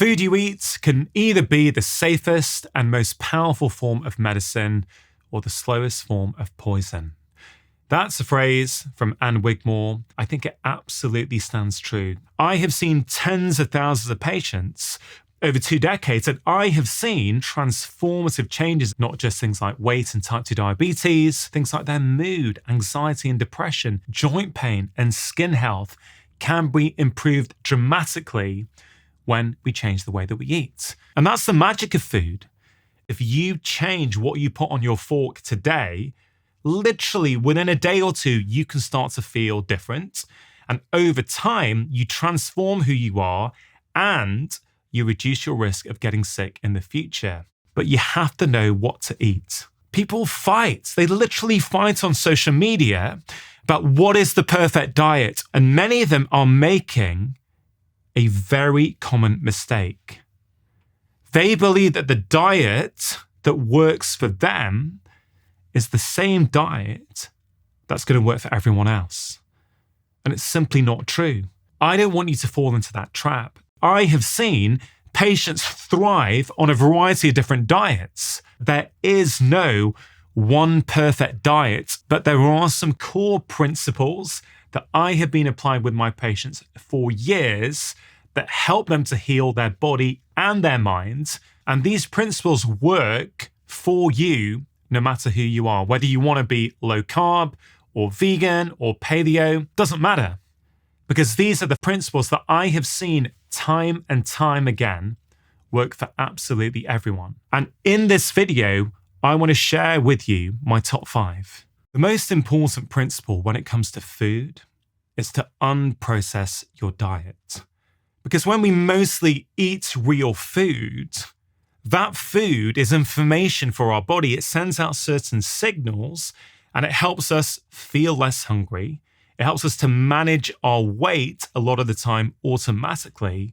food you eat can either be the safest and most powerful form of medicine or the slowest form of poison. That's a phrase from Anne Wigmore. I think it absolutely stands true. I have seen tens of thousands of patients over 2 decades, and I have seen transformative changes, not just things like weight and type 2 diabetes, things like their mood, anxiety and depression, joint pain and skin health can be improved dramatically when we change the way that we eat. And that's the magic of food. If you change what you put on your fork today, literally within a day or two, you can start to feel different. And over time, you transform who you are and you reduce your risk of getting sick in the future. But you have to know what to eat. People fight. They literally fight on social media about what is the perfect diet. And many of them are making a very common mistake. They believe that the diet that works for them is the same diet that's going to work for everyone else. And it's simply not true. I don't want you to fall into that trap. I have seen patients thrive on a variety of different diets. There is no one perfect diet, but there are some core principles that I have been applying with my patients for years that help them to heal their body and their mind. And these principles work for you no matter who you are. Whether you want to be low carb or vegan or paleo, doesn't matter. Because these are the principles that I have seen time and time again work for absolutely everyone. And in this video, I want to share with you my top 5. The most important principle when it comes to food is to unprocess your diet. Because when we mostly eat real food, that food is information for our body. It sends out certain signals and it helps us feel less hungry. It helps us to manage our weight a lot of the time automatically.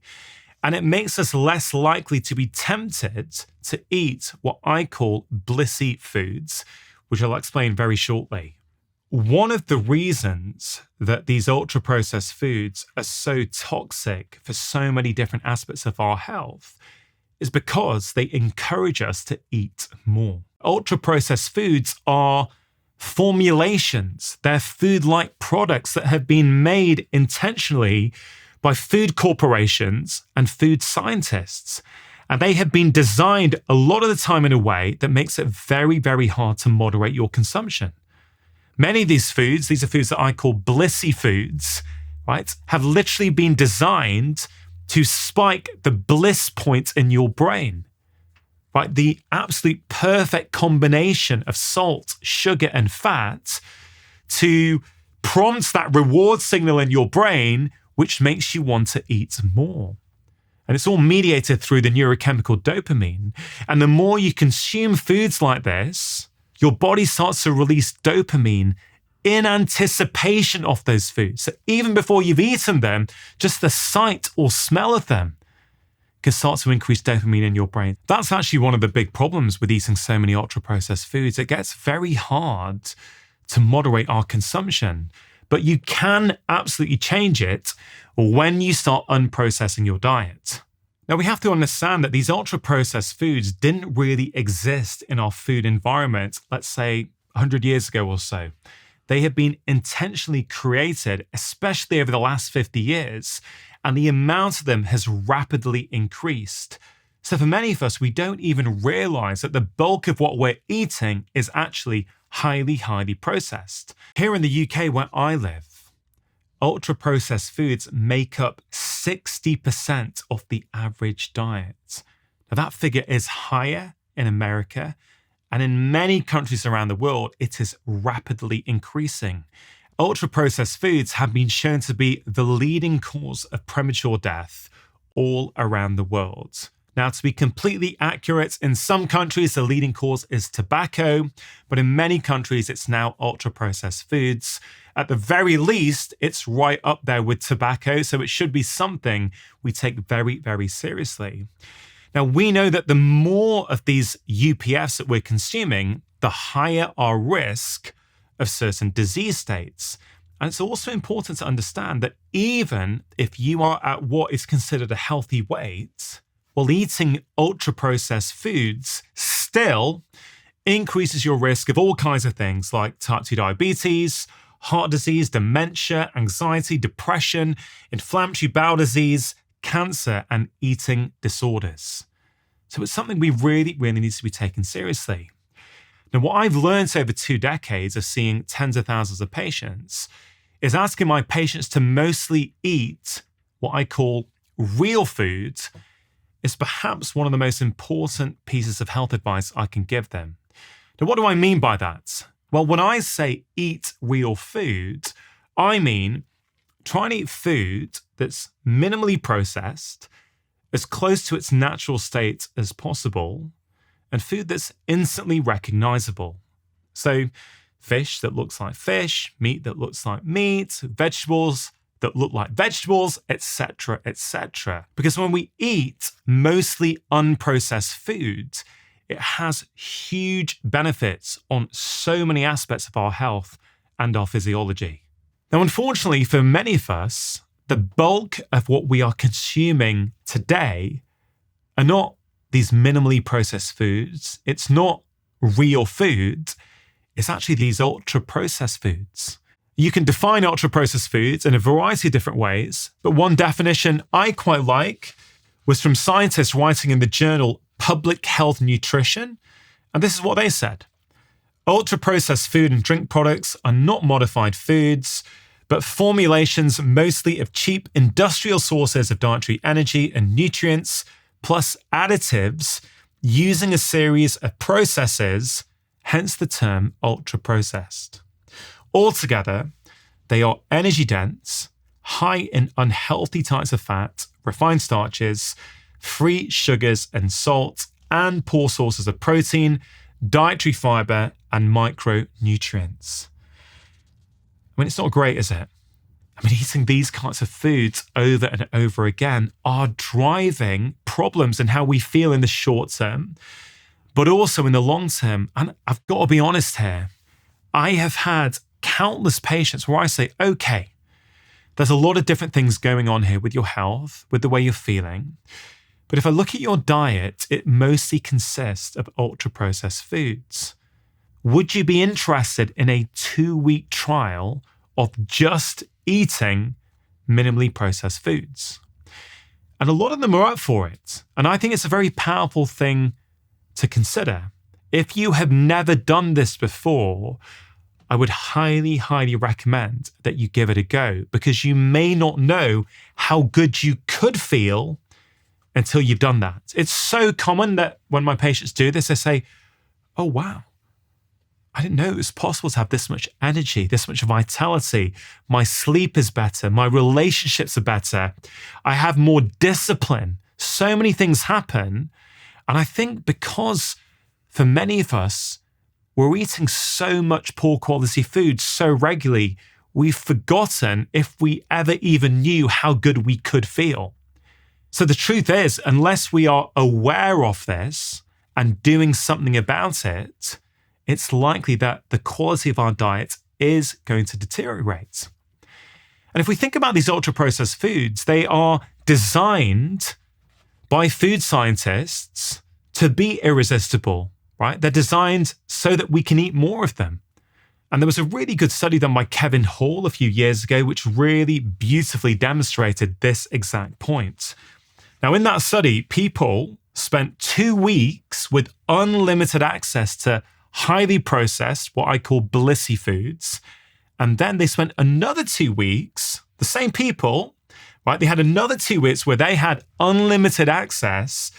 And it makes us less likely to be tempted to eat what I call blissy foods, which I'll explain very shortly. One of the reasons that these ultra-processed foods are so toxic for so many different aspects of our health is because they encourage us to eat more. Ultra-processed foods are formulations. They're food-like products that have been made intentionally by food corporations and food scientists. And they have been designed a lot of the time in a way that makes it very, very hard to moderate your consumption. Many of these foods, these are foods that I call blissy foods, right, have literally been designed to spike the bliss points in your brain, right? The absolute perfect combination of salt, sugar, and fat to prompt that reward signal in your brain, which makes you want to eat more. And it's all mediated through the neurochemical dopamine. And the more you consume foods like this, your body starts to release dopamine in anticipation of those foods. So even before you've eaten them, just the sight or smell of them can start to increase dopamine in your brain. That's actually one of the big problems with eating so many ultra-processed foods. It gets very hard to moderate our consumption, but you can absolutely change it when you start unprocessing your diet. Now, we have to understand that these ultra-processed foods didn't really exist in our food environment, let's say 100 years ago or so. They have been intentionally created, especially over the last 50 years, and the amount of them has rapidly increased. So for many of us, we don't even realize that the bulk of what we're eating is actually highly, highly processed. Here in the UK, where I live, ultra-processed foods make up 60% of the average diet. Now, that figure is higher in America, and in many countries around the world, it is rapidly increasing. Ultra-processed foods have been shown to be the leading cause of premature death all around the world. Now, to be completely accurate, in some countries, the leading cause is tobacco, but in many countries, it's now ultra-processed foods. At the very least, it's right up there with tobacco, so it should be something we take very, very seriously. Now, we know that the more of these UPFs that we're consuming, the higher our risk of certain disease states. And it's also important to understand that even if you are at what is considered a healthy weight, Well, eating ultra-processed foods still increases your risk of all kinds of things like type 2 diabetes, heart disease, dementia, anxiety, depression, inflammatory bowel disease, cancer, and eating disorders. So it's something we really needs to be taken seriously. Now, what I've learned over 2 decades of seeing tens of thousands of patients is asking my patients to mostly eat what I call real foods is perhaps one of the most important pieces of health advice I can give them. Now, what do I mean by that? Well, when I say eat real food, I mean try and eat food that's minimally processed, as close to its natural state as possible, and food that's instantly recognizable. So fish that looks like fish, meat that looks like meat, vegetables that look like vegetables, etc., etc. Because when we eat mostly unprocessed foods, it has huge benefits on so many aspects of our health and our physiology. Now, unfortunately, for many of us, the bulk of what we are consuming today are not these minimally processed foods. It's not real food. It's actually these ultra-processed foods. You can define ultra-processed foods in a variety of different ways, but one definition I quite like was from scientists writing in the journal Public Health Nutrition, and this is what they said. Ultra-processed food and drink products are not modified foods, but formulations mostly of cheap industrial sources of dietary energy and nutrients, plus additives using a series of processes, hence the term ultra-processed. Altogether, they are energy-dense, high in unhealthy types of fat, refined starches, free sugars and salt, and poor sources of protein, dietary fiber, and micronutrients. I mean, it's not great, is it? I mean, eating these kinds of foods over and over again are driving problems in how we feel in the short term, but also in the long term. And I've got to be honest here, I have had countless patients where I say, okay, there's a lot of different things going on here with your health, with the way you're feeling. But if I look at your diet, it mostly consists of ultra-processed foods. Would you be interested in a 2-week trial of just eating minimally processed foods? And a lot of them are up for it. And I think it's a very powerful thing to consider. If you have never done this before, I would highly recommend that you give it a go, because you may not know how good you could feel until you've done that. It's so common that when my patients do this, they say, oh, wow, I didn't know it was possible to have this much energy, this much vitality. My sleep is better. My relationships are better. I have more discipline. So many things happen. And I think because for many of us, we're eating so much poor quality food so regularly, we've forgotten if we ever even knew how good we could feel. So the truth is, unless we are aware of this and doing something about it, it's likely that the quality of our diet is going to deteriorate. And if we think about these ultra-processed foods, they are designed by food scientists to be irresistible, right? They're designed so that we can eat more of them. And there was a really good study done by Kevin Hall a few years ago, which really beautifully demonstrated this exact point. Now, in that study, people spent 2 weeks with unlimited access to highly processed, what I call blissy foods. And then they spent another 2 weeks, the same people, right? They had another 2 weeks where they had unlimited access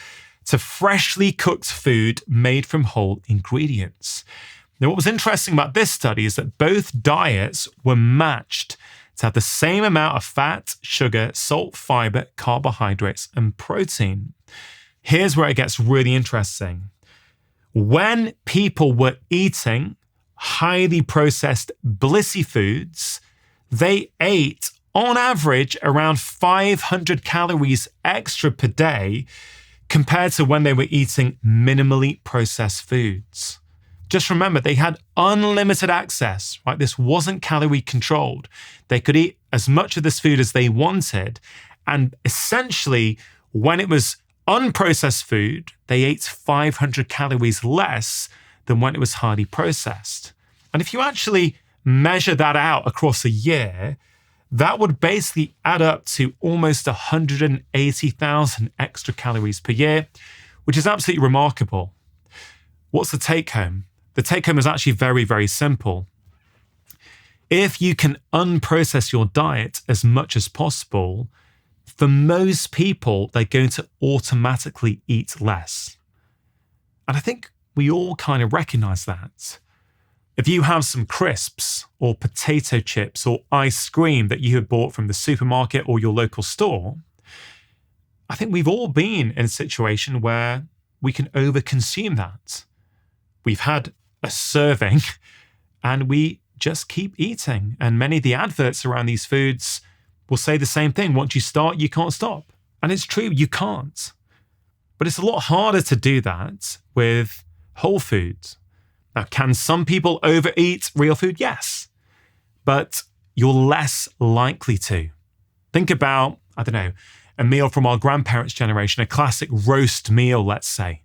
to freshly cooked food made from whole ingredients. Now, what was interesting about this study is that both diets were matched to have the same amount of fat, sugar, salt, fiber, carbohydrates, and protein. Here's where it gets really interesting. When people were eating highly processed blissy foods, they ate on average around 500 calories extra per day compared to when they were eating minimally processed foods. Just remember, they had unlimited access, right? This wasn't calorie controlled. They could eat as much of this food as they wanted. And essentially, when it was unprocessed food, they ate 500 calories less than when it was highly processed. And if you actually measure that out across a year, that would basically add up to almost 180,000 extra calories per year, which is absolutely remarkable. What's the take home? The take home is actually very, very simple. If you can unprocess your diet as much as possible, for most people, they're going to automatically eat less. And I think we all kind of recognize that. If you have some crisps or potato chips or ice cream that you have bought from the supermarket or your local store, I think we've all been in a situation where we can overconsume that. We've had a serving and we just keep eating. And many of the adverts around these foods will say the same thing. Once you start, you can't stop. And it's true, you can't. But it's a lot harder to do that with whole foods. Now, can some people overeat real food? Yes. But you're less likely to. Think about, I don't know, a meal from our grandparents' generation, a classic roast meal, let's say,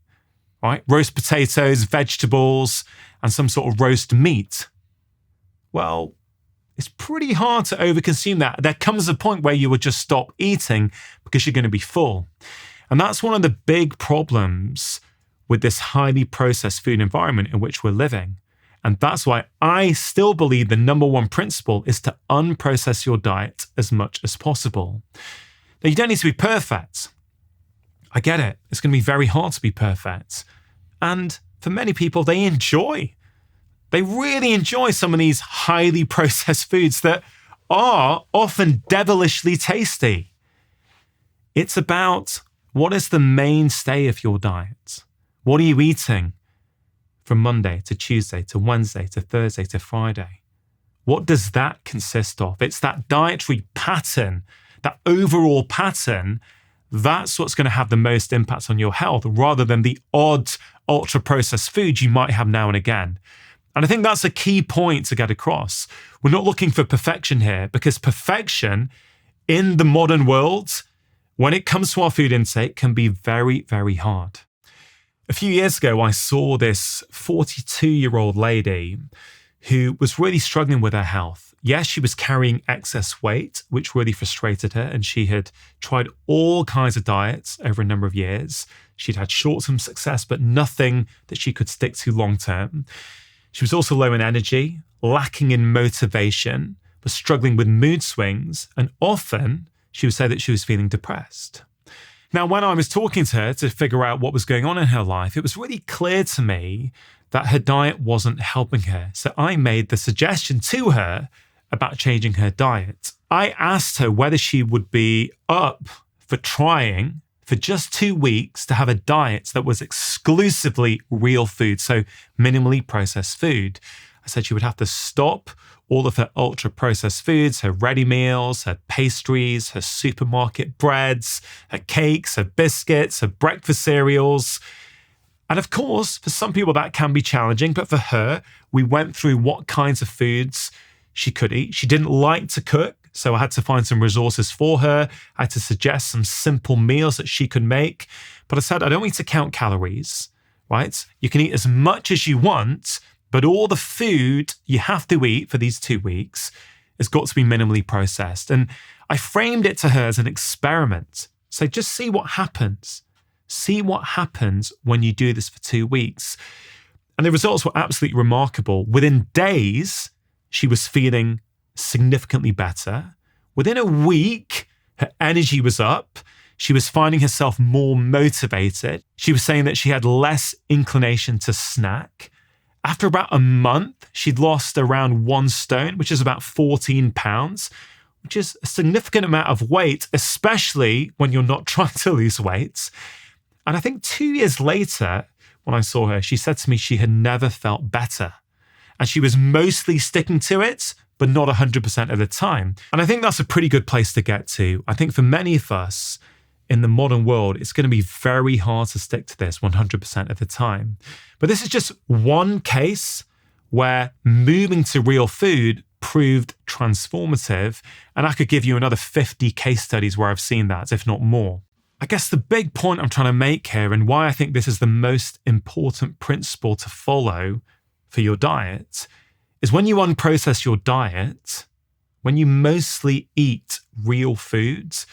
right? Roast potatoes, vegetables, and some sort of roast meat. Well, it's pretty hard to overconsume that. There comes a point where you will just stop eating because you're going to be full. And that's one of the big problems with this highly processed food environment in which we're living. And that's why I still believe the number one principle is to unprocess your diet as much as possible. Now, you don't need to be perfect. I get it. It's going to be very hard to be perfect. And for many people, they really enjoy some of these highly processed foods that are often devilishly tasty. It's about what is the mainstay of your diet? What are you eating from Monday to Tuesday to Wednesday to Thursday to Friday? What does that consist of? It's that dietary pattern, that overall pattern, that's what's going to have the most impact on your health rather than the odd ultra-processed food you might have now and again. And I think that's a key point to get across. We're not looking for perfection here because perfection in the modern world, when it comes to our food intake, can be very, very hard. A few years ago, I saw this 42-year-old lady who was really struggling with her health. Yes, she was carrying excess weight, which really frustrated her, and she had tried all kinds of diets over a number of years. She'd had short-term success, but nothing that she could stick to long-term. She was also low in energy, lacking in motivation, was struggling with mood swings, and often she would say that she was feeling depressed. Now, when I was talking to her to figure out what was going on in her life, it was really clear to me that her diet wasn't helping her. So I made the suggestion to her about changing her diet. I asked her whether she would be up for trying for just 2 weeks to have a diet that was exclusively real food, so minimally processed food. I said she would have to stop all of her ultra-processed foods, her ready meals, her pastries, her supermarket breads, her cakes, her biscuits, her breakfast cereals. And of course, for some people that can be challenging, but for her, we went through what kinds of foods she could eat. She didn't like to cook, so I had to find some resources for her. I had to suggest some simple meals that she could make. But I said, I don't need to count calories, right? You can eat as much as you want, but all the food you have to eat for these 2 weeks has got to be minimally processed. And I framed it to her as an experiment. So just see what happens. See what happens when you do this for 2 weeks. And the results were absolutely remarkable. Within days, she was feeling significantly better. Within a week, her energy was up. She was finding herself more motivated. She was saying that she had less inclination to snack. After about a month, she'd lost around 1 stone, which is about 14 pounds, which is a significant amount of weight, especially when you're not trying to lose weight. And I think 2 years later, when I saw her, she said to me she had never felt better. And she was mostly sticking to it, but not 100% of the time. And I think that's a pretty good place to get to. I think for many of us in the modern world, it's going to be very hard to stick to this 100% of the time. But this is just one case where moving to real food proved transformative. And I could give you another 50 case studies where I've seen that, if not more. I guess the big point I'm trying to make here, and why I think this is the most important principle to follow for your diet, is when you unprocess your diet, when you mostly eat real foods,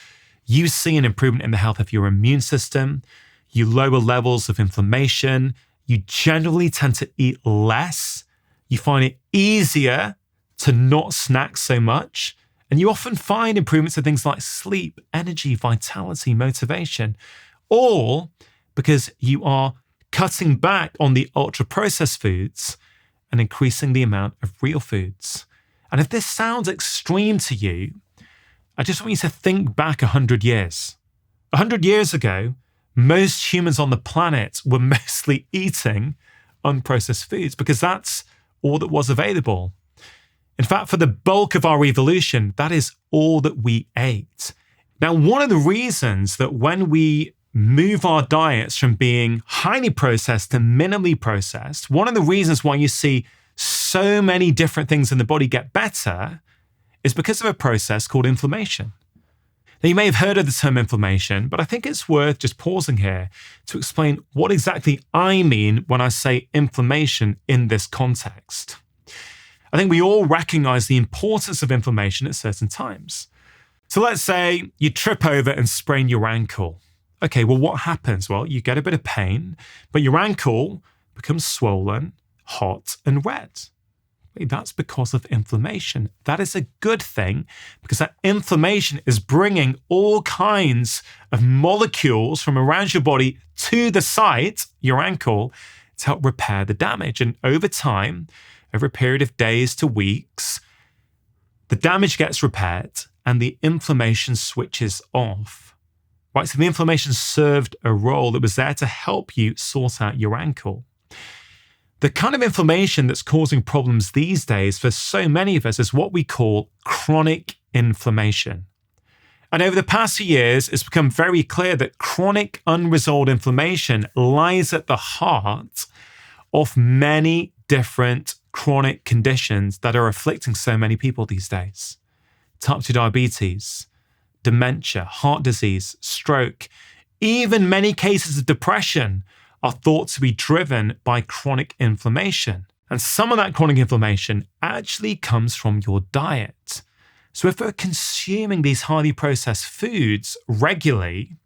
you see an improvement in the health of your immune system, you lower levels of inflammation, you generally tend to eat less, you find it easier to not snack so much, and you often find improvements in things like sleep, energy, vitality, motivation, all because you are cutting back on the ultra-processed foods and increasing the amount of real foods. And if this sounds extreme to you, I just want you to think back 100 years. 100 years ago, most humans on the planet were mostly eating unprocessed foods because that's all that was available. In fact, for the bulk of our evolution, that is all that we ate. Now, one of the reasons that when we move our diets from being highly processed to minimally processed, one of the reasons why you see so many different things in the body get better is because of a process called inflammation. Now, you may have heard of the term inflammation, but I think it's worth just pausing here to explain what exactly I mean when I say inflammation in this context. I think we all recognize the importance of inflammation at certain times. So let's say you trip over and sprain your ankle. Okay, well, what happens? Well, you get a bit of pain, but your ankle becomes swollen, hot, and red. That's because of inflammation. That is a good thing because that inflammation is bringing all kinds of molecules from around your body to the site, your ankle, to help repair the damage. And over time, over a period of days to weeks, the damage gets repaired and the inflammation switches off. Right? So the inflammation served a role that was there to help you sort out your ankle. The kind of inflammation that's causing problems these days for so many of us is what we call chronic inflammation. And over the past few years, it's become very clear that chronic unresolved inflammation lies at the heart of many different chronic conditions that are afflicting so many people these days. Type 2 diabetes, dementia, heart disease, stroke, even many cases of depression are thought to be driven by chronic inflammation. And some of that chronic inflammation actually comes from your diet. So if we're consuming these highly processed foods regularly,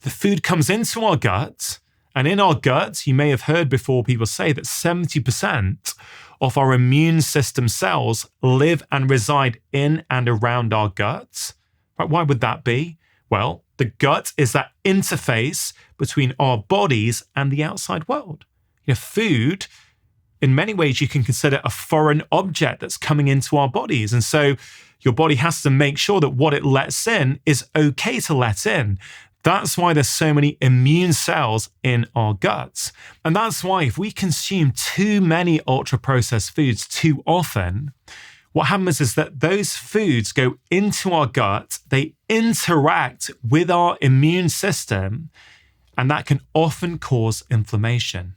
the food comes into our gut, and in our gut, you may have heard before people say that 70% of our immune system cells live and reside in and around our gut. Right? Why would that be? Well, the gut is that interface between our bodies and the outside world. Food, in many ways, you can consider a foreign object that's coming into our bodies. And so your body has to make sure that what it lets in is okay to let in. That's why there's so many immune cells in our guts. And that's why if we consume too many ultra-processed foods too often, what happens is that those foods go into our gut, they interact with our immune system, and that can often cause inflammation.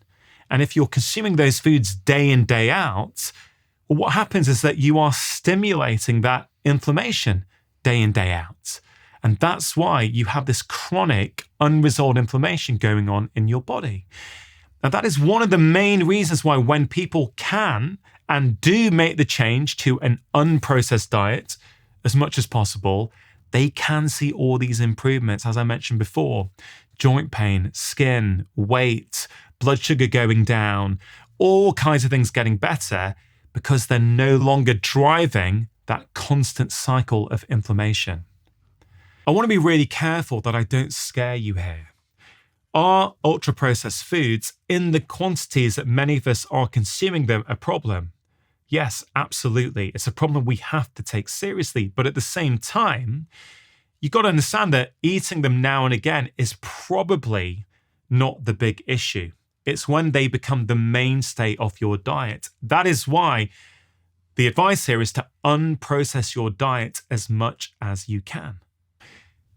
And if you're consuming those foods day in, day out, well, what happens is that you are stimulating that inflammation day in, day out. And that's why you have this chronic, unresolved inflammation going on in your body. Now, that is one of the main reasons why when people can and do make the change to an unprocessed diet as much as possible, they can see all these improvements, as I mentioned before. Joint pain, skin, weight, blood sugar going down, all kinds of things getting better because they're no longer driving that constant cycle of inflammation. I want to be really careful that I don't scare you here. Are ultra-processed foods in the quantities that many of us are consuming them a problem? Yes, absolutely. It's a problem we have to take seriously. But at the same time, you've got to understand that eating them now and again is probably not the big issue. It's when they become the mainstay of your diet. That is why the advice here is to unprocess your diet as much as you can.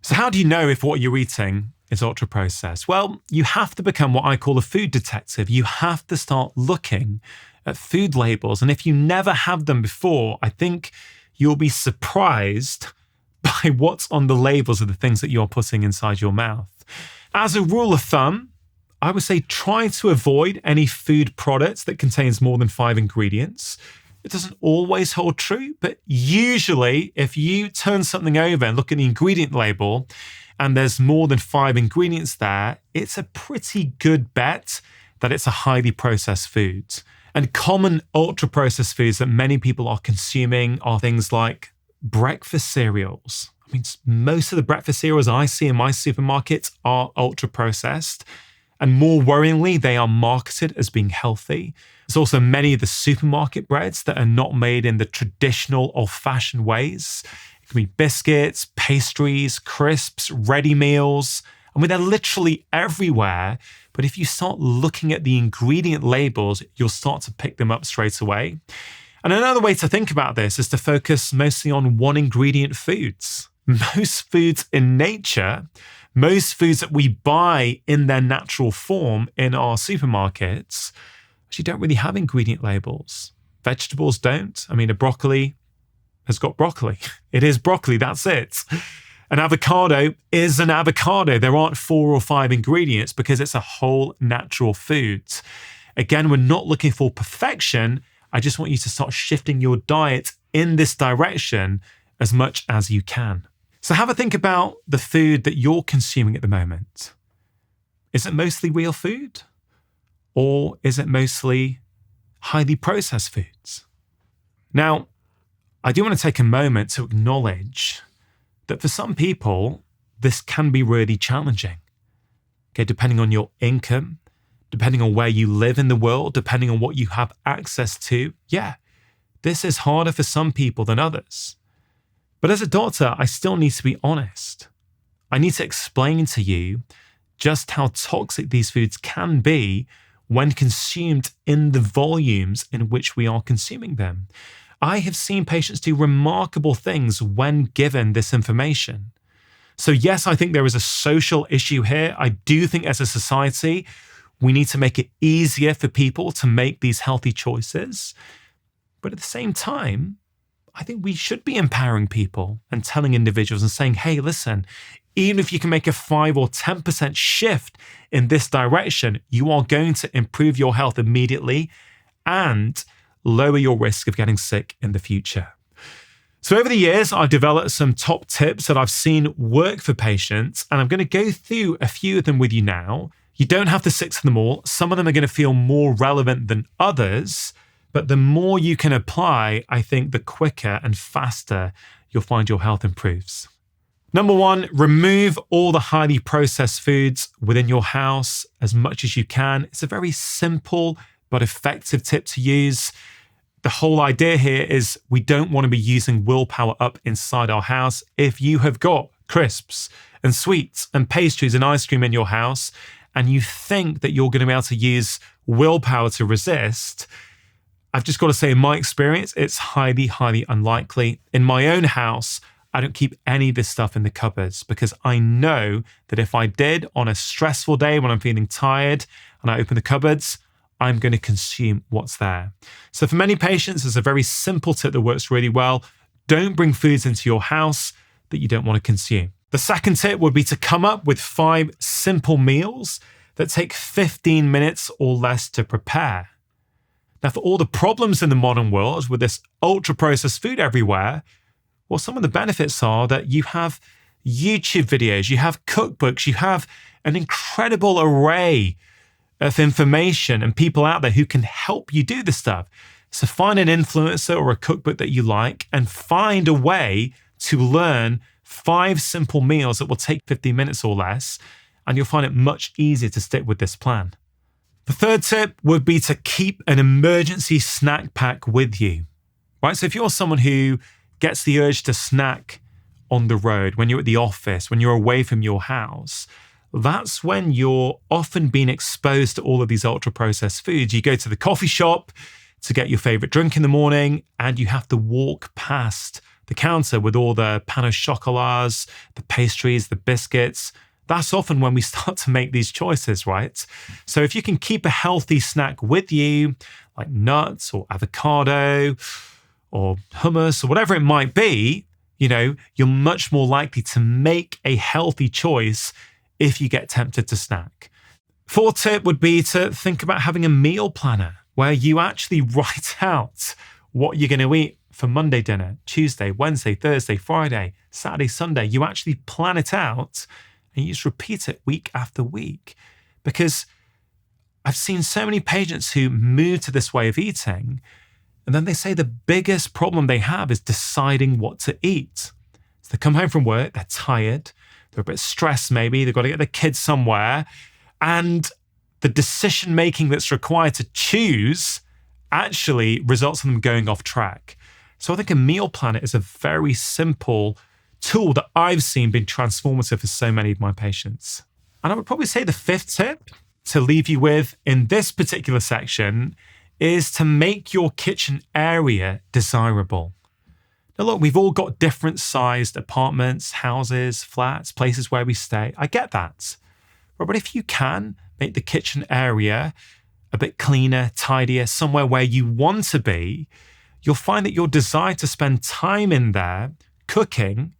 So how do you know if what you're eating is ultra-processed? Well, you have to become what I call a food detective. You have to start looking at food labels. And if you never have them before, I think you'll be surprised by what's on the labels of the things that you're putting inside your mouth. As a rule of thumb, I would say try to avoid any food products that contains more than 5 ingredients. It doesn't always hold true, but usually if you turn something over and look at the ingredient label and there's more than 5 ingredients there, it's a pretty good bet that it's a highly processed food. And common ultra-processed foods that many people are consuming are things like breakfast cereals. I mean, most of the breakfast cereals I see in my supermarkets are ultra-processed. And more worryingly, they are marketed as being healthy. There's also many of the supermarket breads that are not made in the traditional old-fashioned ways. It can be biscuits, pastries, crisps, ready meals. I mean, they're literally everywhere. But if you start looking at the ingredient labels, you'll start to pick them up straight away. And another way to think about this is to focus mostly on one ingredient foods. Most foods in nature, most foods that we buy in their natural form in our supermarkets, actually don't really have ingredient labels. Vegetables don't. I mean, a broccoli has got broccoli. It is broccoli, that's it. An avocado is an avocado. There aren't 4 or 5 ingredients because it's a whole natural food. Again, we're not looking for perfection. I just want you to start shifting your diet in this direction as much as you can. So have a think about the food that you're consuming at the moment. Is it mostly real food? Or is it mostly highly processed foods? Now, I do want to take a moment to acknowledge that for some people, this can be really challenging. Okay, depending on your income, depending on where you live in the world, depending on what you have access to, yeah, this is harder for some people than others. But as a doctor, I still need to be honest. I need to explain to you just how toxic these foods can be when consumed in the volumes in which we are consuming them. I have seen patients do remarkable things when given this information. So yes, I think there is a social issue here. I do think as a society, we need to make it easier for people to make these healthy choices. But at the same time, I think we should be empowering people and telling individuals and saying, hey, listen, even if you can make a 5 or 10% shift in this direction, you are going to improve your health immediately and lower your risk of getting sick in the future. So over the years, I've developed some top tips that I've seen work for patients, and I'm going to go through a few of them with you now. You don't have to stick to them all. Some of them are going to feel more relevant than others, but the more you can apply, I think the quicker and faster you'll find your health improves. Number 1, remove all the highly processed foods within your house as much as you can. It's a very simple but effective tip to use. The whole idea here is we don't want to be using willpower up inside our house. If you have got crisps and sweets and pastries and ice cream in your house, and you think that you're going to be able to use willpower to resist, I've just got to say, in my experience, it's highly, highly unlikely. In my own house, I don't keep any of this stuff in the cupboards because I know that if I did on a stressful day when I'm feeling tired and I open the cupboards, I'm going to consume what's there. So for many patients, there's a very simple tip that works really well. Don't bring foods into your house that you don't want to consume. The second tip would be to come up with 5 simple meals that take 15 minutes or less to prepare. Now, for all the problems in the modern world with this ultra-processed food everywhere, well, some of the benefits are that you have YouTube videos, you have cookbooks, you have an incredible array of information and people out there who can help you do this stuff. So find an influencer or a cookbook that you like and find a way to learn 5 simple meals that will take 15 minutes or less, and you'll find it much easier to stick with this plan. The third tip would be to keep an emergency snack pack with you, right? So if you're someone who gets the urge to snack on the road, when you're at the office, when you're away from your house, that's when you're often being exposed to all of these ultra-processed foods. You go to the coffee shop to get your favorite drink in the morning, and you have to walk past the counter with all the pain au chocolats, the pastries, the biscuits. That's often when we start to make these choices, right? So if you can keep a healthy snack with you, like nuts or avocado or hummus or whatever it might be, you're much more likely to make a healthy choice if you get tempted to snack. Fourth tip would be to think about having a meal planner where you actually write out what you're going to eat for Monday dinner, Tuesday, Wednesday, Thursday, Friday, Saturday, Sunday. You actually plan it out and you just repeat it week after week. Because I've seen so many patients who move to this way of eating, and then they say the biggest problem they have is deciding what to eat. So they come home from work, they're tired, they're a bit stressed maybe, they've got to get their kids somewhere, and the decision-making that's required to choose actually results in them going off track. So I think a meal planner is a very simple tool that I've seen been transformative for so many of my patients. And I would probably say the fifth tip to leave you with in this particular section is to make your kitchen area desirable. Now look, we've all got different sized apartments, houses, flats, places where we stay. I get that. But if you can make the kitchen area a bit cleaner, tidier, somewhere where you want to be, you'll find that your desire to spend time in there cooking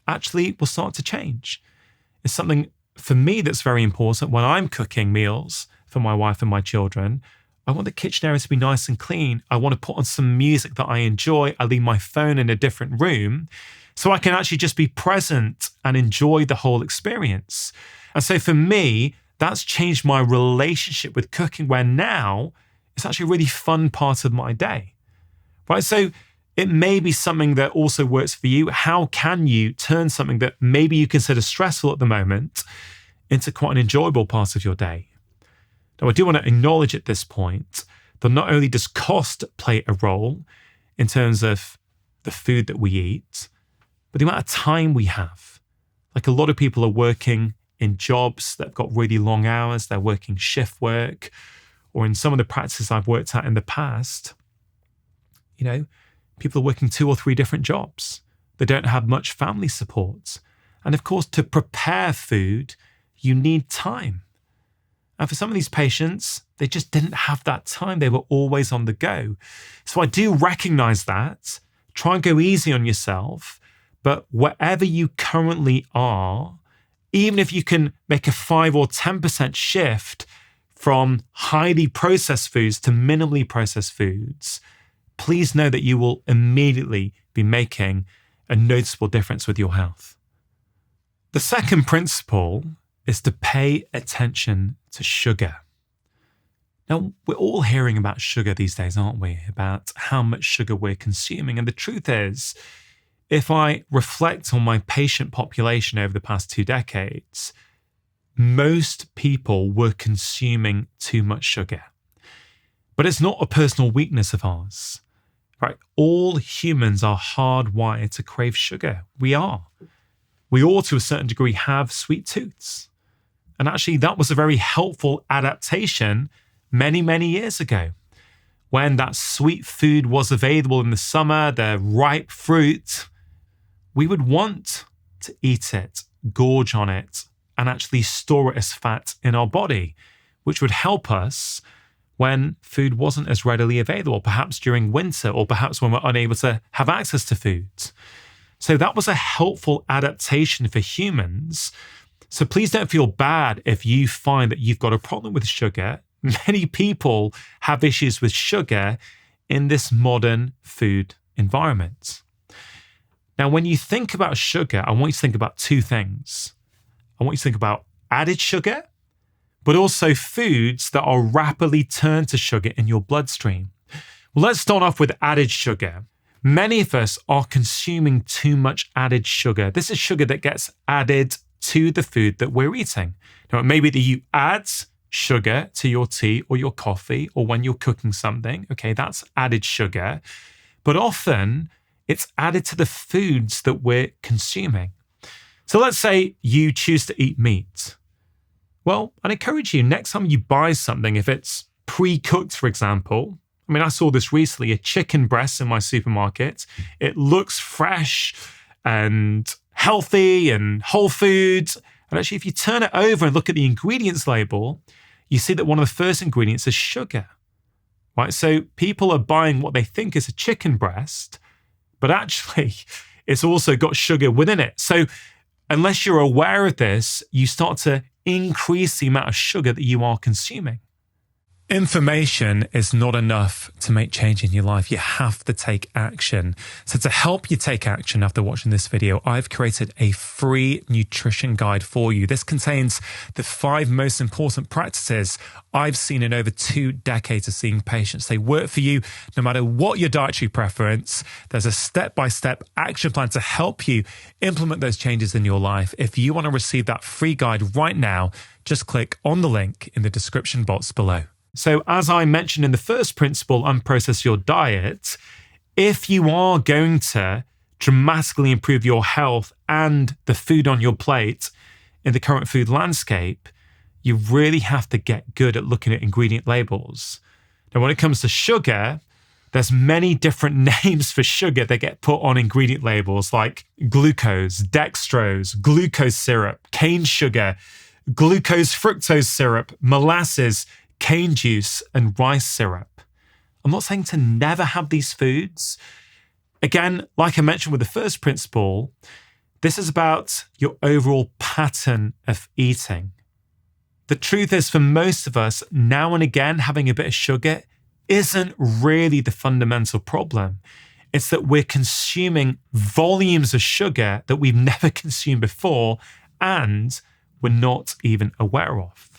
actually will start to change. It's something for me that's very important when I'm cooking meals for my wife and my children. I want the kitchen area to be nice and clean. I want to put on some music that I enjoy. I leave my phone in a different room so I can actually just be present and enjoy the whole experience. And so for me, that's changed my relationship with cooking, where now it's actually a really fun part of my day, right? So it may be something that also works for you. How can you turn something that maybe you consider stressful at the moment into quite an enjoyable part of your day? Now, I do want to acknowledge at this point that not only does cost play a role in terms of the food that we eat, but the amount of time we have. Like, a lot of people are working in jobs that have got really long hours. They're working shift work, or in some of the practices I've worked at in the past, people are working 2 or 3 different jobs. They don't have much family support. And of course, to prepare food, you need time. And for some of these patients, they just didn't have that time. They were always on the go. So I do recognize that. Try and go easy on yourself. But wherever you currently are, even if you can make a 5 or 10% shift from highly processed foods to minimally processed foods, please know that you will immediately be making a noticeable difference with your health. The second principle is to pay attention to sugar. Now, we're all hearing about sugar these days, aren't we? About how much sugar we're consuming. And the truth is, if I reflect on my patient population over the past 2 decades, most people were consuming too much sugar. But it's not a personal weakness of ours, right? All humans are hardwired to crave sugar. We are. We all, to a certain degree, have sweet tooths. And actually, that was a very helpful adaptation many, many years ago. When that sweet food was available in the summer, the ripe fruit, we would want to eat it, gorge on it, and actually store it as fat in our body, which would help us when food wasn't as readily available, perhaps during winter, or perhaps when we're unable to have access to food. So that was a helpful adaptation for humans. So please don't feel bad if you find that you've got a problem with sugar. Many people have issues with sugar in this modern food environment. Now, when you think about sugar, I want you to think about 2 things. I want you to think about added sugar, but also foods that are rapidly turned to sugar in your bloodstream. Well, let's start off with added sugar. Many of us are consuming too much added sugar. This is sugar that gets added to the food that we're eating. Now, it may be that you add sugar to your tea or your coffee, or when you're cooking something. Okay, that's added sugar. But often, it's added to the foods that we're consuming. So let's say you choose to eat meat. Well, I'd encourage you, next time you buy something, if it's pre-cooked, for example, I saw this recently, a chicken breast in my supermarket. It looks fresh and healthy and whole foods. And actually, if you turn it over and look at the ingredients label, you see that one of the first ingredients is sugar, right? So people are buying what they think is a chicken breast, but actually it's also got sugar within it. So unless you're aware of this, you start to increase the amount of sugar that you are consuming. Information is not enough to make change in your life. You have to take action. So to help you take action after watching this video, I've created a free nutrition guide for you. This contains the 5 most important practices I've seen in over 2 decades of seeing patients. They work for you no matter what your dietary preference. There's a step-by-step action plan to help you implement those changes in your life. If you want to receive that free guide right now, just click on the link in the description box below. So as I mentioned in the first principle, unprocess your diet, if you are going to dramatically improve your health and the food on your plate in the current food landscape, you really have to get good at looking at ingredient labels. Now, when it comes to sugar, there's many different names for sugar that get put on ingredient labels like glucose, dextrose, glucose syrup, cane sugar, glucose fructose syrup, molasses, cane juice, and rice syrup. I'm not saying to never have these foods. Again, like I mentioned with the first principle, this is about your overall pattern of eating. The truth is, for most of us, now and again, having a bit of sugar isn't really the fundamental problem. It's that we're consuming volumes of sugar that we've never consumed before and we're not even aware of.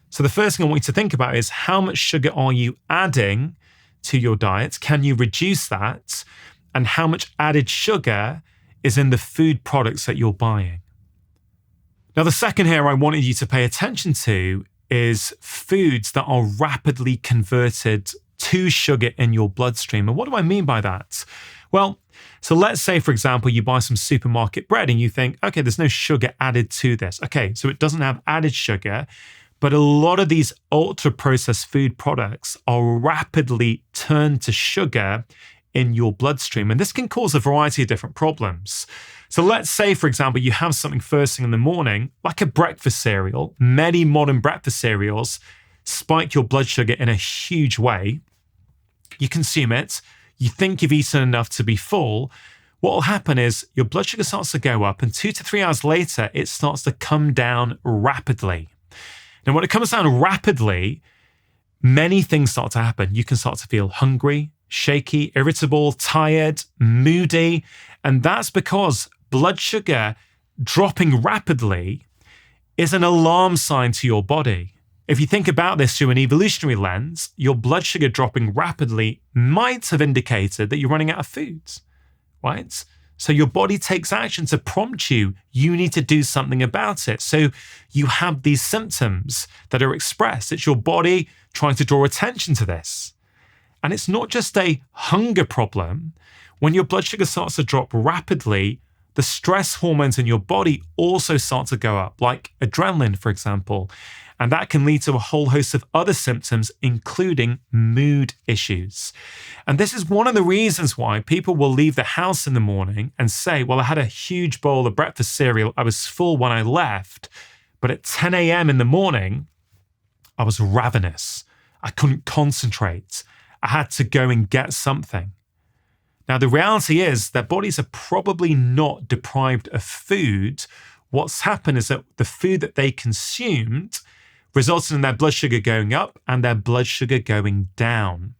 So the first thing I want you to think about is how much sugar are you adding to your diet? Can you reduce that? And how much added sugar is in the food products that you're buying? Now, the second here I wanted you to pay attention to is foods that are rapidly converted to sugar in your bloodstream. And what do I mean by that? Well, so let's say, for example, you buy some supermarket bread and you think, okay, there's no sugar added to this. Okay, so it doesn't have added sugar. But a lot of these ultra-processed food products are rapidly turned to sugar in your bloodstream. And this can cause a variety of different problems. So let's say, for example, you have something first thing in the morning, like a breakfast cereal. Many modern breakfast cereals spike your blood sugar in a huge way. You consume it. You think you've eaten enough to be full. What will happen is your blood sugar starts to go up, and 2 to 3 hours later, it starts to come down rapidly. Now, when it comes down rapidly, many things start to happen. You can start to feel hungry, shaky, irritable, tired, moody. And that's because blood sugar dropping rapidly is an alarm sign to your body. If you think about this through an evolutionary lens, your blood sugar dropping rapidly might have indicated that you're running out of food, right? So your body takes action to prompt you. You need to do something about it. So you have these symptoms that are expressed. It's your body trying to draw attention to this. And it's not just a hunger problem. When your blood sugar starts to drop rapidly, the stress hormones in your body also start to go up, like adrenaline, for example. And that can lead to a whole host of other symptoms, including mood issues. And this is one of the reasons why people will leave the house in the morning and say, well, I had a huge bowl of breakfast cereal. I was full when I left, but at 10 a.m. in the morning, I was ravenous. I couldn't concentrate. I had to go and get something. Now, the reality is their bodies are probably not deprived of food. What's happened is that the food that they consumed resulted in their blood sugar going up and their blood sugar going down.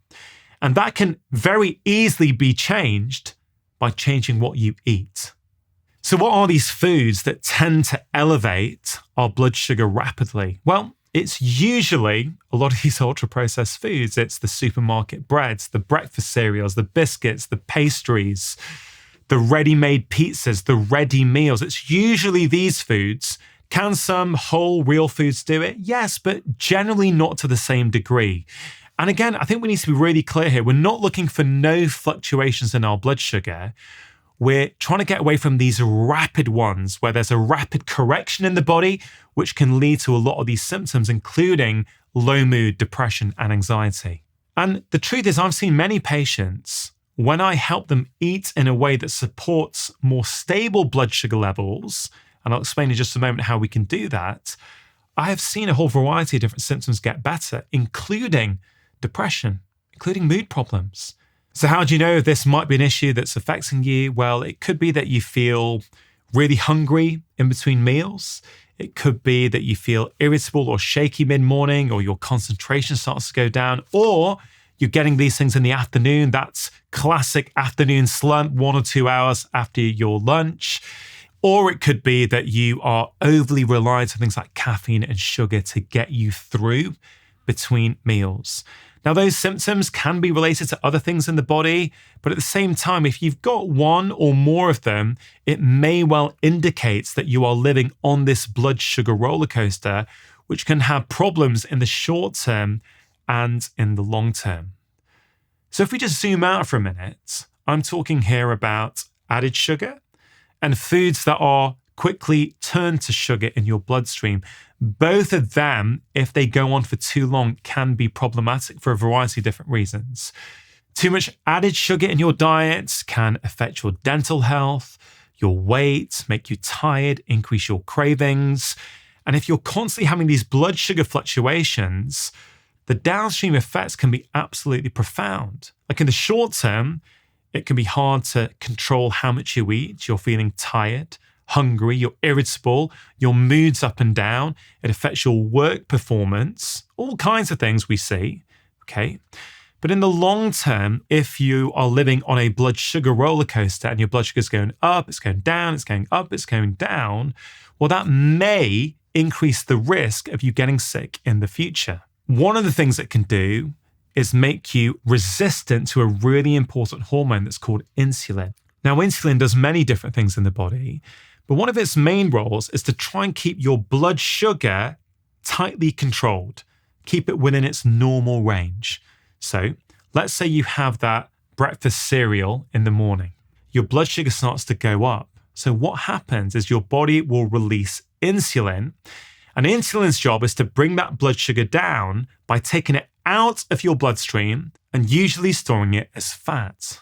And that can very easily be changed by changing what you eat. So what are these foods that tend to elevate our blood sugar rapidly? Well, it's usually a lot of these ultra-processed foods. It's the supermarket breads, the breakfast cereals, the biscuits, the pastries, the ready-made pizzas, the ready meals. It's usually these foods. Can some whole real foods do it? Yes, but generally not to the same degree. And again, I think we need to be really clear here. We're not looking for no fluctuations in our blood sugar. We're trying to get away from these rapid ones where there's a rapid correction in the body, which can lead to a lot of these symptoms, including low mood, depression, and anxiety. And the truth is, I've seen many patients, when I help them eat in a way that supports more stable blood sugar levels, and I'll explain in just a moment how we can do that, I have seen a whole variety of different symptoms get better, including depression, including mood problems. So how do you know if this might be an issue that's affecting you? Well, it could be that you feel really hungry in between meals. It could be that you feel irritable or shaky mid-morning, or your concentration starts to go down, or you're getting these things in the afternoon. That's classic afternoon slump, 1 or 2 hours after your lunch. Or it could be that you are overly reliant on things like caffeine and sugar to get you through between meals. Now, those symptoms can be related to other things in the body, but at the same time, if you've got one or more of them, it may well indicate that you are living on this blood sugar roller coaster, which can have problems in the short term and in the long term. So if we just zoom out for a minute, I'm talking here about added sugar and foods that are quickly turned to sugar in your bloodstream. Both of them, if they go on for too long, can be problematic for a variety of different reasons. Too much added sugar in your diet can affect your dental health, your weight, make you tired, increase your cravings. And if you're constantly having these blood sugar fluctuations, the downstream effects can be absolutely profound. Like in the short term, it can be hard to control how much you eat. You're feeling tired, hungry, you're irritable, your mood's up and down. It affects your work performance, all kinds of things we see, okay? But in the long term, if you are living on a blood sugar roller coaster and your blood sugar is going up, it's going down, it's going up, it's going down, well, that may increase the risk of you getting sick in the future. One of the things it can do is make you resistant to a really important hormone that's called insulin. Now, insulin does many different things in the body, but one of its main roles is to try and keep your blood sugar tightly controlled, keep it within its normal range. So let's say you have that breakfast cereal in the morning. Your blood sugar starts to go up. So what happens is your body will release insulin, and insulin's job is to bring that blood sugar down by taking it out of your bloodstream and usually storing it as fat.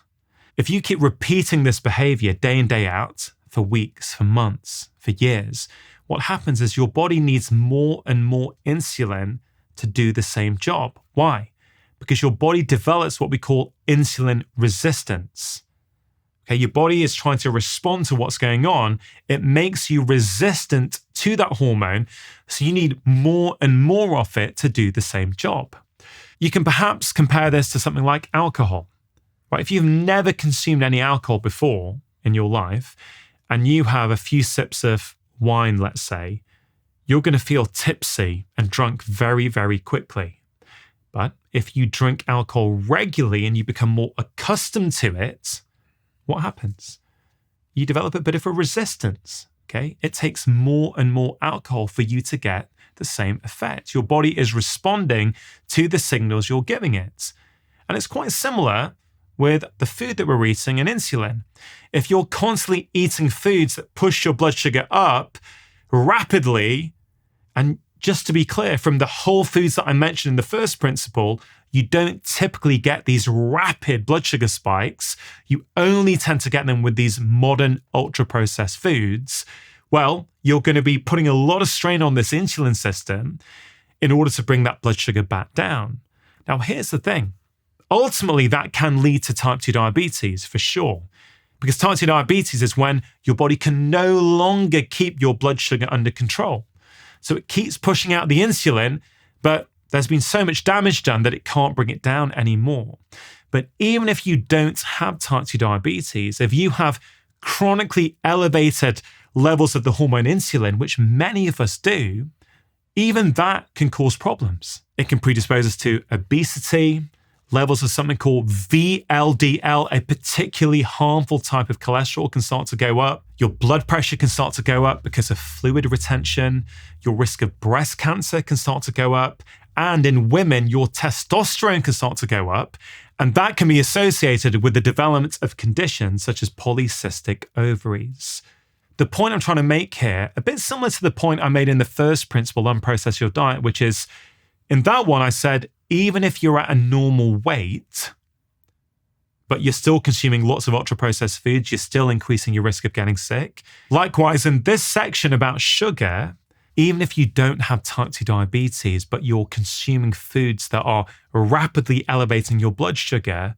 If you keep repeating this behavior day in, day out, for weeks, for months, for years, what happens is your body needs more and more insulin to do the same job. Why? Because your body develops what we call insulin resistance. Okay, your body is trying to respond to what's going on. It makes you resistant to that hormone, so you need more and more of it to do the same job. You can perhaps compare this to something like alcohol. Right? If you've never consumed any alcohol before in your life, and you have a few sips of wine, let's say, you're going to feel tipsy and drunk very, very quickly. But if you drink alcohol regularly and you become more accustomed to it, what happens? You develop a bit of a resistance, okay? It takes more and more alcohol for you to get the same effect. Your body is responding to the signals you're giving it. And it's quite similar with the food that we're eating and insulin. If you're constantly eating foods that push your blood sugar up rapidly, and just to be clear, from the whole foods that I mentioned in the first principle, you don't typically get these rapid blood sugar spikes. You only tend to get them with these modern ultra-processed foods. Well, you're going to be putting a lot of strain on this insulin system in order to bring that blood sugar back down. Now, here's the thing. Ultimately, that can lead to type 2 diabetes for sure, because type 2 diabetes is when your body can no longer keep your blood sugar under control. So it keeps pushing out the insulin, but there's been so much damage done that it can't bring it down anymore. But even if you don't have type 2 diabetes, if you have chronically elevated levels of the hormone insulin, which many of us do, even that can cause problems. It can predispose us to obesity, levels of something called VLDL, a particularly harmful type of cholesterol, can start to go up. Your blood pressure can start to go up because of fluid retention. Your risk of breast cancer can start to go up. And in women, your testosterone can start to go up. And that can be associated with the development of conditions such as polycystic ovaries. The point I'm trying to make here, a bit similar to the point I made in the first principle, unprocess your diet, which is, in that one, I said, even if you're at a normal weight, but you're still consuming lots of ultra-processed foods, you're still increasing your risk of getting sick. Likewise, in this section about sugar, even if you don't have type 2 diabetes, but you're consuming foods that are rapidly elevating your blood sugar,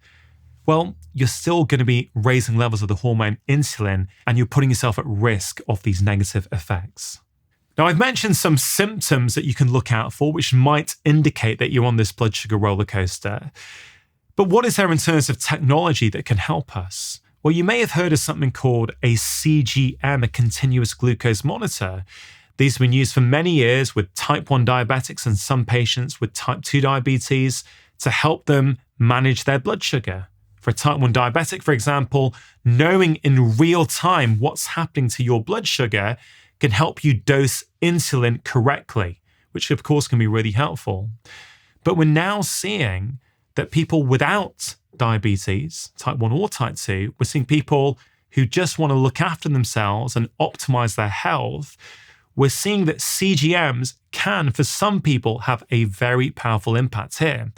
well, you're still going to be raising levels of the hormone insulin and you're putting yourself at risk of these negative effects. Now, I've mentioned some symptoms that you can look out for, which might indicate that you're on this blood sugar roller coaster. But what is there in terms of technology that can help us? Well, you may have heard of something called a CGM, a continuous glucose monitor. These have been used for many years with type 1 diabetics and some patients with type 2 diabetes to help them manage their blood sugar. For a type 1 diabetic, for example, knowing in real time what's happening to your blood sugar can help you dose insulin correctly, which of course can be really helpful. But we're now seeing that people without diabetes, type 1 or type 2, we're seeing people who just want to look after themselves and optimize their health. We're seeing that CGMs can, for some people, have a very powerful impact here.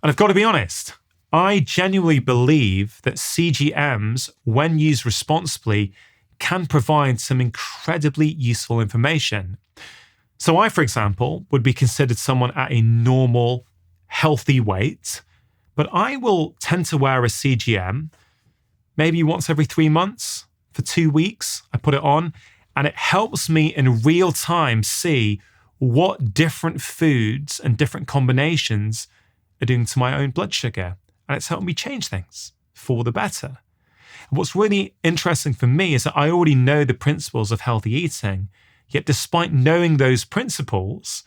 And I've got to be honest, I genuinely believe that CGMs, when used responsibly, can provide some incredibly useful information. So I, for example, would be considered someone at a normal, healthy weight, but I will tend to wear a CGM maybe once every 3 months for 2 weeks. I put it on and it helps me in real time see what different foods and different combinations are doing to my own blood sugar. And it's helped me change things for the better. And what's really interesting for me is that I already know the principles of healthy eating, yet despite knowing those principles,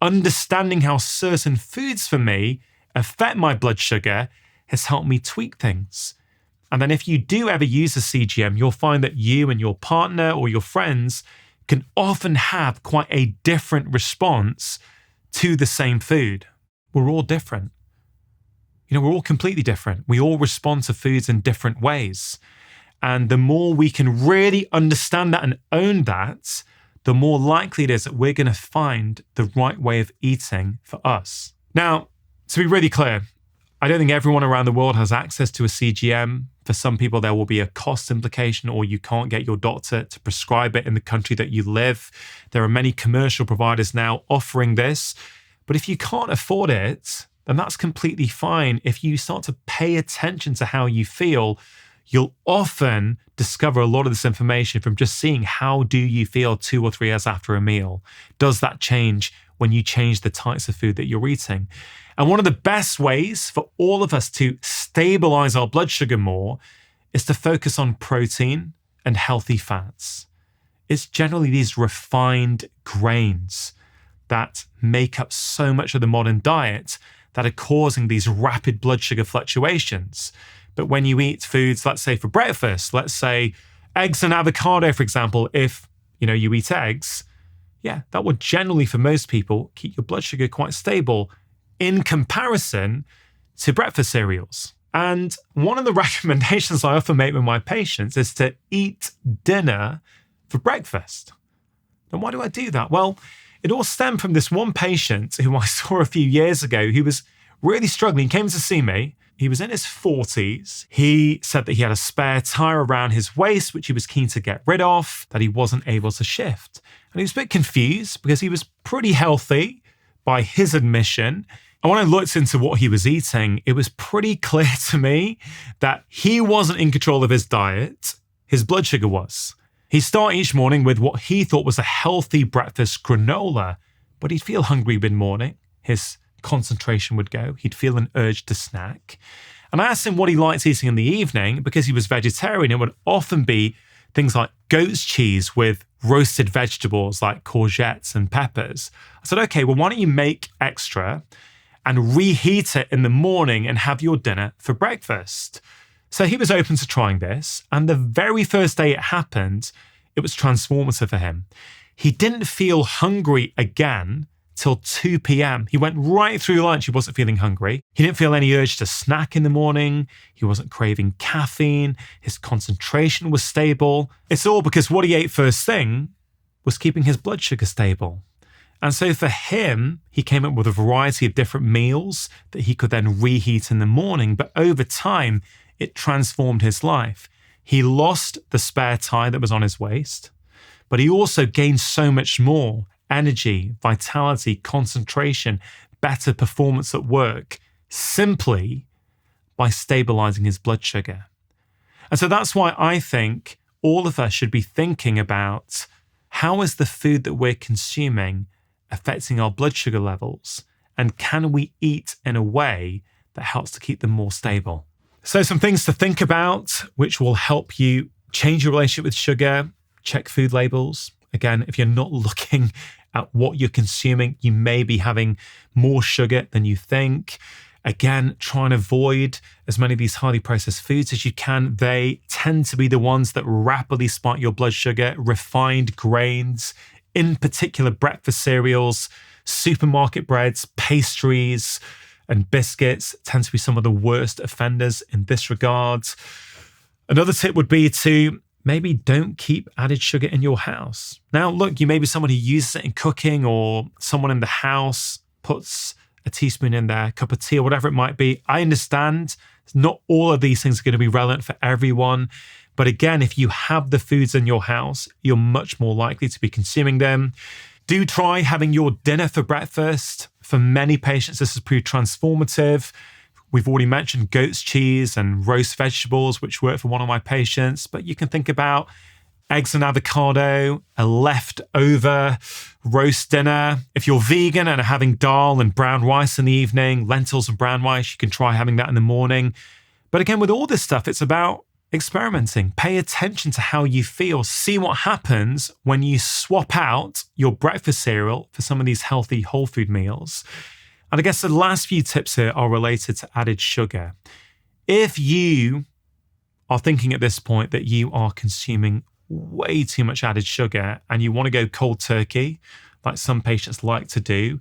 understanding how certain foods for me affect my blood sugar has helped me tweak things. And then if you do ever use a CGM, you'll find that you and your partner or your friends can often have quite a different response to the same food. We're all different. We're all completely different. We all respond to foods in different ways. And the more we can really understand that and own that, the more likely it is that we're going to find the right way of eating for us. Now, to be really clear, I don't think everyone around the world has access to a CGM. For some people, there will be a cost implication or you can't get your doctor to prescribe it in the country that you live. There are many commercial providers now offering this. But if you can't afford it, then that's completely fine. If you start to pay attention to how you feel, you'll often discover a lot of this information from just seeing how do you feel 2 or 3 hours after a meal. Does that change when you change the types of food that you're eating? And one of the best ways for all of us to stabilize our blood sugar more is to focus on protein and healthy fats. It's generally these refined grains that make up so much of the modern diet that are causing these rapid blood sugar fluctuations. But when you eat foods, let's say for breakfast, let's say eggs and avocado, for example, if you eat eggs, that will generally, for most people, keep your blood sugar quite stable in comparison to breakfast cereals. And one of the recommendations I often make with my patients is to eat dinner for breakfast. And why do I do that? Well, it all stemmed from this one patient who I saw a few years ago who was really struggling. He came to see me. He was in his 40s. He said that he had a spare tire around his waist, which he was keen to get rid of, that he wasn't able to shift. And he was a bit confused because he was pretty healthy by his admission. And when I looked into what he was eating, it was pretty clear to me that he wasn't in control of his diet. His blood sugar was. He'd start each morning with what he thought was a healthy breakfast granola, but he'd feel hungry mid-morning. His concentration would go. He'd feel an urge to snack. And I asked him what he liked eating in the evening. Because he was vegetarian, it would often be things like goat's cheese with roasted vegetables like courgettes and peppers. I said, okay, well, why don't you make extra and reheat it in the morning and have your dinner for breakfast? So he was open to trying this. And the very first day it happened, it was transformative for him. He didn't feel hungry again till 2 p.m. He went right through lunch. He wasn't feeling hungry. He didn't feel any urge to snack in the morning. He wasn't craving caffeine. His concentration was stable. It's all because what he ate first thing was keeping his blood sugar stable. And so for him, he came up with a variety of different meals that he could then reheat in the morning. But over time, it transformed his life. He lost the spare tire that was on his waist, but he also gained so much more: energy, vitality, concentration, better performance at work, simply by stabilizing his blood sugar. And so that's why I think all of us should be thinking about how is the food that we're consuming affecting our blood sugar levels? And can we eat in a way that helps to keep them more stable? So some things to think about, which will help you change your relationship with sugar. Check food labels. Again, if you're not looking at what you're consuming, you may be having more sugar than you think. Again, try and avoid as many of these highly processed foods as you can. They tend to be the ones that rapidly spike your blood sugar. Refined grains, in particular breakfast cereals, supermarket breads, pastries, and biscuits tend to be some of the worst offenders in this regard. Another tip would be to maybe don't keep added sugar in your house. Now, look, you may be someone who uses it in cooking, or someone in the house puts a teaspoon in their cup of tea or whatever it might be. I understand not all of these things are going to be relevant for everyone. But again, if you have the foods in your house, you're much more likely to be consuming them. Do try having your dinner for breakfast. For many patients, this is pretty transformative. We've already mentioned goat's cheese and roast vegetables, which work for one of my patients. But you can think about eggs and avocado, a leftover roast dinner. If you're vegan and are having dal and brown rice in the evening, lentils and brown rice, you can try having that in the morning. But again, with all this stuff, it's about experimenting. Pay attention to how you feel. See what happens when you swap out your breakfast cereal for some of these healthy whole food meals. And I guess the last few tips here are related to added sugar. If you are thinking at this point that you are consuming way too much added sugar and you want to go cold turkey, like some patients like to do,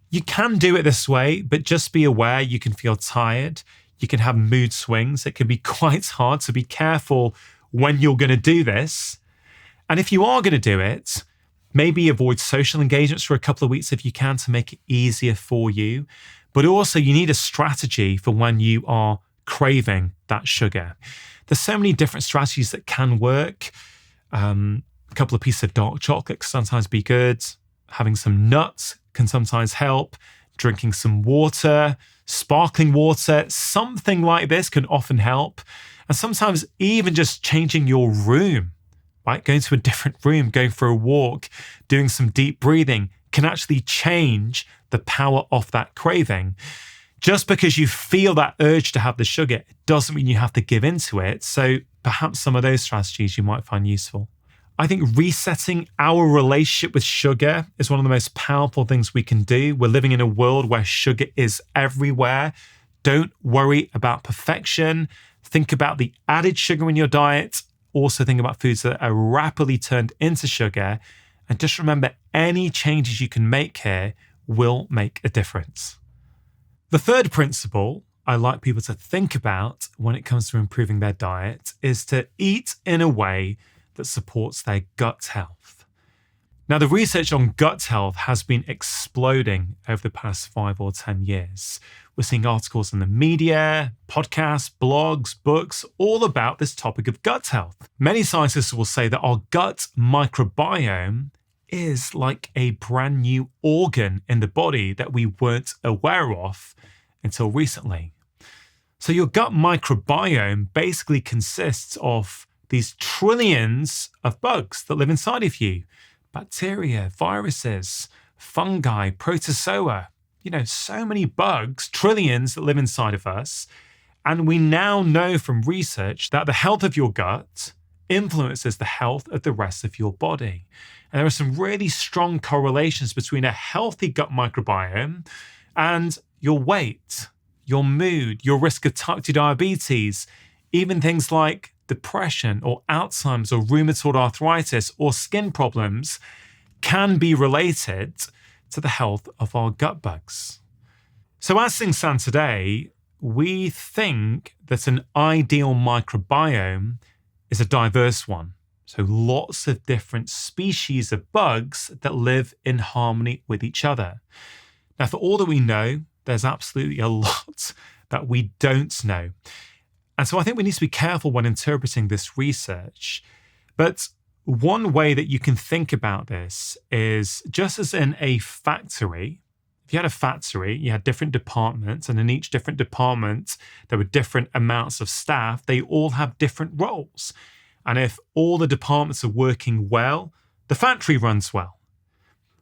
you can do it this way, but just be aware you can feel tired. You can have mood swings. It can be quite hard, so be careful when you're going to do this. And if you are going to do it, maybe avoid social engagements for a couple of weeks if you can to make it easier for you. But also you need a strategy for when you are craving that sugar. There's so many different strategies that can work. A couple of pieces of dark chocolate can sometimes be good. Having some nuts can sometimes help. Drinking some water, sparkling water, something like this can often help. And sometimes even just changing your room, right? Going to a different room, going for a walk, doing some deep breathing can actually change the power of that craving. Just because you feel that urge to have the sugar, it doesn't mean you have to give into it. So perhaps some of those strategies you might find useful. I think resetting our relationship with sugar is one of the most powerful things we can do. We're living in a world where sugar is everywhere. Don't worry about perfection. Think about the added sugar in your diet. Also think about foods that are rapidly turned into sugar. And just remember, any changes you can make here will make a difference. The third principle I like people to think about when it comes to improving their diet is to eat in a way that supports their gut health. Now, the research on gut health has been exploding over the past 5 or 10 years. We're seeing articles in the media, podcasts, blogs, books, all about this topic of gut health. Many scientists will say that our gut microbiome is like a brand new organ in the body that we weren't aware of until recently. So your gut microbiome basically consists of these trillions of bugs that live inside of you. Bacteria, viruses, fungi, protozoa, so many bugs, trillions that live inside of us. And we now know from research that the health of your gut influences the health of the rest of your body. And there are some really strong correlations between a healthy gut microbiome and your weight, your mood, your risk of type 2 diabetes, even things like depression or Alzheimer's or rheumatoid arthritis or skin problems can be related to the health of our gut bugs. So as things stand today, we think that an ideal microbiome is a diverse one. So lots of different species of bugs that live in harmony with each other. Now, for all that we know, there's absolutely a lot that we don't know. And so I think we need to be careful when interpreting this research. But one way that you can think about this is just as in a factory, if If you had a factory, you had different departments, and in each different department, there were different amounts of staff. They all have different roles. And if all the departments are working well, the factory runs well.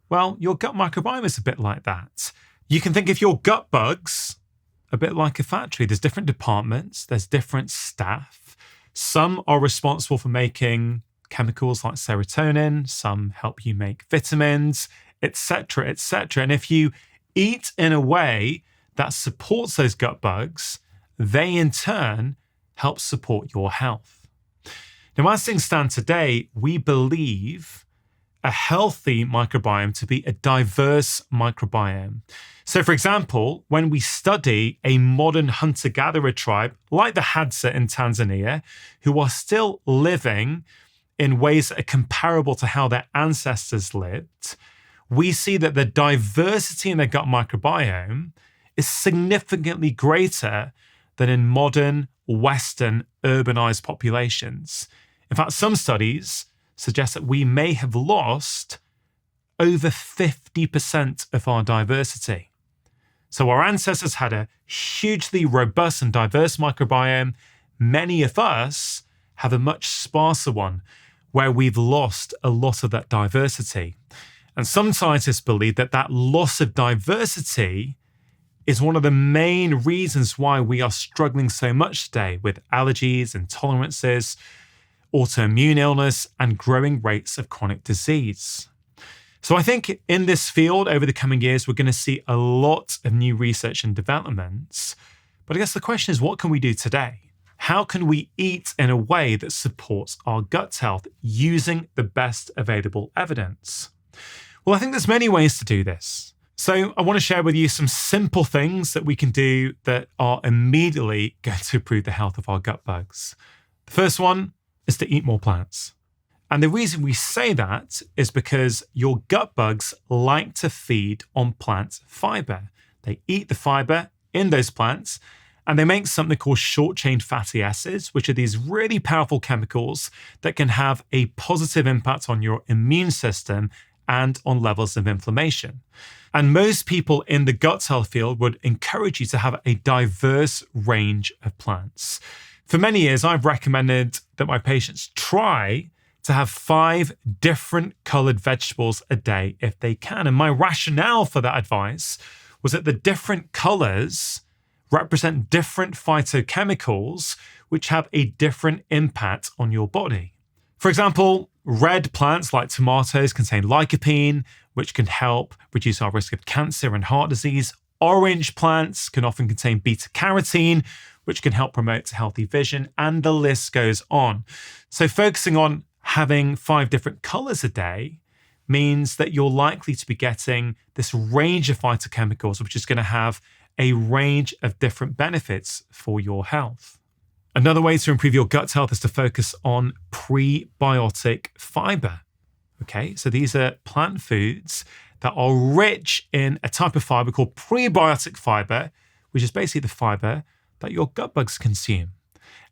Well, your gut microbiome is a bit like that. You can think of your gut bugs a bit like a factory. There's different departments, there's different staff. Some are responsible for making chemicals like serotonin, some help you make vitamins, etc., etc. And if you eat in a way that supports those gut bugs, they in turn help support your health. Now, as things stand today, we believe a healthy microbiome to be a diverse microbiome. So, for example, when we study a modern hunter-gatherer tribe like the Hadza in Tanzania, who are still living in ways that are comparable to how their ancestors lived, we see that the diversity in their gut microbiome is significantly greater than in modern, Western, urbanized populations. In fact, some studies suggest that we may have lost over 50% of our diversity. So our ancestors had a hugely robust and diverse microbiome. Many of us have a much sparser one where we've lost a lot of that diversity. And some scientists believe that that loss of diversity is one of the main reasons why we are struggling so much today with allergies, intolerances, autoimmune illness, and growing rates of chronic disease. So I think in this field over the coming years, we're going to see a lot of new research and developments. But I guess the question is, what can we do today? How can we eat in a way that supports our gut health using the best available evidence? Well, I think there's many ways to do this. So I want to share with you some simple things that we can do that are immediately going to improve the health of our gut bugs. The first one is to eat more plants. And the reason we say that is because your gut bugs like to feed on plant fiber. They eat the fiber in those plants, and they make something called short-chain fatty acids, which are these really powerful chemicals that can have a positive impact on your immune system and on levels of inflammation. And most people in the gut health field would encourage you to have a diverse range of plants. For many years, I've recommended that my patients try to have 5 different colored vegetables a day if they can. And my rationale for that advice was that the different colors represent different phytochemicals which have a different impact on your body. For example, red plants like tomatoes contain lycopene, which can help reduce our risk of cancer and heart disease. Orange plants can often contain beta-carotene, which can help promote healthy vision, and the list goes on. So focusing on having 5 different colors a day means that you're likely to be getting this range of phytochemicals, which is going to have a range of different benefits for your health. Another way to improve your gut health is to focus on prebiotic fiber. Okay, so these are plant foods that are rich in a type of fiber called prebiotic fiber, which is basically the fiber that your gut bugs consume.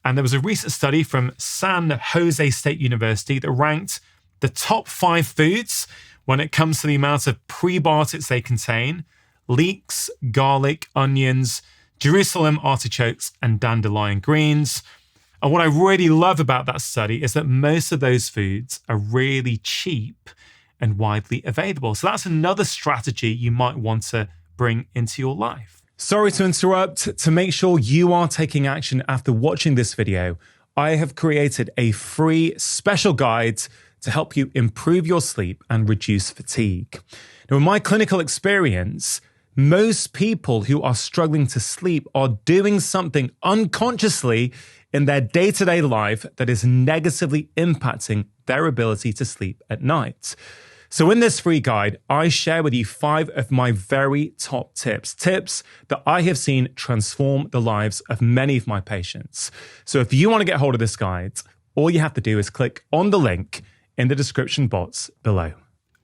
And there was a recent study from San Jose State University that ranked the top 5 foods when it comes to the amount of prebiotics they contain: leeks, garlic, onions, Jerusalem artichokes, and dandelion greens. And what I really love about that study is that most of those foods are really cheap and widely available. So that's another strategy you might want to bring into your life. Sorry to interrupt. To make sure you are taking action after watching this video, I have created a free special guide to help you improve your sleep and reduce fatigue. Now, in my clinical experience, most people who are struggling to sleep are doing something unconsciously in their day-to-day life that is negatively impacting their ability to sleep at night. So in this free guide, I share with you 5 of my very top tips that I have seen transform the lives of many of my patients. So if you want to get hold of this guide, all you have to do is click on the link in the description box below.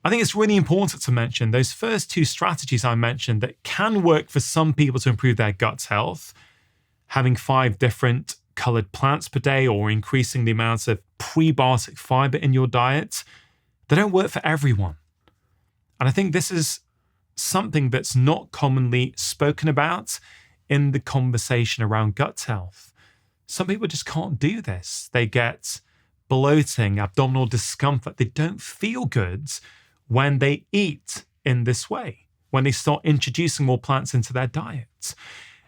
I think it's really important to mention those first 2 strategies I mentioned that can work for some people to improve their gut health, having 5 different colored plants per day or increasing the amount of prebiotic fiber in your diet. They don't work for everyone. And I think this is something that's not commonly spoken about in the conversation around gut health. Some people just can't do this. They get bloating, abdominal discomfort. They don't feel good when they eat in this way, when they start introducing more plants into their diet.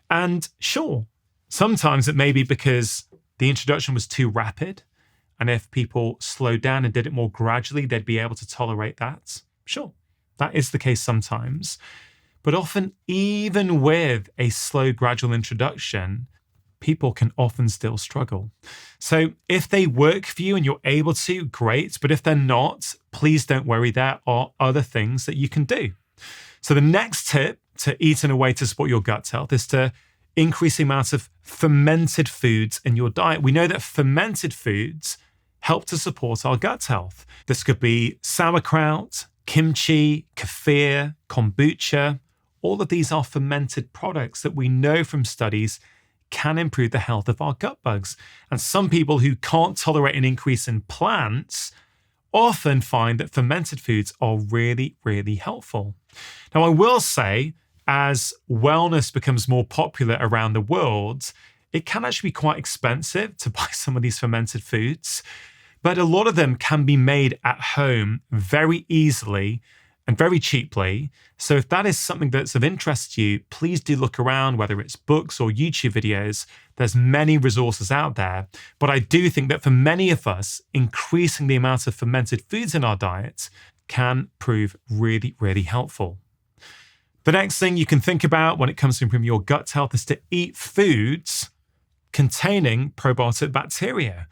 And sure, sometimes it may be because the introduction was too rapid. And if people slowed down and did it more gradually, they'd be able to tolerate that. Sure, that is the case sometimes. But often, even with a slow, gradual introduction, people can often still struggle. So if they work for you and you're able to, great. But if they're not, please don't worry. There are other things that you can do. So the next tip to eat in a way to support your gut health is to increase the amount of fermented foods in your diet. We know that fermented foods help to support our gut health. This could be sauerkraut, kimchi, kefir, kombucha. All of these are fermented products that we know from studies can improve the health of our gut bugs. And some people who can't tolerate an increase in plants often find that fermented foods are really, really helpful. Now, I will say, as wellness becomes more popular around the world, it can actually be quite expensive to buy some of these fermented foods, but a lot of them can be made at home very easily and very cheaply. So if that is something that's of interest to you, please do look around, whether it's books or YouTube videos. There's many resources out there. But I do think that for many of us, increasing the amount of fermented foods in our diet can prove really, really helpful. The next thing you can think about when it comes to improving your gut health is to eat foods containing probiotic bacteria.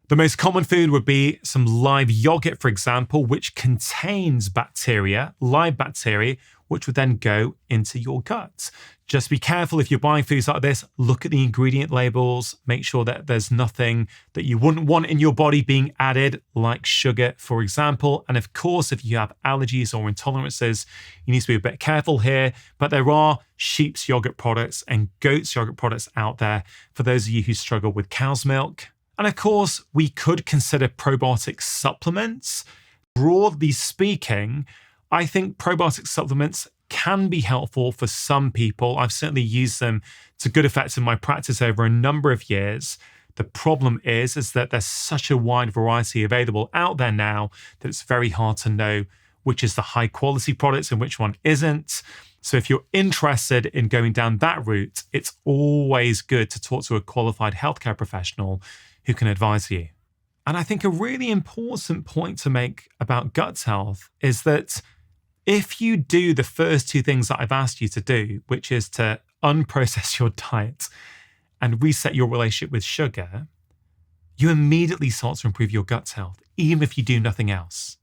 The most common food would be some live yogurt, for example, which contains bacteria, live bacteria, which would then go into your gut. Just be careful if you're buying foods like this, look at the ingredient labels, make sure that there's nothing that you wouldn't want in your body being added, like sugar, for example. And of course, if you have allergies or intolerances, you need to be a bit careful here. But there are sheep's yogurt products and goat's yogurt products out there for those of you who struggle with cow's milk. And of course, we could consider probiotic supplements. Broadly speaking, I think probiotic supplements can be helpful for some people. I've certainly used them to good effect in my practice over a number of years. The problem is that there's such a wide variety available out there now that it's very hard to know which is the high quality products and which one isn't. So if you're interested in going down that route, it's always good to talk to a qualified healthcare professional who can advise you. And I think a really important point to make about gut health is that if you do the first two things that I've asked you to do, which is to unprocess your diet and reset your relationship with sugar, you immediately start to improve your gut health, even if you do nothing else.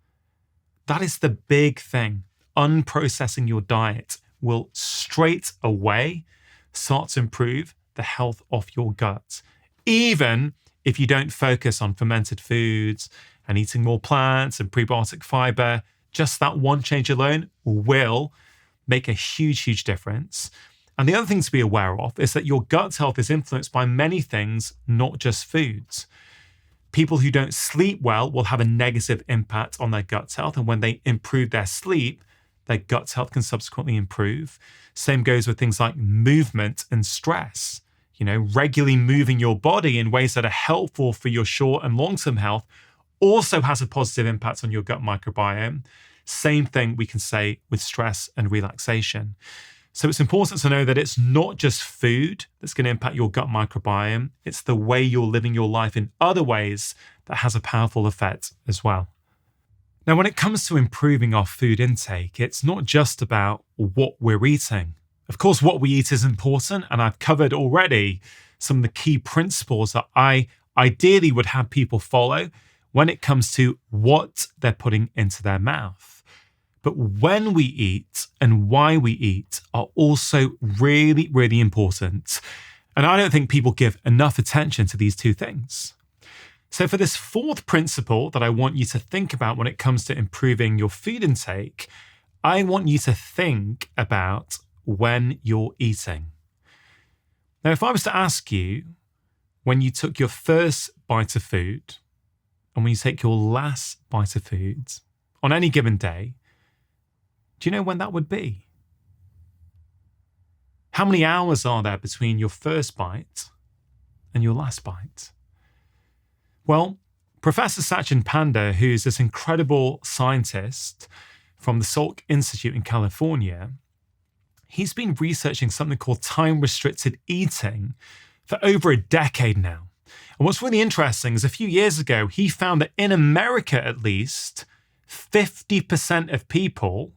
That is the big thing. Unprocessing your diet will straight away start to improve the health of your gut, even if you don't focus on fermented foods and eating more plants and prebiotic fiber. Just that one change alone will make a huge, huge difference. And the other thing to be aware of is that your gut health is influenced by many things, not just foods. People who don't sleep well will have a negative impact on their gut health. And when they improve their sleep, their gut health can subsequently improve. Same goes with things like movement and stress. Regularly moving your body in ways that are helpful for your short and long-term health also has a positive impact on your gut microbiome. Same thing we can say with stress and relaxation. So it's important to know that it's not just food that's going to impact your gut microbiome. It's the way you're living your life in other ways that has a powerful effect as well. Now, when it comes to improving our food intake, it's not just about what we're eating. Of course, what we eat is important, and I've covered already some of the key principles that I ideally would have people follow when it comes to what they're putting into their mouth. But when we eat and why we eat are also really, really important. And I don't think people give enough attention to these two things. So for this fourth principle that I want you to think about when it comes to improving your food intake, I want you to think about when you're eating. Now, if I was to ask you, when you took your first bite of food and when you take your last bite of food on any given day, do you know when that would be? How many hours are there between your first bite and your last bite? Well, Professor Sachin Panda, who's this incredible scientist from the Salk Institute in California, he's been researching something called time-restricted eating for over a decade now. And what's really interesting is a few years ago, he found that in America, at least, 50% of people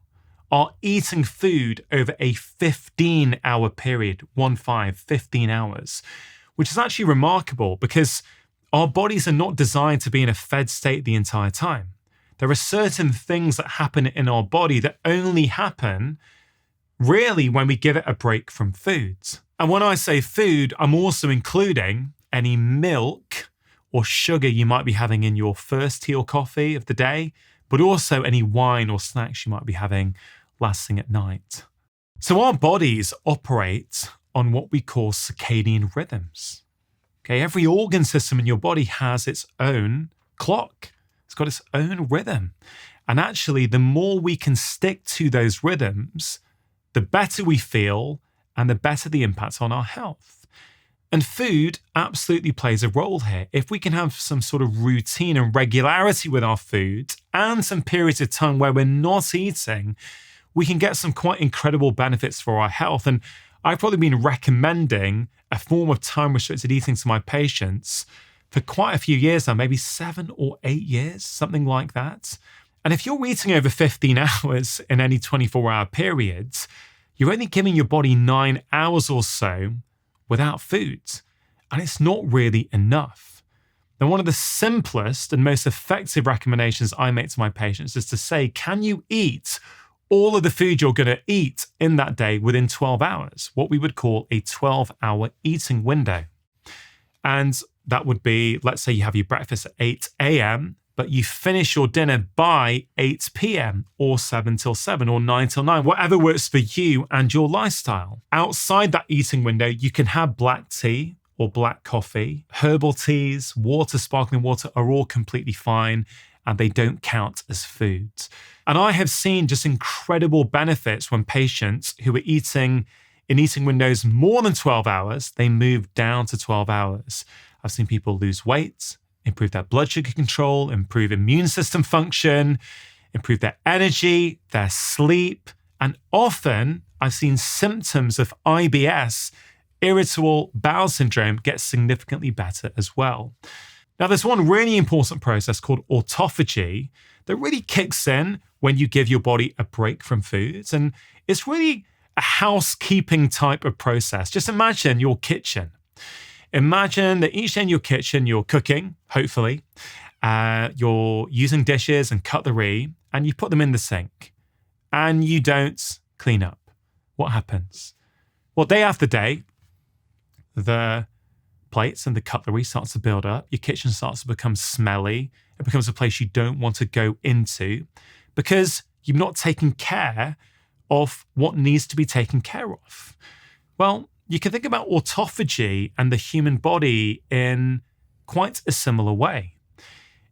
are eating food over a 15-hour period, 15 hours, which is actually remarkable because our bodies are not designed to be in a fed state the entire time. There are certain things that happen in our body that only happen really when we give it a break from foods. And when I say food, I'm also including any milk or sugar you might be having in your first tea or coffee of the day, but also any wine or snacks you might be having last thing at night. So our bodies operate on what we call circadian rhythms. Okay, every organ system in your body has its own clock. It's got its own rhythm. And actually, the more we can stick to those rhythms, the better we feel and the better the impact on our health. And food absolutely plays a role here. If we can have some sort of routine and regularity with our food and some periods of time where we're not eating, we can get some quite incredible benefits for our health. And I've probably been recommending a form of time-restricted eating to my patients for quite a few years now, maybe 7 or 8 years, something like that. And if you're eating over 15 hours in any 24-hour period, you're only giving your body 9 hours or so without food. And it's not really enough. Now, one of the simplest and most effective recommendations I make to my patients is to say, can you eat all of the food you're going to eat in that day within 12 hours, what we would call a 12-hour eating window? And that would be, let's say you have your breakfast at 8 a.m., but you finish your dinner by 8 p.m. or 7 till 7 or 9 till 9, whatever works for you and your lifestyle. Outside that eating window, you can have black tea or black coffee. Herbal teas, water, sparkling water are all completely fine, and they don't count as foods. And I have seen just incredible benefits when patients who are eating in eating windows more than 12 hours, they move down to 12 hours. I've seen people lose weight, improve their blood sugar control, improve immune system function, improve their energy, their sleep, and often I've seen symptoms of IBS, irritable bowel syndrome, get significantly better as well. Now, there's one really important process called autophagy that really kicks in when you give your body a break from foods. And it's really a housekeeping type of process. Just imagine your kitchen. Imagine that each day in your kitchen, you're cooking, hopefully. You're using dishes and cutlery, and you put them in the sink. And you don't clean up. What happens? Well, day after day, the plates and the cutlery starts to build up. Your kitchen starts to become smelly. It becomes a place you don't want to go into because you've not taken care of what needs to be taken care of. Well, you can think about autophagy and the human body in quite a similar way.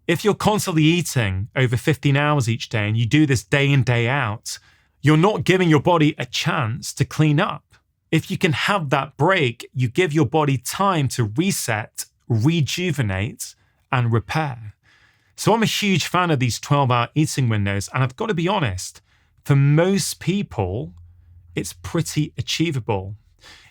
If you're constantly eating over 15 hours each day and you do this day in, day out, you're not giving your body a chance to clean up. If you can have that break, you give your body time to reset, rejuvenate, and repair. So I'm a huge fan of these 12-hour eating windows, and I've got to be honest, for most people, it's pretty achievable.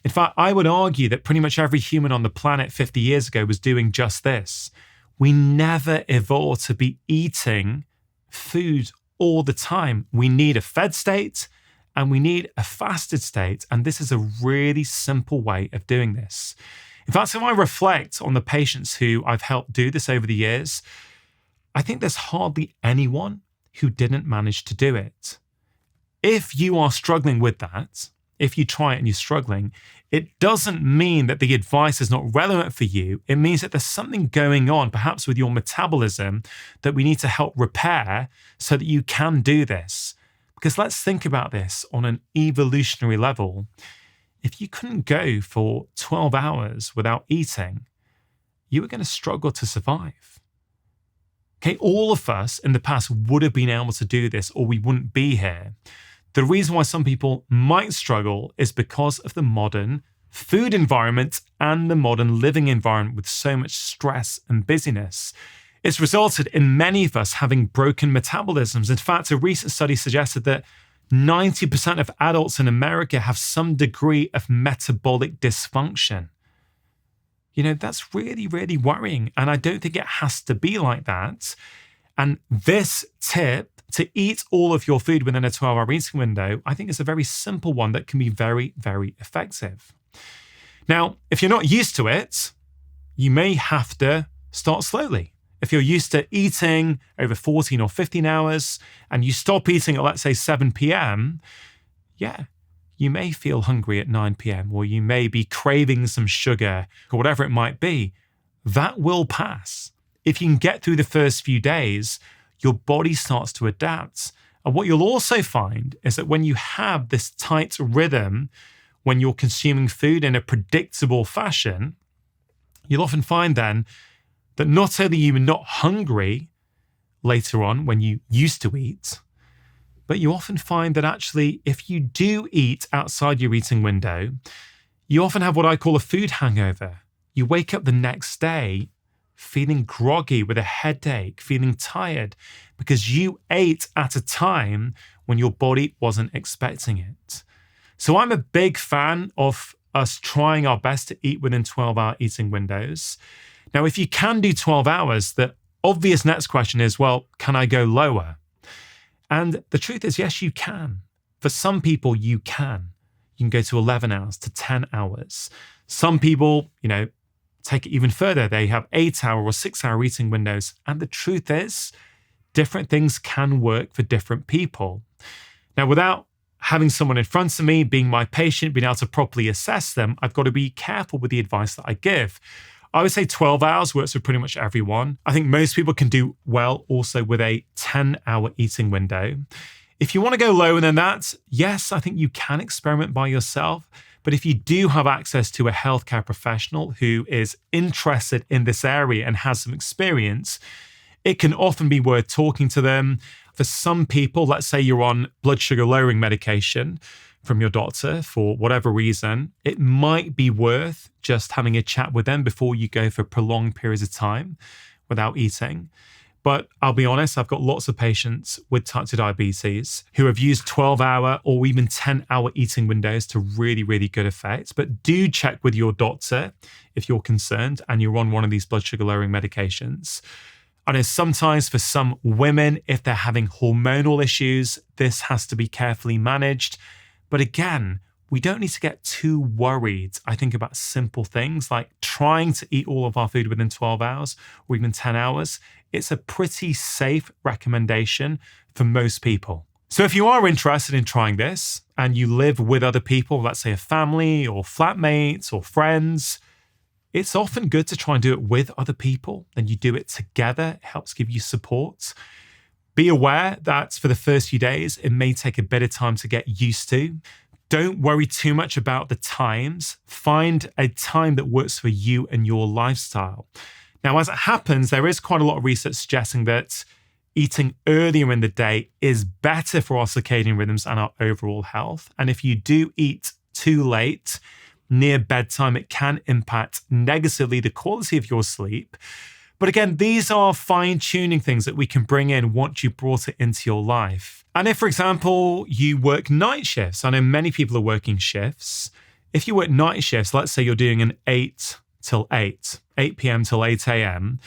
In fact, I would argue that pretty much every human on the planet 50 years ago was doing just this. We never evolved to be eating food all the time. We need a fed state and we need a fasted state. And this is a really simple way of doing this. In fact, if I reflect on the patients who I've helped do this over the years, I think there's hardly anyone who didn't manage to do it. If you are struggling with that, if you try it and you're struggling, it doesn't mean that the advice is not relevant for you. It means that there's something going on, perhaps with your metabolism, that we need to help repair so that you can do this. Because let's think about this on an evolutionary level. If you couldn't go for 12 hours without eating, you were going to struggle to survive. Okay, all of us in the past would have been able to do this or we wouldn't be here. The reason why some people might struggle is because of the modern food environment and the modern living environment with so much stress and busyness. It's resulted in many of us having broken metabolisms. In fact, a recent study suggested that 90% of adults in America have some degree of metabolic dysfunction. That's really, really worrying. And I don't think it has to be like that. And this tip to eat all of your food within a 12-hour eating window, I think is a very simple one that can be very, very effective. Now, if you're not used to it, you may have to start slowly. If you're used to eating over 14 or 15 hours and you stop eating at, let's say, 7 p.m., you may feel hungry at 9 p.m. or you may be craving some sugar or whatever it might be. That will pass. If you can get through the first few days, your body starts to adapt. And what you'll also find is that when you have this tight rhythm, when you're consuming food in a predictable fashion, you'll often find then that not only are you not hungry later on when you used to eat, but you often find that actually if you do eat outside your eating window, you often have what I call a food hangover. You wake up the next day feeling groggy with a headache, feeling tired, because you ate at a time when your body wasn't expecting it. So I'm a big fan of us trying our best to eat within 12-hour eating windows. Now, if you can do 12 hours, the obvious next question is, well, can I go lower? And the truth is, yes, you can. For some people, you can. You can go to 11 hours, to 10 hours. Some people, take it even further. They have 8-hour or 6-hour eating windows. And the truth is, different things can work for different people. Now, without having someone in front of me, being my patient, being able to properly assess them, I've got to be careful with the advice that I give. I would say 12 hours works for pretty much everyone. I think most people can do well also with a 10-hour eating window. If you want to go lower than that, yes, I think you can experiment by yourself. But if you do have access to a healthcare professional who is interested in this area and has some experience, it can often be worth talking to them. For some people, let's say you're on blood sugar lowering medication from your doctor for whatever reason, it might be worth just having a chat with them before you go for prolonged periods of time without eating. But I'll be honest, I've got lots of patients with type 2 diabetes who have used 12-hour or even 10-hour eating windows to really, really good effect. But do check with your doctor if you're concerned and you're on one of these blood sugar lowering medications. I know sometimes for some women, if they're having hormonal issues, this has to be carefully managed. But again, we don't need to get too worried, I think, about simple things like trying to eat all of our food within 12 hours or even 10 hours. It's a pretty safe recommendation for most people. So if you are interested in trying this and you live with other people, let's say a family or flatmates or friends, it's often good to try and do it with other people. Then you do it together. It helps give you support. Be aware that for the first few days, it may take a bit of time to get used to. Don't worry too much about the times. Find a time that works for you and your lifestyle. Now, as it happens, there is quite a lot of research suggesting that eating earlier in the day is better for our circadian rhythms and our overall health. And if you do eat too late, near bedtime, it can impact negatively the quality of your sleep. But again, these are fine-tuning things that we can bring in once you brought it into your life. And if, for example, you work night shifts, I know many people are working shifts. If you work night shifts, let's say you're doing an 8 till 8 p.m. till 8 a.m.,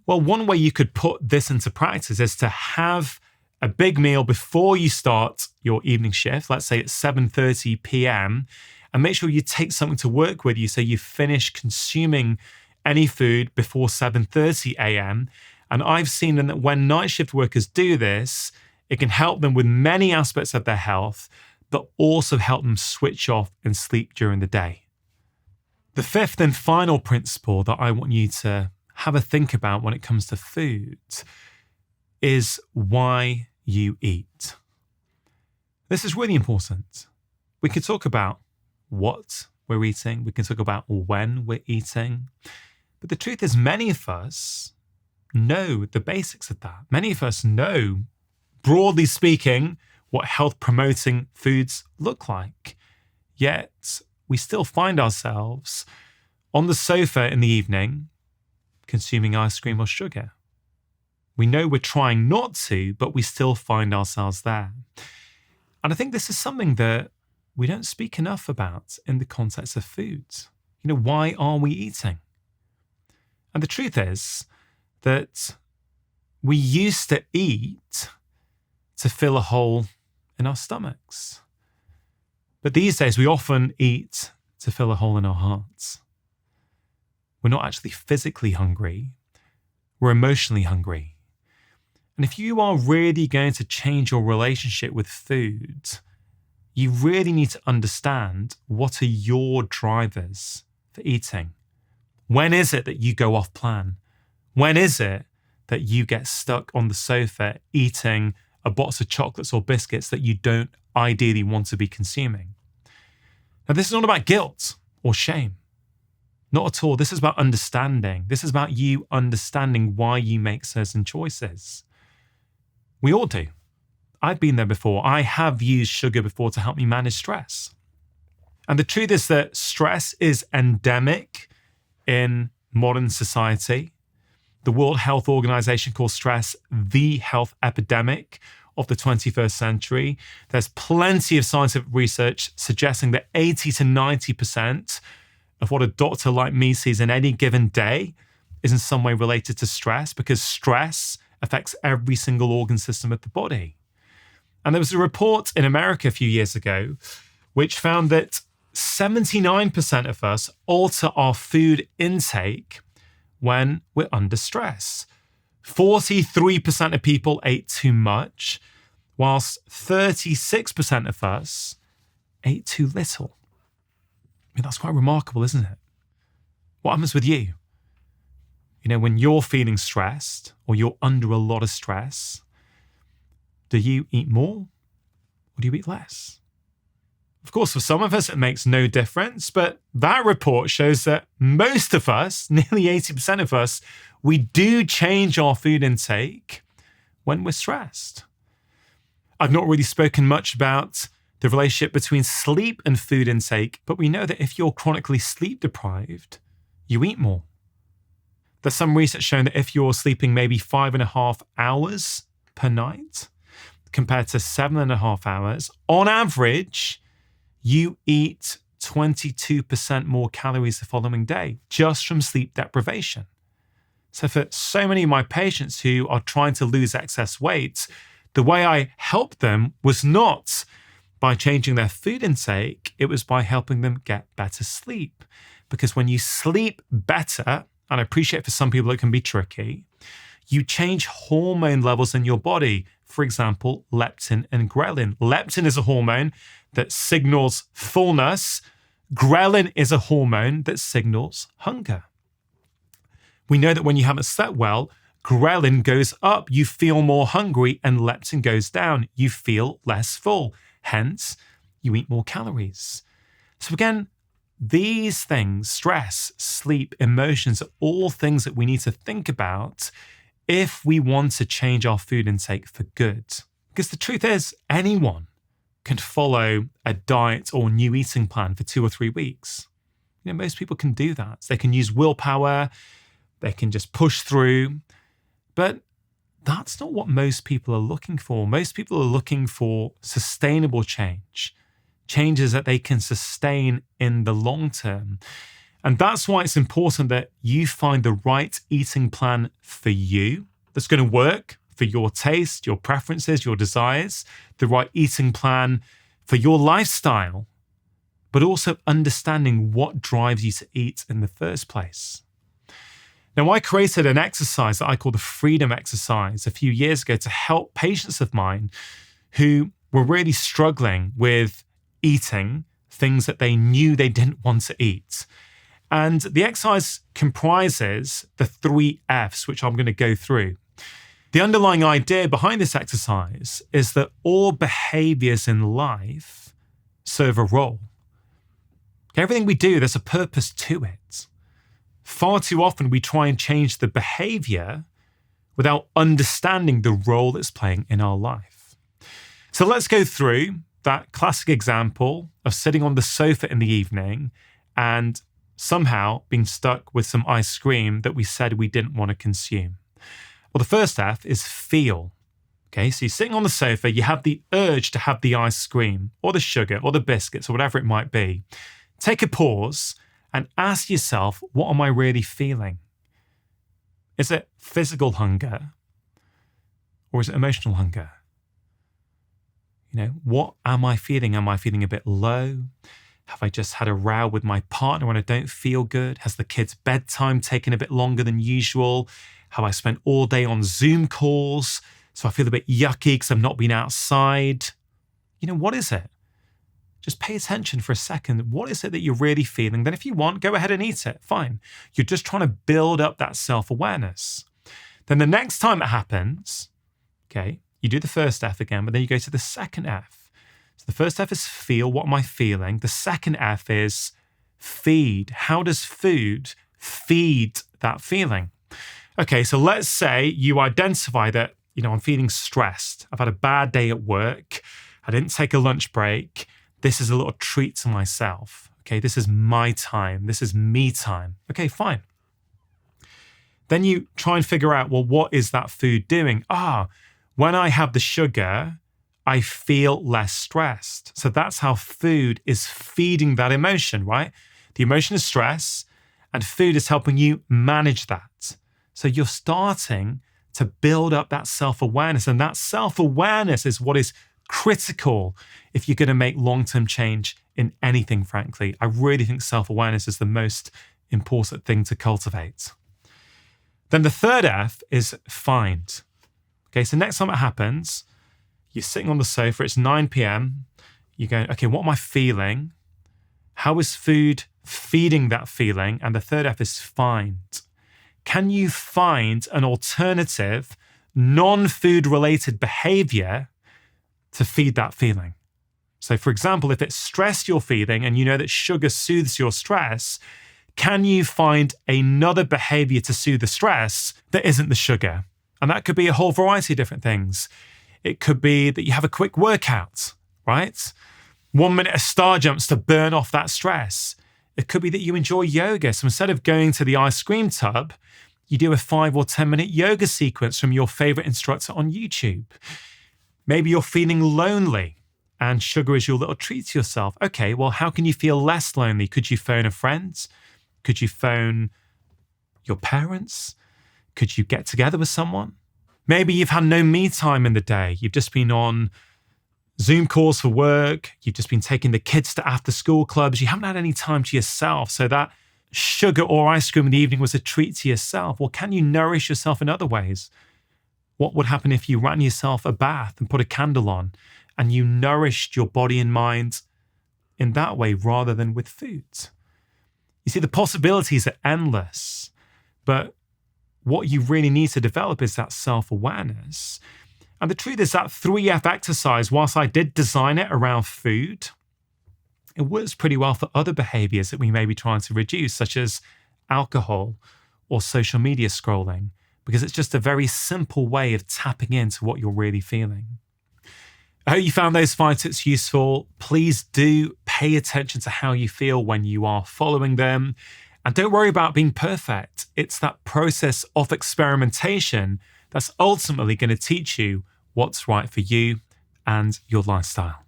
well, one way you could put this into practice is to have a big meal before you start your evening shift, let's say at 7:30 p.m., and make sure you take something to work with you so you finish consuming any food before 7:30 a.m. And I've seen that when night shift workers do this, it can help them with many aspects of their health, but also help them switch off and sleep during the day. The fifth and final principle that I want you to have a think about when it comes to food is why you eat. This is really important. We can talk about what we're eating. We can talk about when we're eating. But the truth is, many of us know the basics of that. Many of us know, broadly speaking, what health-promoting foods look like. Yet, we still find ourselves on the sofa in the evening consuming ice cream or sugar. We know we're trying not to, but we still find ourselves there. And I think this is something that we don't speak enough about in the context of foods. Why are we eating? And the truth is that we used to eat to fill a hole in our stomachs. But these days, we often eat to fill a hole in our hearts. We're not actually physically hungry, we're emotionally hungry. And if you are really going to change your relationship with food, you really need to understand what are your drivers for eating. When is it that you go off plan? When is it that you get stuck on the sofa eating a box of chocolates or biscuits that you don't ideally want to be consuming? Now, this is not about guilt or shame. Not at all. This is about understanding. This is about you understanding why you make certain choices. We all do. I've been there before. I have used sugar before to help me manage stress. And the truth is that stress is endemic in modern society. The World Health Organization calls stress the health epidemic of the 21st century. There's plenty of scientific research suggesting that 80 to 90% of what a doctor like me sees in any given day is in some way related to stress, because stress affects every single organ system of the body. And there was a report in America a few years ago which found that 79% of us alter our food intake when we're under stress. 43% of people ate too much, whilst 36% of us ate too little. That's quite remarkable, isn't it? What happens with you? When you're feeling stressed or you're under a lot of stress, do you eat more or do you eat less? Of course, for some of us, it makes no difference, but that report shows that most of us, nearly 80% of us, we do change our food intake when we're stressed. I've not really spoken much about the relationship between sleep and food intake, but we know that if you're chronically sleep deprived, you eat more. There's some research showing that if you're sleeping maybe 5.5 hours per night compared to 7.5 hours, on average, you eat 22% more calories the following day just from sleep deprivation. So for so many of my patients who are trying to lose excess weight, the way I helped them was not by changing their food intake, it was by helping them get better sleep. Because when you sleep better, and I appreciate for some people it can be tricky, you change hormone levels in your body. For example, leptin and ghrelin. Leptin is a hormone that signals fullness. Ghrelin is a hormone that signals hunger. We know that when you haven't slept well, ghrelin goes up. You feel more hungry, and leptin goes down. You feel less full. Hence, you eat more calories. So again, these things, stress, sleep, emotions, are all things that we need to think about if we want to change our food intake for good. Because the truth is, anyone can follow a diet or new eating plan for 2 or 3 weeks. Most people can do that. They can use willpower, they can just push through. But that's not what most people are looking for. Most people are looking for sustainable change, changes that they can sustain in the long term. And that's why it's important that you find the right eating plan for you that's going to work for your taste, your preferences, your desires, the right eating plan for your lifestyle, but also understanding what drives you to eat in the first place. Now, I created an exercise that I call the Freedom Exercise a few years ago to help patients of mine who were really struggling with eating things that they knew they didn't want to eat. And the exercise comprises the 3 Fs, which I'm going to go through. The underlying idea behind this exercise is that all behaviors in life serve a role. Everything we do, there's a purpose to it. Far too often we try and change the behavior without understanding the role it's playing in our life. So let's go through that classic example of sitting on the sofa in the evening and somehow being stuck with some ice cream that we said we didn't want to consume. Well, the first F is feel. Okay, so you're sitting on the sofa, you have the urge to have the ice cream or the sugar or the biscuits or whatever it might be. Take a pause and ask yourself, what am I really feeling? Is it physical hunger or is it emotional hunger? What am I feeling? Am I feeling a bit low? Have I just had a row with my partner and I don't feel good? Has the kids' bedtime taken a bit longer than usual? Have I spent all day on Zoom calls? So I feel a bit yucky because I've not been outside. What is it? Just pay attention for a second. What is it that you're really feeling? Then if you want, go ahead and eat it. Fine. You're just trying to build up that self-awareness. Then the next time it happens, okay, you do the first F again, but then you go to the second F. So the first F is feel. What am I feeling? The second F is feed. How does food feed that feeling? Okay, so let's say you identify that, I'm feeling stressed. I've had a bad day at work. I didn't take a lunch break. This is a little treat to myself. Okay, this is my time. This is me time. Okay, fine. Then you try and figure out, well, what is that food doing? When I have the sugar, I feel less stressed. So that's how food is feeding that emotion, right? The emotion is stress, and food is helping you manage that. So you're starting to build up that self-awareness, and that self-awareness is what is critical if you're going to make long-term change in anything, frankly. I really think self-awareness is the most important thing to cultivate. Then the third F is find. Okay, so next time it happens, you're sitting on the sofa, it's 9 p.m. You're going, okay, what am I feeling? How is food feeding that feeling? And the third F is find. Can you find an alternative, non-food related behavior to feed that feeling? So for example, if it's stress you're feeling and you know that sugar soothes your stress, can you find another behavior to soothe the stress that isn't the sugar? And that could be a whole variety of different things. It could be that you have a quick workout, right? 1 minute of star jumps to burn off that stress. It could be that you enjoy yoga. So instead of going to the ice cream tub, you do a 5 or 10 minute yoga sequence from your favorite instructor on YouTube. Maybe you're feeling lonely and sugar is your little treat to yourself. Okay, well, how can you feel less lonely? Could you phone a friend? Could you phone your parents? Could you get together with someone? Maybe you've had no me time in the day. You've just been on Zoom calls for work. You've just been taking the kids to after school clubs. You haven't had any time to yourself. So that sugar or ice cream in the evening was a treat to yourself. Well, can you nourish yourself in other ways? What would happen if you ran yourself a bath and put a candle on and you nourished your body and mind in that way rather than with food? You see, the possibilities are endless, but what you really need to develop is that self-awareness. And the truth is that 3F exercise, whilst I did design it around food, it works pretty well for other behaviors that we may be trying to reduce, such as alcohol or social media scrolling, because it's just a very simple way of tapping into what you're really feeling. I hope you found those 5 tips useful. Please do pay attention to how you feel when you are following them. And don't worry about being perfect. It's that process of experimentation that's ultimately going to teach you what's right for you and your lifestyle.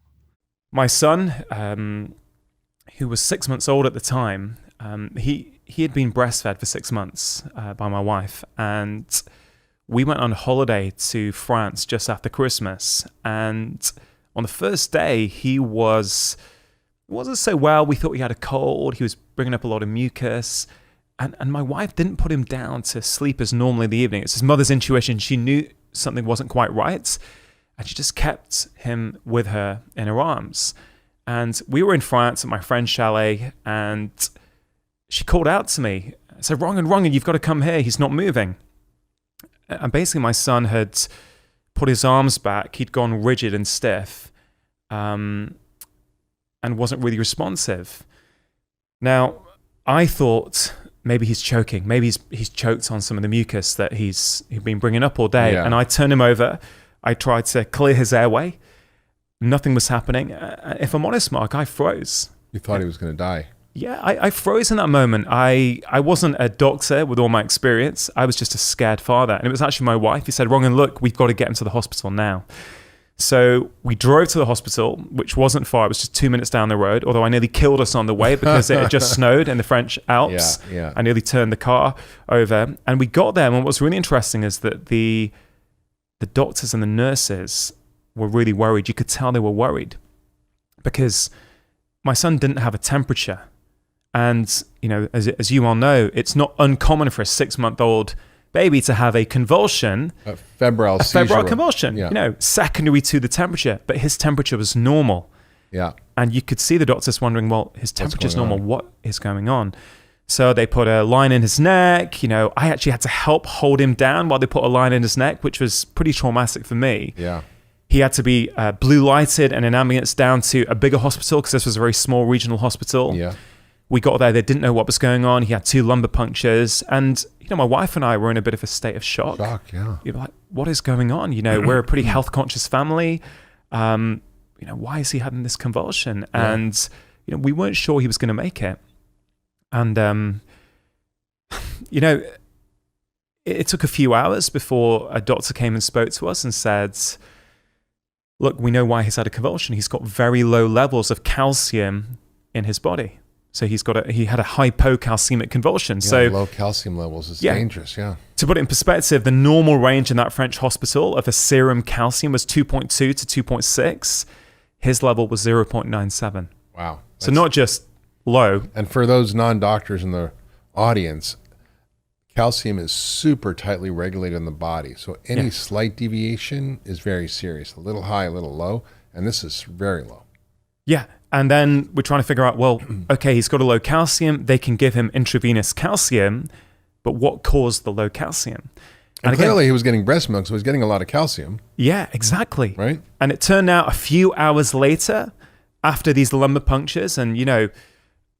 My son, who was 6 months old at the time, he had been breastfed for 6 months by my wife. And we went on holiday to France just after Christmas. And on the first day, he wasn't so well. We thought he had a cold. He was bringing up a lot of mucus. And my wife didn't put him down to sleep as normally in the evening. It's his mother's intuition. She knew something wasn't quite right. And she just kept him with her in her arms. And we were in France at my friend's chalet. And she called out to me. I said, Rangan, you've got to come here. He's not moving. And basically my son had put his arms back. He'd gone rigid and stiff. And wasn't really responsive. Now, I thought maybe he's choking. Maybe he's choked on some of the mucus that he'd been bringing up all day. Yeah. And I turned him over. I tried to clear his airway. Nothing was happening. If I'm honest, Mark, I froze. You thought he was going to die. Yeah, I froze in that moment. I wasn't a doctor with all my experience. I was just a scared father. And it was actually my wife who said, Rangan, look, we've got to get him to the hospital now. So we drove to the hospital, which wasn't far. It was just 2 minutes down the road, although I nearly killed us on the way because it had just snowed in the French Alps. Yeah. I nearly turned the car over. And we got there. And what was really interesting is that the doctors and the nurses were really worried. You could tell they were worried because my son didn't have a temperature. And, you know, as you all know, it's not uncommon for a 6-month-old baby to have a convulsion. A febrile convulsion, yeah. You know, secondary to the temperature. But his temperature was normal. Yeah. And you could see the doctors wondering, well, his temperature's normal. What is going on? So they put a line in his neck. You know, I actually had to help hold him down while they put a line in his neck, which was pretty traumatic for me. Yeah. He had to be blue lighted and an ambulance down to a bigger hospital because this was a very small regional hospital. Yeah. We got there, they didn't know what was going on. He had 2 lumbar punctures. And, you know, my wife and I were in a bit of a state of shock. Yeah. You're like, what is going on? You know, we're a pretty health conscious family. You know, why is he having this convulsion? Yeah. And, you know, we weren't sure he was going to make it. And, you know, it took a few hours before a doctor came and spoke to us and said, look, we know why he's had a convulsion. He's got very low levels of calcium in his body. So he had a hypocalcemic convulsion. Yeah, So low calcium levels is dangerous. Yeah. To put it in perspective, the normal range in that French hospital of a serum calcium was 2.2 to 2.6. His level was 0.97. Wow. So not just low. And for those non-doctors in the audience, calcium is super tightly regulated in the body. So any slight deviation is very serious. A little high, a little low. And this is very low. Yeah. And then we're trying to figure out, well, okay, he's got a low calcium. They can give him intravenous calcium. But what caused the low calcium? And clearly he was getting breast milk, so he was getting a lot of calcium. Yeah, exactly. Right? And it turned out a few hours later, after these lumbar punctures, and, you know,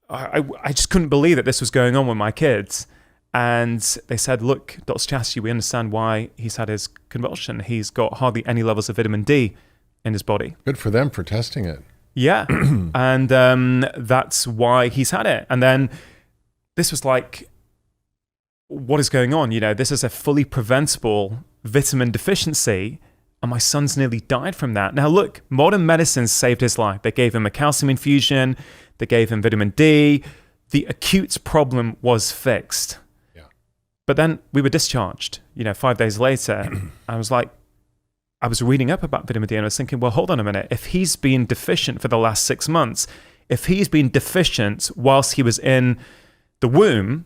I just couldn't believe that this was going on with my kids. And they said, look, Dr. Chatterjee, we understand why he's had his convulsion. He's got hardly any levels of vitamin D in his body. Good for them for testing it. Yeah. And that's why he's had it. And then this was like, what is going on? You know, this is a fully preventable vitamin deficiency. And my son's nearly died from that. Now, look, modern medicine saved his life. They gave him a calcium infusion. They gave him vitamin D. The acute problem was fixed. Yeah. But then we were discharged, you know, 5 days later. I was like, I was reading up about vitamin D and I was thinking, well, hold on a minute. If he's been deficient for the last 6 months, if he's been deficient whilst he was in the womb,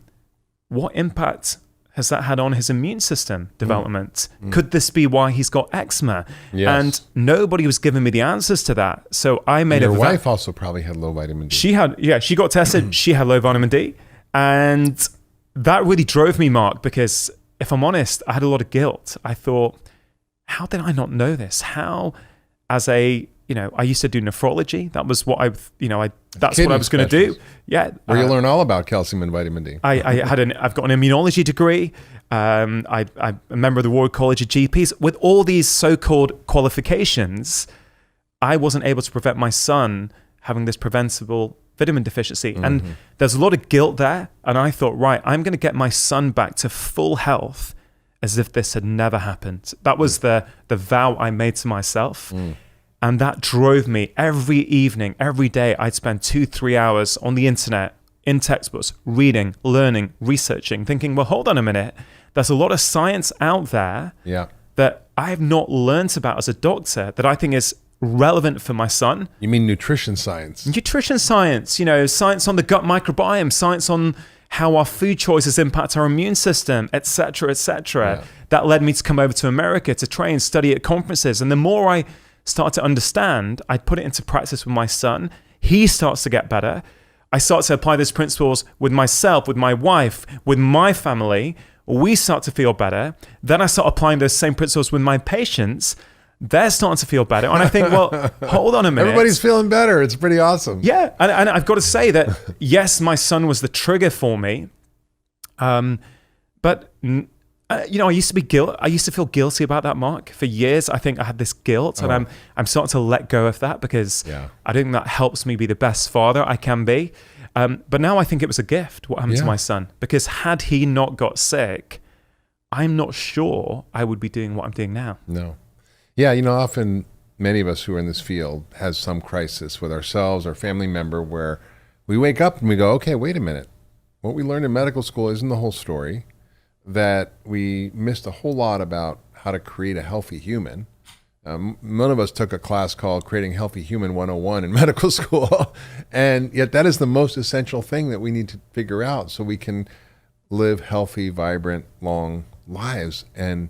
what impact has that had on his immune system development? Could this be why he's got eczema? Yes. And nobody was giving me the answers to that. So I made Your wife also probably had low vitamin D. She got tested. She had low vitamin D. And that really drove me, Mark, because if I'm honest, I had a lot of guilt. I thought, how did I not know this? How, as a, you know, I used to do nephrology. That was what that's what I was going to do. Yeah. Where you learn all about calcium and vitamin D. I've got an immunology degree. I'm a member of the Royal College of GPs. With all these so-called qualifications, I wasn't able to prevent my son having this preventable vitamin deficiency. And there's a lot of guilt there. And I thought, right, I'm going to get my son back to full health as if this had never happened. That was the vow I made to myself. And that drove me every evening, every day. I'd spend 2-3 hours on the internet, in textbooks, reading, learning, researching, thinking, well, hold on a minute. There's a lot of science out there that I have not learned about as a doctor that I think is relevant for my son. You mean nutrition science? Nutrition science, you know, science on the gut microbiome, science on how our food choices impact our immune system, et cetera, et cetera. Yeah. That led me to come over to America to train, study at conferences. And the more I start to understand, I put it into practice with my son. He starts to get better. I start to apply these principles with myself, with my wife, with my family. We start to feel better. Then I start applying those same principles with my patients. They're starting to feel better. And I think, well, hold on a minute. Everybody's feeling better. It's pretty awesome. Yeah. And I've got to say that, yes, my son was the trigger for me. But I used to feel guilty about that, Mark. For years, I think I had this guilt, and I'm starting to let go of that because I think that helps me be the best father I can be. But now I think it was a gift what happened to my son, because had he not got sick, I'm not sure I would be doing what I'm doing now. No. Yeah, often many of us who are in this field has some crisis with ourselves or family member where we wake up and we go, okay, wait a minute. What we learned in medical school isn't the whole story. That we missed a whole lot about how to create a healthy human. None of us took a class called Creating Healthy Human 101 in medical school. And yet that is the most essential thing that we need to figure out so we can live healthy, vibrant, long lives. And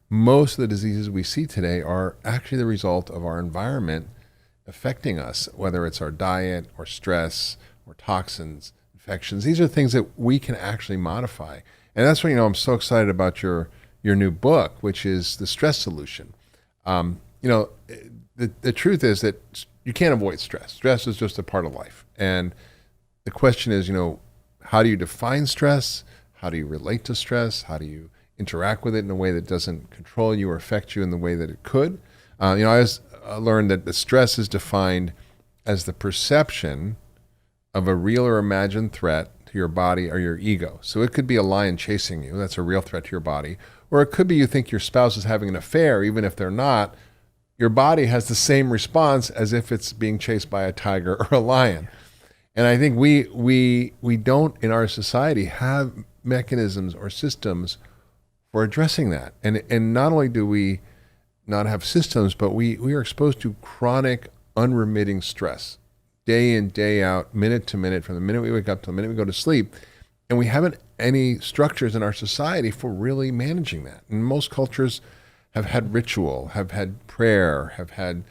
most of the diseases we see today are actually the result of our environment affecting us, whether it's our diet or stress or toxins, infections. These are things that we can actually modify. And that's why, I'm so excited about your new book, which is The Stress Solution. The truth is that you can't avoid stress. Stress is just a part of life. And the question is, how do you define stress? How do you relate to stress? How do you interact with it in a way that doesn't control you or affect you in the way that it could? I learned that the stress is defined as the perception of a real or imagined threat to your body or your ego. So it could be a lion chasing you. That's a real threat to your body. Or it could be you think your spouse is having an affair, even if they're not. Your body has the same response as if it's being chased by a tiger or a lion. And I think we don't in our society have mechanisms or systems for addressing that. And not only do we not have systems, but we are exposed to chronic, unremitting stress. Day in, day out, minute to minute, from the minute we wake up to the minute we go to sleep. And we haven't any structures in our society for really managing that. And most cultures have had ritual, have had prayer, have had,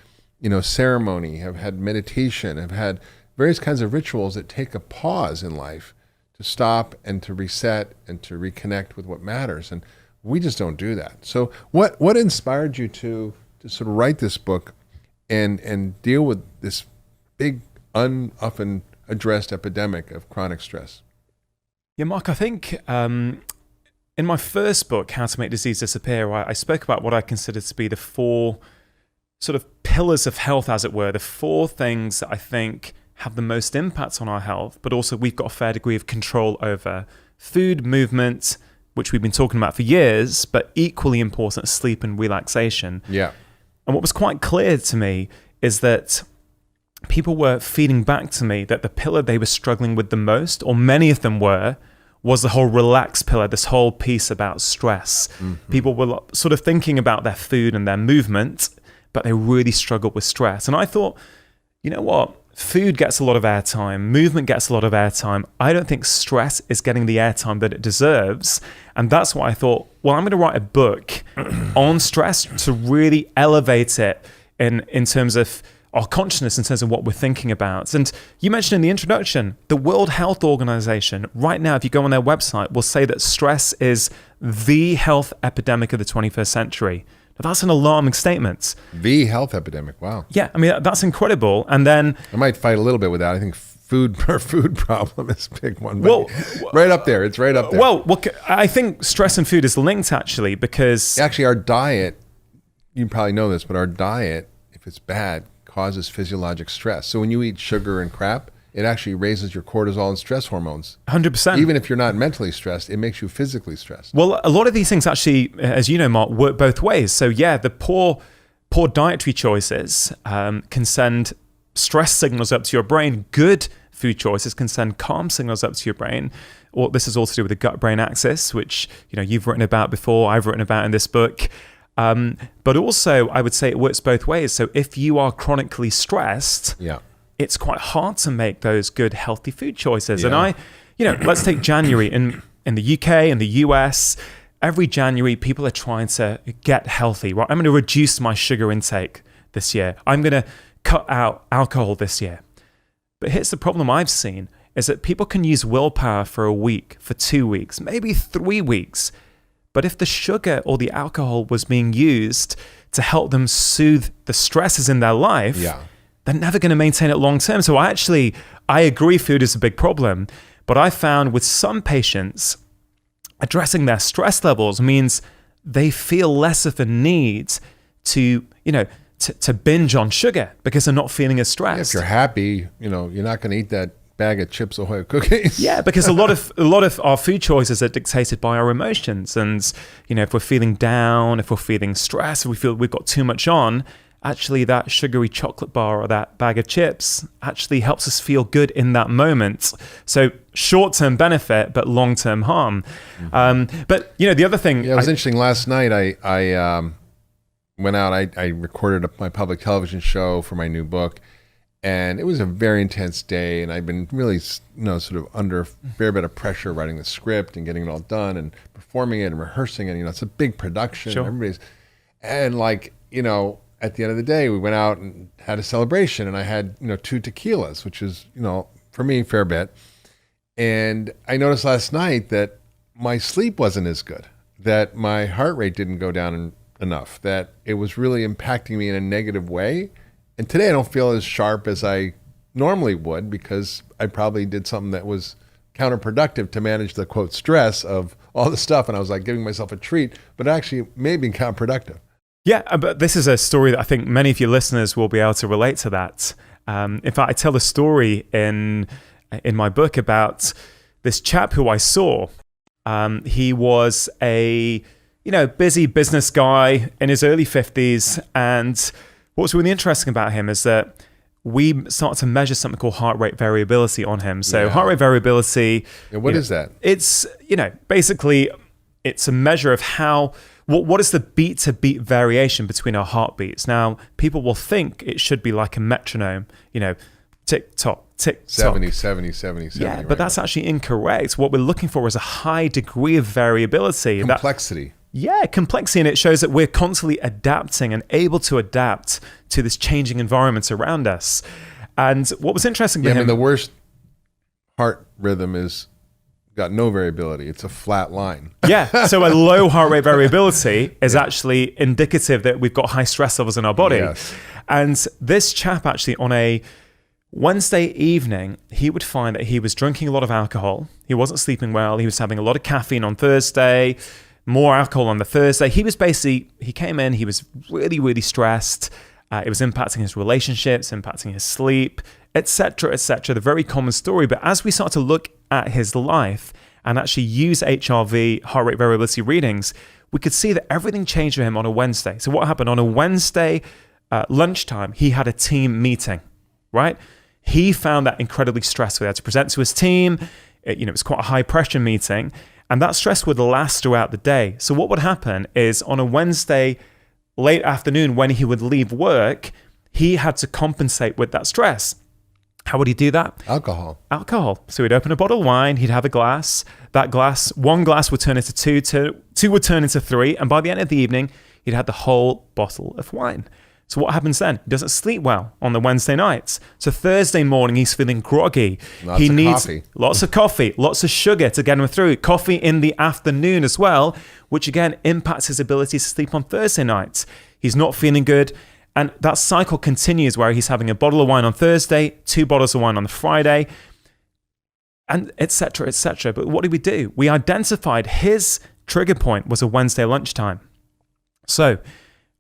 ceremony, have had meditation, have had various kinds of rituals that take a pause in life to stop and to reset and to reconnect with what matters. And we just don't do that. So what inspired you to sort of write this book and deal with this big, often addressed epidemic of chronic stress? Yeah, Mark, I think in my first book, How to Make Disease Disappear, I spoke about what I consider to be the 4 sort of pillars of health, as it were, the 4 things that I think have the most impact on our health, but also we've got a fair degree of control over: food, movement, which we've been talking about for years, but equally important, sleep and relaxation. Yeah. And what was quite clear to me is that people were feeding back to me that the pillar they were struggling with the most, or many of them were, was the whole relax pillar, this whole piece about stress. Mm-hmm. People were sort of thinking about their food and their movement, but they really struggled with stress. And I thought, you know what? Food gets a lot of airtime. Movement gets a lot of airtime. I don't think stress is getting the airtime that it deserves. And that's why I thought, well, I'm going to write a book on stress to really elevate it in terms of our consciousness, in terms of what we're thinking about. And you mentioned in the introduction, the World Health Organization, right now, if you go on their website, will say that stress is the health epidemic of the 21st century. Now, that's an alarming statement. The health epidemic, wow. Yeah, I mean, that's incredible. And then I might fight a little bit with that. I think food problem is a big one. Well, right up there. It's right up there. Well, I think stress and food is linked, actually, because actually our diet, you probably know this, but our diet, if it's bad, causes physiologic stress. So when you eat sugar and crap, it actually raises your cortisol and stress hormones. 100%. Even if you're not mentally stressed, it makes you physically stressed. Well, a lot of these things actually, as you know, Mark, work both ways. So yeah, the poor dietary choices can send stress signals up to your brain. Good food choices can send calm signals up to your brain. Or this is all to do with the gut-brain axis, which you've written about before, I've written about in this book. But also, I would say it works both ways. So if you are chronically stressed, it's quite hard to make those good, healthy food choices. Yeah. And let's take January in the UK and the US. Every January, people are trying to get healthy, right? I'm going to reduce my sugar intake this year. I'm going to cut out alcohol this year. But here's the problem I've seen is that people can use willpower for a week, for 2 weeks, maybe 3 weeks. But if the sugar or the alcohol was being used to help them soothe the stresses in their life, they're never going to maintain it long term. So I agree food is a big problem. But I found with some patients, addressing their stress levels means they feel less of a need to, to binge on sugar because they're not feeling as stressed. If you're happy, you're not going to eat that bag of Chips Ahoy cookies. Yeah, because a lot of our food choices are dictated by our emotions, and if we're feeling down, if we're feeling stressed, if we feel we've got too much on, actually that sugary chocolate bar or that bag of chips actually helps us feel good in that moment. So short-term benefit, but long-term harm. But the other thing, it was interesting. Last night, I went out. I recorded my public television show for my new book, and it was a very intense day. And I've been really, sort of under a fair bit of pressure writing the script and getting it all done and performing it and rehearsing it. It's a big production. Sure. At the end of the day, we went out and had a celebration, and I had 2 tequilas, which is for me a fair bit. And I noticed last night that my sleep wasn't as good, that my heart rate didn't go down enough, that it was really impacting me in a negative way. And today I don't feel as sharp as I normally would because I probably did something that was counterproductive to manage the quote stress of all the stuff. And I was like giving myself a treat, but actually maybe counterproductive. Yeah, but this is a story that I think many of your listeners will be able to relate to that. In fact, I tell a story in my book about this chap who I saw. He was a busy business guy in his early 50s, and what's really interesting about him is that we start to measure something called heart rate variability on him. So heart rate variability. What is that? It's basically it's a measure of how. What is the beat-to-beat variation between our heartbeats? Now, people will think it should be like a metronome, tick-tock, tick-tock. 70, 70, 70, 70. Yeah, but that's actually incorrect. What we're looking for is a high degree of variability. Complexity. Complexity, and it shows that we're constantly adapting and able to adapt to this changing environment around us. And what was interesting to him... the worst heart rhythm is... got no variability. It's a flat line. Yeah. So a low heart rate variability is actually indicative that we've got high stress levels in our body. Yes. And this chap actually on a Wednesday evening, he would find that he was drinking a lot of alcohol. He wasn't sleeping well. He was having a lot of caffeine on Thursday, more alcohol on the Thursday. He came in, he was really, really stressed. It was impacting his relationships, impacting his sleep, etc., etc. The very common story. But as we start to look at his life and actually use HRV, heart rate variability readings, we could see that everything changed for him on a Wednesday. So what happened? On a Wednesday lunchtime, he had a team meeting, right? He found that incredibly stressful. He had to present to his team. It was quite a high pressure meeting, and that stress would last throughout the day. So what would happen is on a Wednesday late afternoon when he would leave work, he had to compensate with that stress. How would he do that? Alcohol. So he'd open a bottle of wine, he'd have a glass. That glass, one glass would turn into two would turn into three, and by the end of the evening, he'd had the whole bottle of wine. So what happens then? He doesn't sleep well on the Wednesday nights. So Thursday morning, he's feeling groggy. He needs lots of coffee, lots of sugar to get him through. Coffee in the afternoon as well, which again impacts his ability to sleep on Thursday nights. He's not feeling good. And that cycle continues where he's having a bottle of wine on Thursday, 2 bottles of wine on the Friday, and et cetera, et cetera. But what did we do? We identified his trigger point was a Wednesday lunchtime. So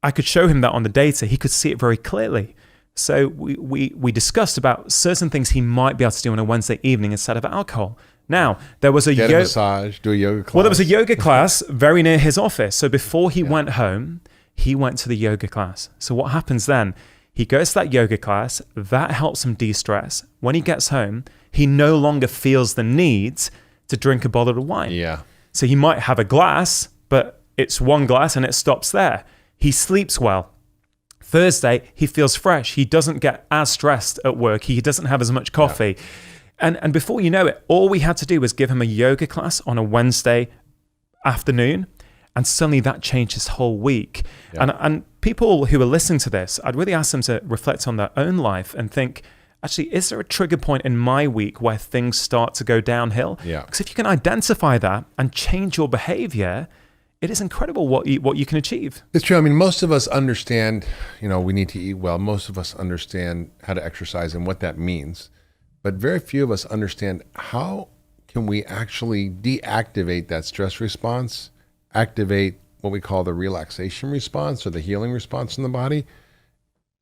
I could show him that on the data. He could see it very clearly. So we discussed about certain things he might be able to do on a Wednesday evening instead of alcohol. Now, there was a massage, do a yoga class. Well, there was a yoga class very near his office. So before he went home, he went to the yoga class. So what happens then? He goes to that yoga class. That helps him de-stress. When he gets home, he no longer feels the need to drink a bottle of wine. Yeah. So he might have a glass, but it's one glass and it stops there. He sleeps well. Thursday, he feels fresh. He doesn't get as stressed at work. He doesn't have as much coffee. Yeah. And before you know it, all we had to do was give him a yoga class on a Wednesday afternoon. And suddenly that changed his whole week. Yeah. And people who are listening to this, I'd really ask them to reflect on their own life and think, actually, is there a trigger point in my week where things start to go downhill? Yeah. Because if you can identify that and change your behavior, it is incredible what you can achieve. It's true. I mean, most of us understand, we need to eat well. Most of us understand how to exercise and what that means. But very few of us understand how can we actually deactivate that stress response, activate what we call the relaxation response or the healing response in the body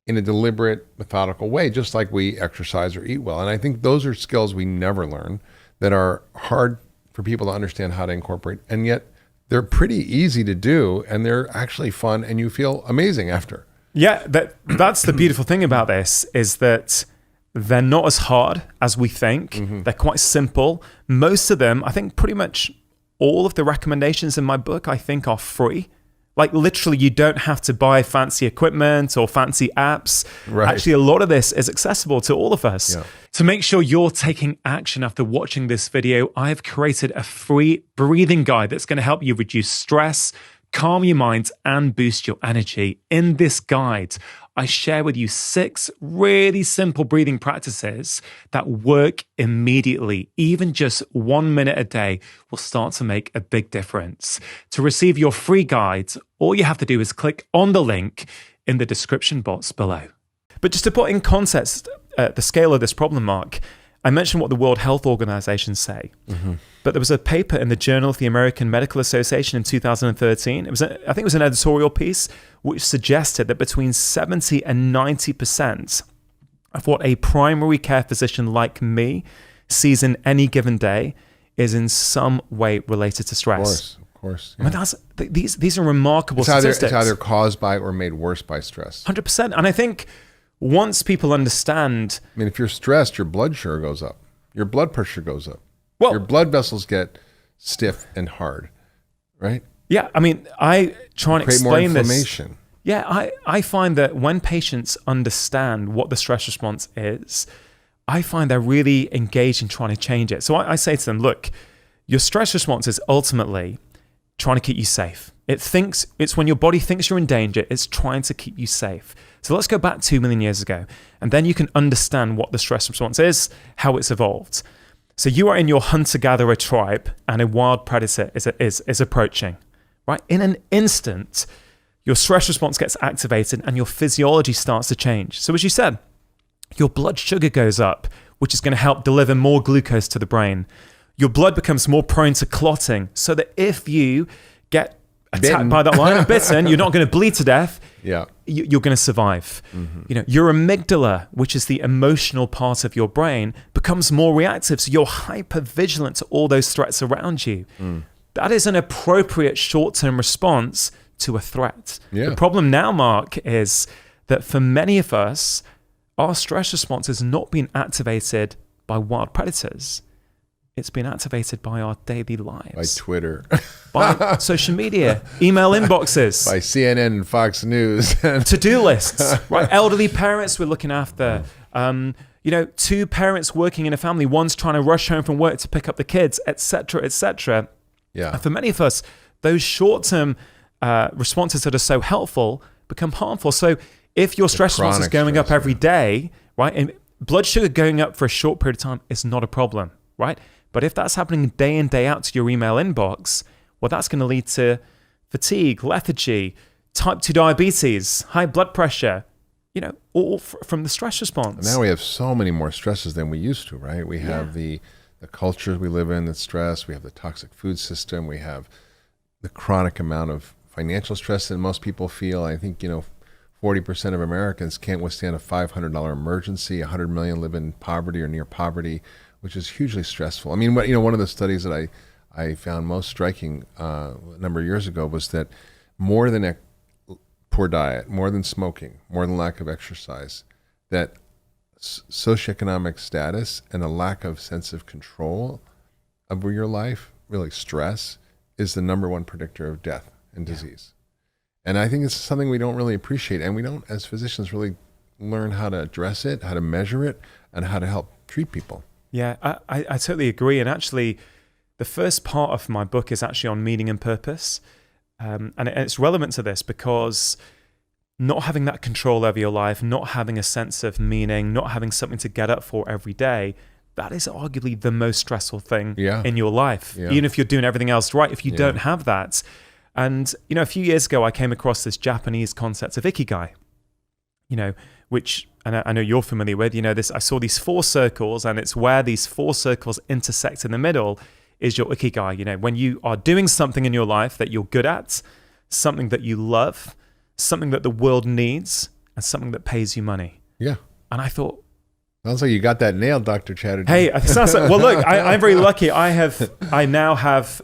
in a deliberate, methodical way, just like we exercise or eat well. And I think those are skills we never learn that are hard for people to understand how to incorporate. And yet they're pretty easy to do, and they're actually fun, and you feel amazing after. Yeah, that's the beautiful thing about this, is that they're not as hard as we think. Mm-hmm. They're quite simple. Most of them, I think pretty much all of the recommendations in my book, I think, are free. Like literally, you don't have to buy fancy equipment or fancy apps. Right. Actually, a lot of this is accessible to all of us. Yeah. To make sure you're taking action after watching this video, I have created a free breathing guide that's going to help you reduce stress, calm your mind, and boost your energy. In this guide, I share with you 6 really simple breathing practices that work immediately. Even just 1 minute a day will start to make a big difference. To receive your free guide, all you have to do is click on the link in the description box below. But just to put in context the scale of this problem, Mark, I mentioned what the World Health Organization say, but there was a paper in the Journal of the American Medical Association in 2013. I think it was an editorial piece which suggested that between 70 and 90% of what a primary care physician like me sees in any given day is in some way related to stress. Of course. Yeah. I mean, these are remarkable statistics. It's either caused by or made worse by stress. 100%. And I think once people understand... I mean, if you're stressed, your blood sugar goes up. Your blood pressure goes up. Well, your blood vessels get stiff and hard, right? Yeah, I mean, I try and explain more inflammation. Yeah, I find that when patients understand what the stress response is, I find they're really engaged in trying to change it. So I say to them, look, your stress response is ultimately trying to keep you safe. It's when your body thinks you're in danger, it's trying to keep you safe. So let's go back 2 million years ago, and then you can understand what the stress response is, how it's evolved. So you are in your hunter-gatherer tribe, and a wild predator is approaching, right? In an instant, your stress response gets activated and your physiology starts to change. So as you said, your blood sugar goes up, which is going to help deliver more glucose to the brain. Your blood becomes more prone to clotting, so that if you get attacked by that lion, bitten, you're not going to bleed to death. Yeah. You're going to survive. You know, your amygdala, which is the emotional part of your brain, becomes more reactive. So you're hyper vigilant to all those threats around you. That is an appropriate short-term response to a threat. Yeah. The problem now, Mark, is that for many of us, our stress response has not been activated by wild predators. It's been activated by our daily lives. By Twitter. By social media, email inboxes. By CNN and Fox News. To-do lists, right? Elderly parents we're looking after. 2 parents working in a family. One's trying to rush home from work to pick up the kids, etc., etc. Yeah. And for many of us, those short-term responses that are so helpful become harmful. So if your stress response is going up every day, right, and blood sugar going up for a short period of time is not a problem, right? But if that's happening day in, day out to your email inbox, well, that's going to lead to fatigue, lethargy, type 2 diabetes, high blood pressure, all from the stress response. And now we have so many more stresses than we used to, right? We have the culture we live in that's stress. We have the toxic food system. We have the chronic amount of financial stress that most people feel. I think, 40% of Americans can't withstand a $500 emergency. 100 million live in poverty or near poverty, which is hugely stressful. I mean, one of the studies that I found most striking a number of years ago was that more than a poor diet, more than smoking, more than lack of exercise, that socioeconomic status and a lack of sense of control of your life, really stress, is the number one predictor of death and disease. And I think it's something we don't really appreciate, and we don't, as physicians, really learn how to address it, how to measure it, and how to help treat people. Yeah, I totally agree. And actually, the first part of my book is actually on meaning and purpose. And it's relevant to this because not having that control over your life, not having a sense of meaning, not having something to get up for every day, that is arguably the most stressful thing in your life. Yeah. Even if you're doing everything else right, if you don't have that. And, a few years ago, I came across this Japanese concept of ikigai, which and I know you're familiar with, this, I saw these 4 circles, and it's where these 4 circles intersect in the middle is your ikigai. When you are doing something in your life that you're good at, something that you love, something that the world needs, and something that pays you money. Yeah. And I thought, sounds like you got that nailed, Dr. Chatterjee. Hey, it sounds like, well, look, I'm very lucky. I now have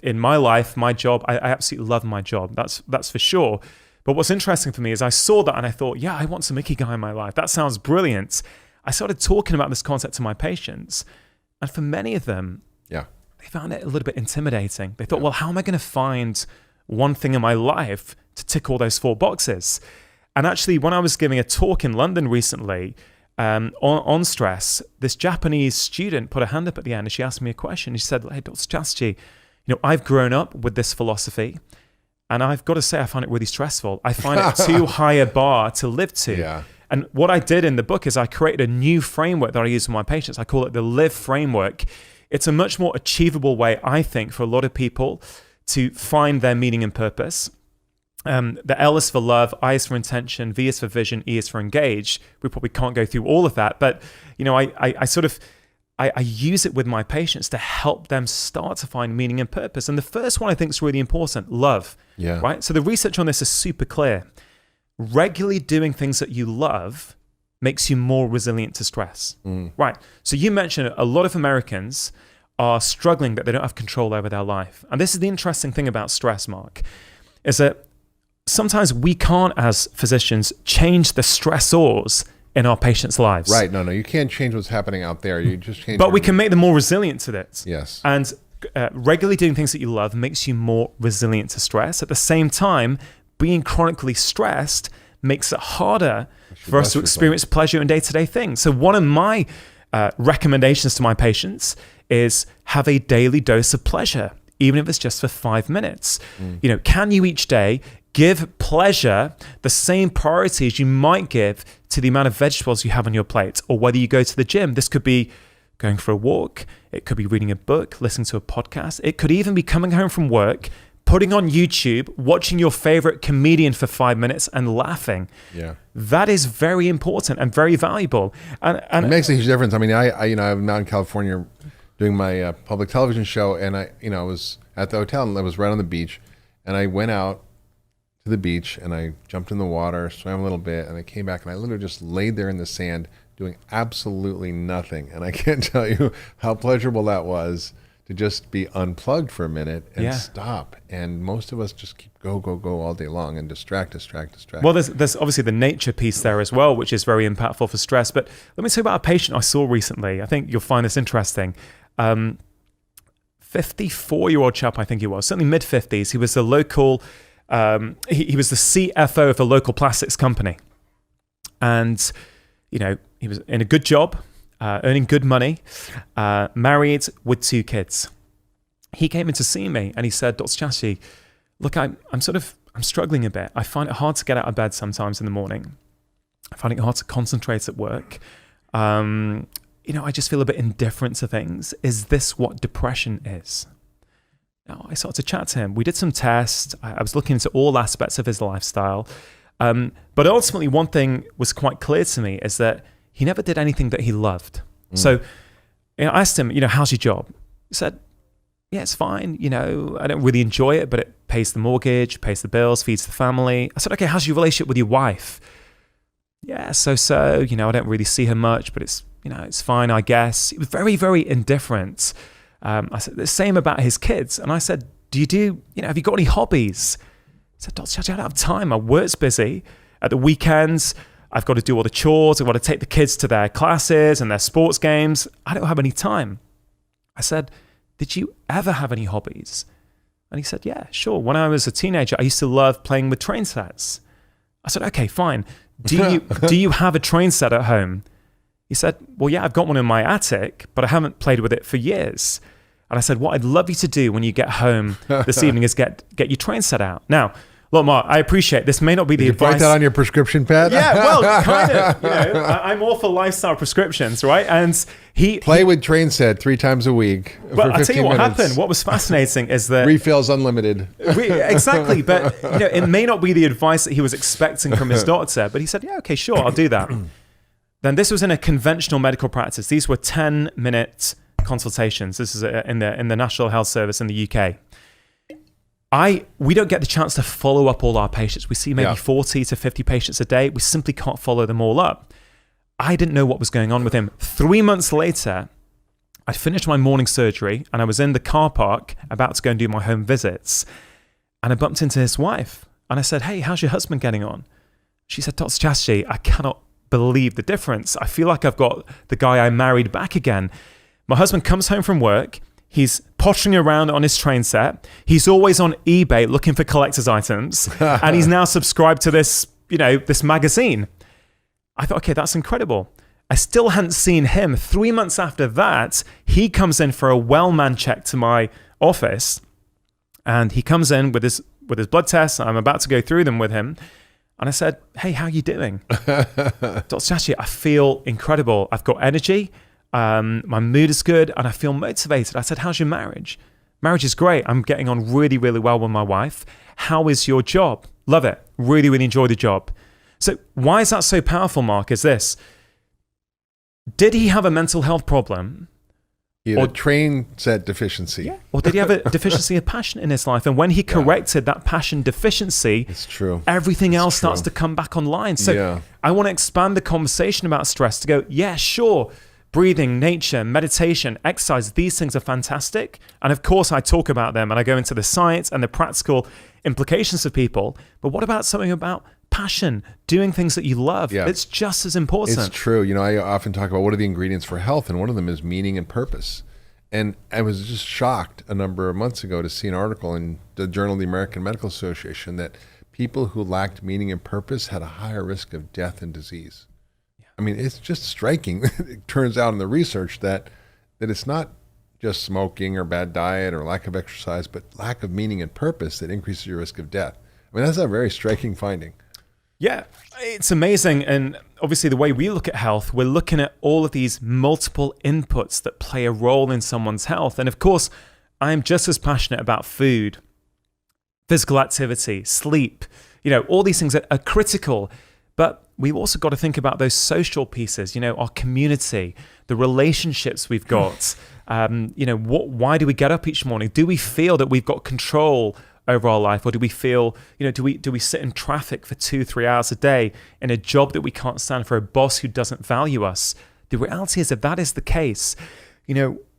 in my life, my job. I absolutely love my job. That's for sure. But what's interesting for me is I saw that and I thought, yeah, I want some ikigai in my life. That sounds brilliant. I started talking about this concept to my patients, and for many of them, they found it a little bit intimidating. They thought, well, how am I going to find one thing in my life to tick all those 4 boxes? And actually, when I was giving a talk in London recently on stress, this Japanese student put her hand up at the end and she asked me a question. She said, hey, Dr. Chatterjee, I've grown up with this philosophy, and I've got to say, I find it really stressful. I find it too high a bar to live to. Yeah. And what I did in the book is I created a new framework that I use with my patients. I call it the LIVE framework. It's a much more achievable way, I think, for a lot of people to find their meaning and purpose. The L is for love, I is for intention, V is for vision, E is for engage. We probably can't go through all of that, but I use it with my patients to help them start to find meaning and purpose. And the first one I think is really important, love. Yeah. Right? So the research on this is super clear. Regularly doing things that you love makes you more resilient to stress. Right. So you mentioned a lot of Americans are struggling that they don't have control over their life. And this is the interesting thing about stress, Mark, is that sometimes we can't, as physicians, change the stressors in our patients' lives. Right. No, you can't change what's happening out there. You just change. But we can make them more resilient to it. Yes. And regularly doing things that you love makes you more resilient to stress. At the same time, being chronically stressed makes it harder for us to experience pleasure in day-to-day things. So one of my recommendations to my patients is have a daily dose of pleasure, even if it's just for 5 minutes. Can you each day give pleasure the same priorities you might give to the amount of vegetables you have on your plate, or whether you go to the gym? This could be going for a walk. It could be reading a book, listening to a podcast. It could even be coming home from work, putting on YouTube, watching your favorite comedian for 5 minutes and laughing. Yeah. That is very important and very valuable. And it makes a huge difference. I mean, I'm out in California doing my public television show, and I was at the hotel and I was right on the beach, and I went out to the beach and I jumped in the water, swam a little bit, and I came back and I literally just laid there in the sand doing absolutely nothing. And I can't tell you how pleasurable that was to just be unplugged for a minute and stop. And most of us just keep go all day long and distract. Well, there's obviously the nature piece there as well, which is very impactful for stress. But let me tell you about a patient I saw recently. I think you'll find this interesting. 54-year-old chap, I think he was, certainly mid-50s. He was the local, he was the CFO of a local plastics company. And, he was in a good job, earning good money, married with 2 kids. He came in to see me and he said, Dr. Chatterjee, look, I'm struggling a bit. I find it hard to get out of bed sometimes in the morning. I find it hard to concentrate at work. I just feel a bit indifferent to things. Is this what depression is? Now, I started to chat to him. We did some tests. I was looking into all aspects of his lifestyle. But ultimately, one thing was quite clear to me is that he never did anything that he loved. So I asked him, how's your job? He said, yeah, it's fine. I don't really enjoy it, but it pays the mortgage, pays the bills, feeds the family. I said, okay, how's your relationship with your wife? Yeah, so, I don't really see her much, but it's fine, I guess. He was very, very indifferent. I said the same about his kids. And I said, have you got any hobbies? He said, Dr. Chatterjee, I don't have time. My work's busy. At the weekends, I've got to do all the chores. I've got to take the kids to their classes and their sports games. I don't have any time. I said, did you ever have any hobbies? And he said, yeah, sure. When I was a teenager, I used to love playing with train sets. I said, okay, fine. Do you have a train set at home? He said, well, yeah, I've got one in my attic, but I haven't played with it for years. And I said, what I'd love you to do when you get home this evening is get your train set out. Now, look, Mark, I appreciate this may not be the advice. Did you write that on your prescription pad? Yeah, well, kind of. I'm all for lifestyle prescriptions, right? And he play with train set 3 times a week. Well, for 15 I'll tell you what minutes. happened. What was fascinating is that refills unlimited. Exactly, but it may not be the advice that he was expecting from his doctor. But he said, yeah, okay, sure, I'll do that. Then this was in a conventional medical practice. These were 10-minute consultations. This is in the National Health Service in the UK. We don't get the chance to follow up all our patients. We see maybe 40 to 50 patients a day. We simply can't follow them all up. I didn't know what was going on with him. 3 months later, I finished my morning surgery and I was in the car park about to go and do my home visits. And I bumped into his wife and I said, "Hey, how's your husband getting on?" She said, "Dr. Chatterjee, I cannot believe the difference. I feel like I've got the guy I married back again. My husband comes home from work. He's pottering around on his train set. He's always on eBay looking for collector's items. And he's now subscribed to this, this magazine." I thought, okay, that's incredible. I still hadn't seen him. 3 months after that, he comes in for a well-man check to my office. And he comes in with his blood tests. I'm about to go through them with him. And I said, "Hey, how are you doing?" "Dr. Chatterjee, I feel incredible. I've got energy. My mood is good and I feel motivated." I said, "How's your marriage?" "Marriage is great. I'm getting on really, really well with my wife." "How is your job?" "Love it. Really, really enjoy the job." So why is that so powerful, Mark, is this. Did he have a mental health problem? He had a train set deficiency. Yeah. Or did he have a deficiency of passion in his life? And when he corrected that passion deficiency, it's true. Everything else starts to come back online. So I want to expand the conversation about stress to go, yeah, sure. Breathing, nature, meditation, exercise, these things are fantastic. And of course, I talk about them and I go into the science and the practical implications for people. But what about something about passion, doing things that you love? Yeah. It's just as important. It's true. I often talk about what are the ingredients for health, and one of them is meaning and purpose. And I was just shocked a number of months ago to see an article in the Journal of the American Medical Association that people who lacked meaning and purpose had a higher risk of death and disease. I mean, it's just striking. It turns out in the research that it's not just smoking or bad diet or lack of exercise, but lack of meaning and purpose that increases your risk of death. I mean, that's a very striking finding. Yeah, it's amazing. And obviously the way we look at health, we're looking at all of these multiple inputs that play a role in someone's health. And of course, I'm just as passionate about food, physical activity, sleep, all these things that are critical. But we've also got to think about those social pieces, our community, the relationships we've got. Why do we get up each morning? Do we feel that we've got control over our life, or do we feel, do we sit in traffic for 2-3 hours a day in a job that we can't stand for a boss who doesn't value us? The reality is, if that is the case,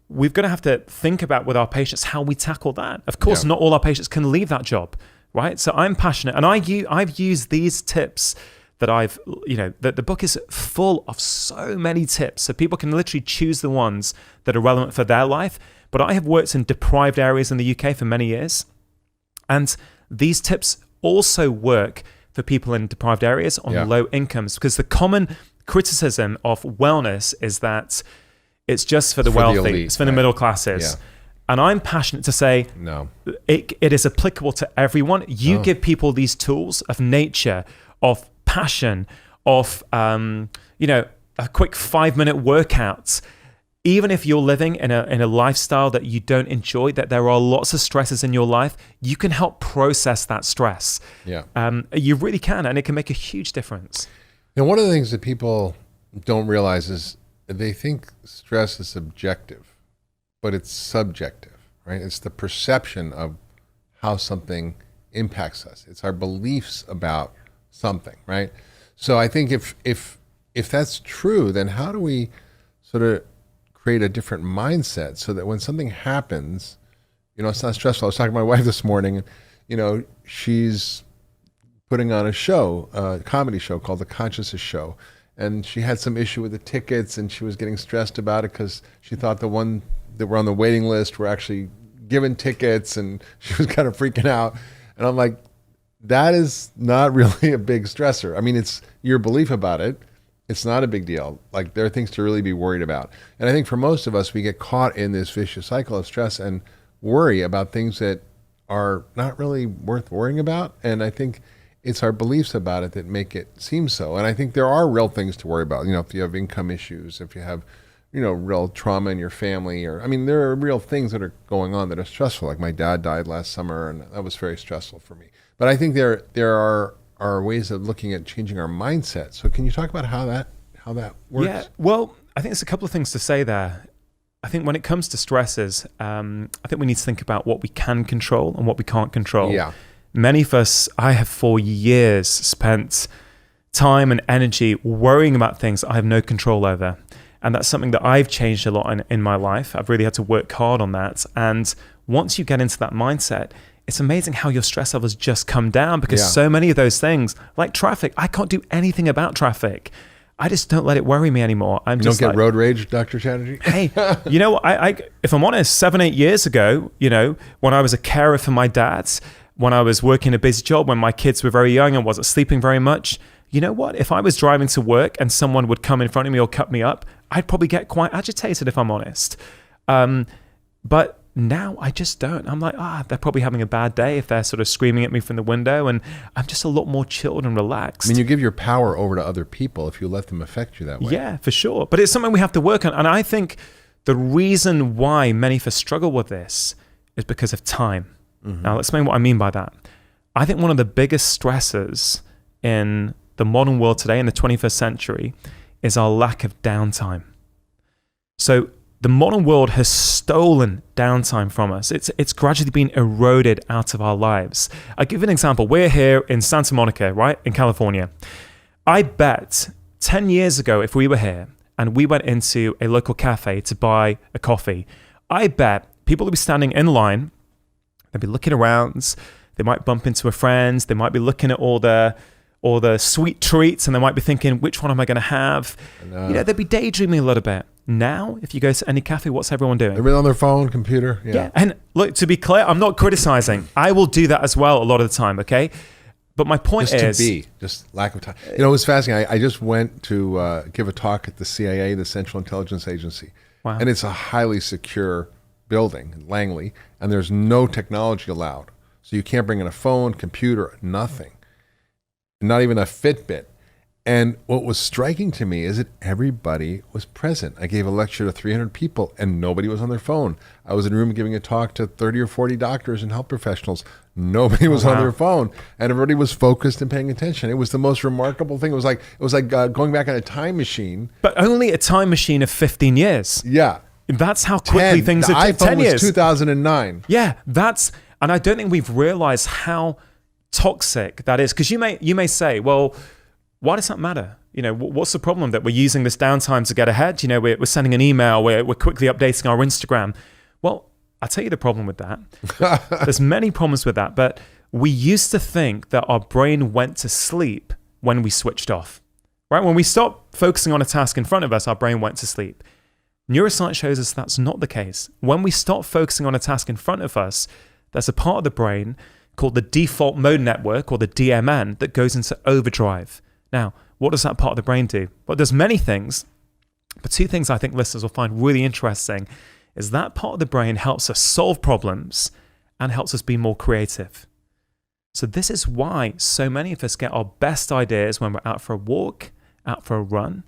we've got to have to think about with our patients how we tackle that. Of course, not all our patients can leave that job, right? So I'm passionate, and I've used these tips that the book is full of so many tips, so people can literally choose the ones that are relevant for their life. But I have worked in deprived areas in the UK for many years. And these tips also work for people in deprived areas on low incomes, because the common criticism of wellness is that it's just for the wealthy, elite, it's for the middle classes. Yeah. And I'm passionate to say, no, it is applicable to everyone. You give people these tools of nature, of passion, of a quick 5-minute workout. Even if you're living in a lifestyle that you don't enjoy, that there are lots of stresses in your life, you can help process that stress. Yeah, you really can, and it can make a huge difference. And one of the things that people don't realize is they think stress is subjective, but it's subjective, right? It's the perception of how something impacts us. It's our beliefs about something, right? So I think if that's true, then how do we sort of create a different mindset so that when something happens, it's not stressful. I was talking to my wife this morning, and, she's putting on a comedy show called The Consciousness Show. And she had some issue with the tickets, and she was getting stressed about it because she thought the one that were on the waiting list were actually given tickets, and she was kind of freaking out. And I'm like, that is not really a big stressor. I mean, it's your belief about it. It's not a big deal. Like, there are things to really be worried about. And I think for most of us, we get caught in this vicious cycle of stress and worry about things that are not really worth worrying about. And I think it's our beliefs about it that make it seem so. And I think there are real things to worry about. If you have income issues, if you have, real trauma in your family, there are real things that are going on that are stressful. Like my dad died last summer, and that was very stressful for me. But I think there are ways of looking at changing our mindset. So can you talk about how how that works? Yeah, well, I think there's a couple of things to say there. I think when it comes to stresses, I think we need to think about what we can control and what we can't control. Yeah. Many of us, I have for years spent time and energy worrying about things I have no control over. And that's something that I've changed a lot in my life. I've really had to work hard on that. And once you get into that mindset, it's amazing how your stress levels just come down, because so many of those things, like traffic, I can't do anything about traffic. I just don't let it worry me anymore. You don't get road rage, Dr. Chatterjee? Hey, you know, if I'm honest, 7-8 years ago, you know, when I was a carer for my dad, when I was working a busy job, when my kids were very young and wasn't sleeping very much, you know what? If I was driving to work and someone would come in front of me or cut me up, I'd probably get quite agitated, if I'm honest. But now I just don't. I'm like, they're probably having a bad day if they're sort of screaming at me from the window, and I'm just a lot more chilled and relaxed. I mean, you give your power over to other people if you let them affect you that way. Yeah, for sure. But it's something we have to work on. And I think the reason why many of us struggle with this is because of time. Mm-hmm. Now, I'll explain what I mean by that. I think one of the biggest stressors in the modern world today, in the 21st century, is our lack of downtime. So the modern world has stolen downtime from us. It's gradually been eroded out of our lives. I'll give you an example. We're here in Santa Monica, right, in California. I bet 10 years ago, if we were here and we went into a local cafe to buy a coffee, I bet people would be standing in line, they'd be looking around, they might bump into a friend, they might be looking at all the sweet treats, and they might be thinking, which one am I going to have? You know, they'd be daydreaming a little bit. Now, if you go to any cafe, what's everyone doing? They're on their phone, computer. Yeah. And look, to be clear, I'm not criticizing. I will do that as well a lot of the time, okay? But my point is... just lack of time. You know, it was fascinating. I just went to give a talk at the CIA, the Central Intelligence Agency. Wow. And it's a highly secure building in Langley, and there's no technology allowed. So you can't bring in a phone, computer, nothing. Not even a Fitbit. And what was striking to me is that everybody was present. I gave a lecture to 300 people and nobody was on their phone. I was in a room giving a talk to 30 or 40 doctors and health professionals. Nobody was on their phone, and everybody was focused and paying attention. It was the most remarkable thing. It was like going back on a time machine. But only a time machine of 15 years. Yeah. That's how quickly things have taken 10 years. The iPhone was 2009. Yeah, and I don't think we've realized how toxic that is. Because you may say, well, why does that matter? You know, what's the problem that we're using this downtime to get ahead? You know, we're sending an email, we're quickly updating our Instagram. Well, I'll tell you the problem with that. There's many problems with that, but we used to think that our brain went to sleep when we switched off, right? When we stopped focusing on a task in front of us, our brain went to sleep. Neuroscience shows us that's not the case. When we stop focusing on a task in front of us, there's a part of the brain called the default mode network, or the DMN, that goes into overdrive. Now, what does that part of the brain do? Well, there's many things, but two things I think listeners will find really interesting is that part of the brain helps us solve problems and helps us be more creative. So this is why so many of us get our best ideas when we're out for a walk, out for a run,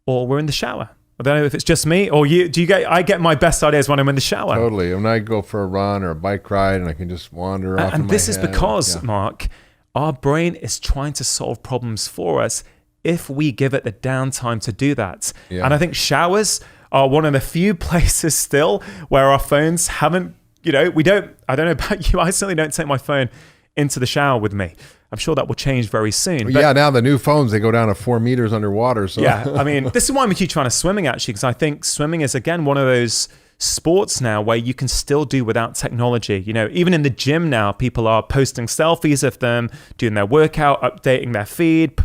or we're in the shower. I don't know if it's just me or you. I get my best ideas when I'm in the shower. Totally. When I go for a run or a bike ride and I can just wander off in my And this is head. because, Mark, our brain is trying to solve problems for us if we give it the downtime to do that. Yeah. And I think showers are one of the few places still where our phones haven't, I don't know about you, I certainly don't take my phone into the shower with me. I'm sure that will change very soon. Well, yeah, now the new phones, they go down to 4 meters underwater. So. Yeah, I mean, this is why I'm a huge fan of swimming, actually, because I think swimming is, again, one of those sports now where you can still do without technology. You know, even in the gym now, people are posting selfies of them doing their workout, updating their feed,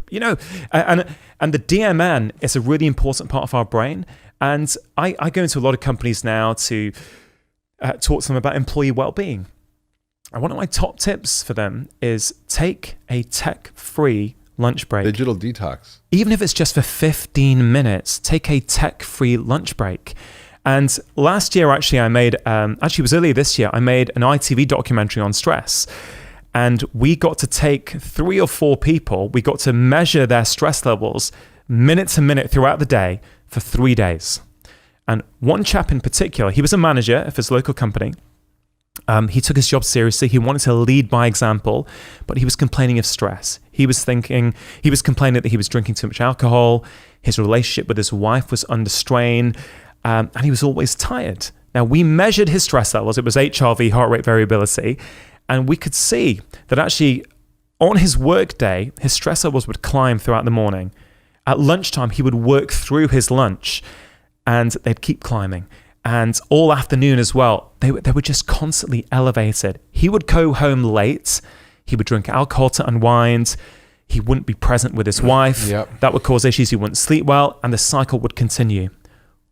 and the DMN is a really important part of our brain. And I go into a lot of companies now to talk to them about employee well-being. And one of my top tips for them is take a tech-free lunch break. Digital detox. Even if it's just for 15 minutes, take a tech-free lunch break. And last year, actually, it was earlier this year, I made an ITV documentary on stress. And we got to take 3 or 4 people, we got to measure their stress levels minute to minute throughout the day for 3 days. And one chap in particular, he was a manager of his local company. He took his job seriously. He wanted to lead by example, but he was complaining of stress. He was complaining that he was drinking too much alcohol. His relationship with his wife was under strain, and he was always tired. Now, we measured his stress levels. It was HRV, heart rate variability, and we could see that actually on his work day, his stress levels would climb throughout the morning. At lunchtime, he would work through his lunch, and they'd keep climbing. And all afternoon as well, they were just constantly elevated. He would go home late. He would drink alcohol to unwind. He wouldn't be present with his wife. Yep. That would cause issues. He wouldn't sleep well, and the cycle would continue.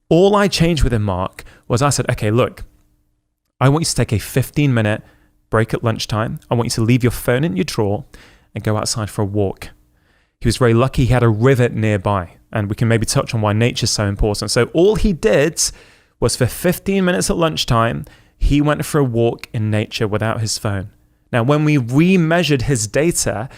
All I changed with him, Mark, was I said, okay, look, I want you to take a 15-minute break at lunchtime. I want you to leave your phone in your drawer and go outside for a walk. He was very lucky he had a river nearby, and we can maybe touch on why nature's so important. So all he did was for 15 minutes at lunchtime, he went for a walk in nature without his phone. Now, when we remeasured his data,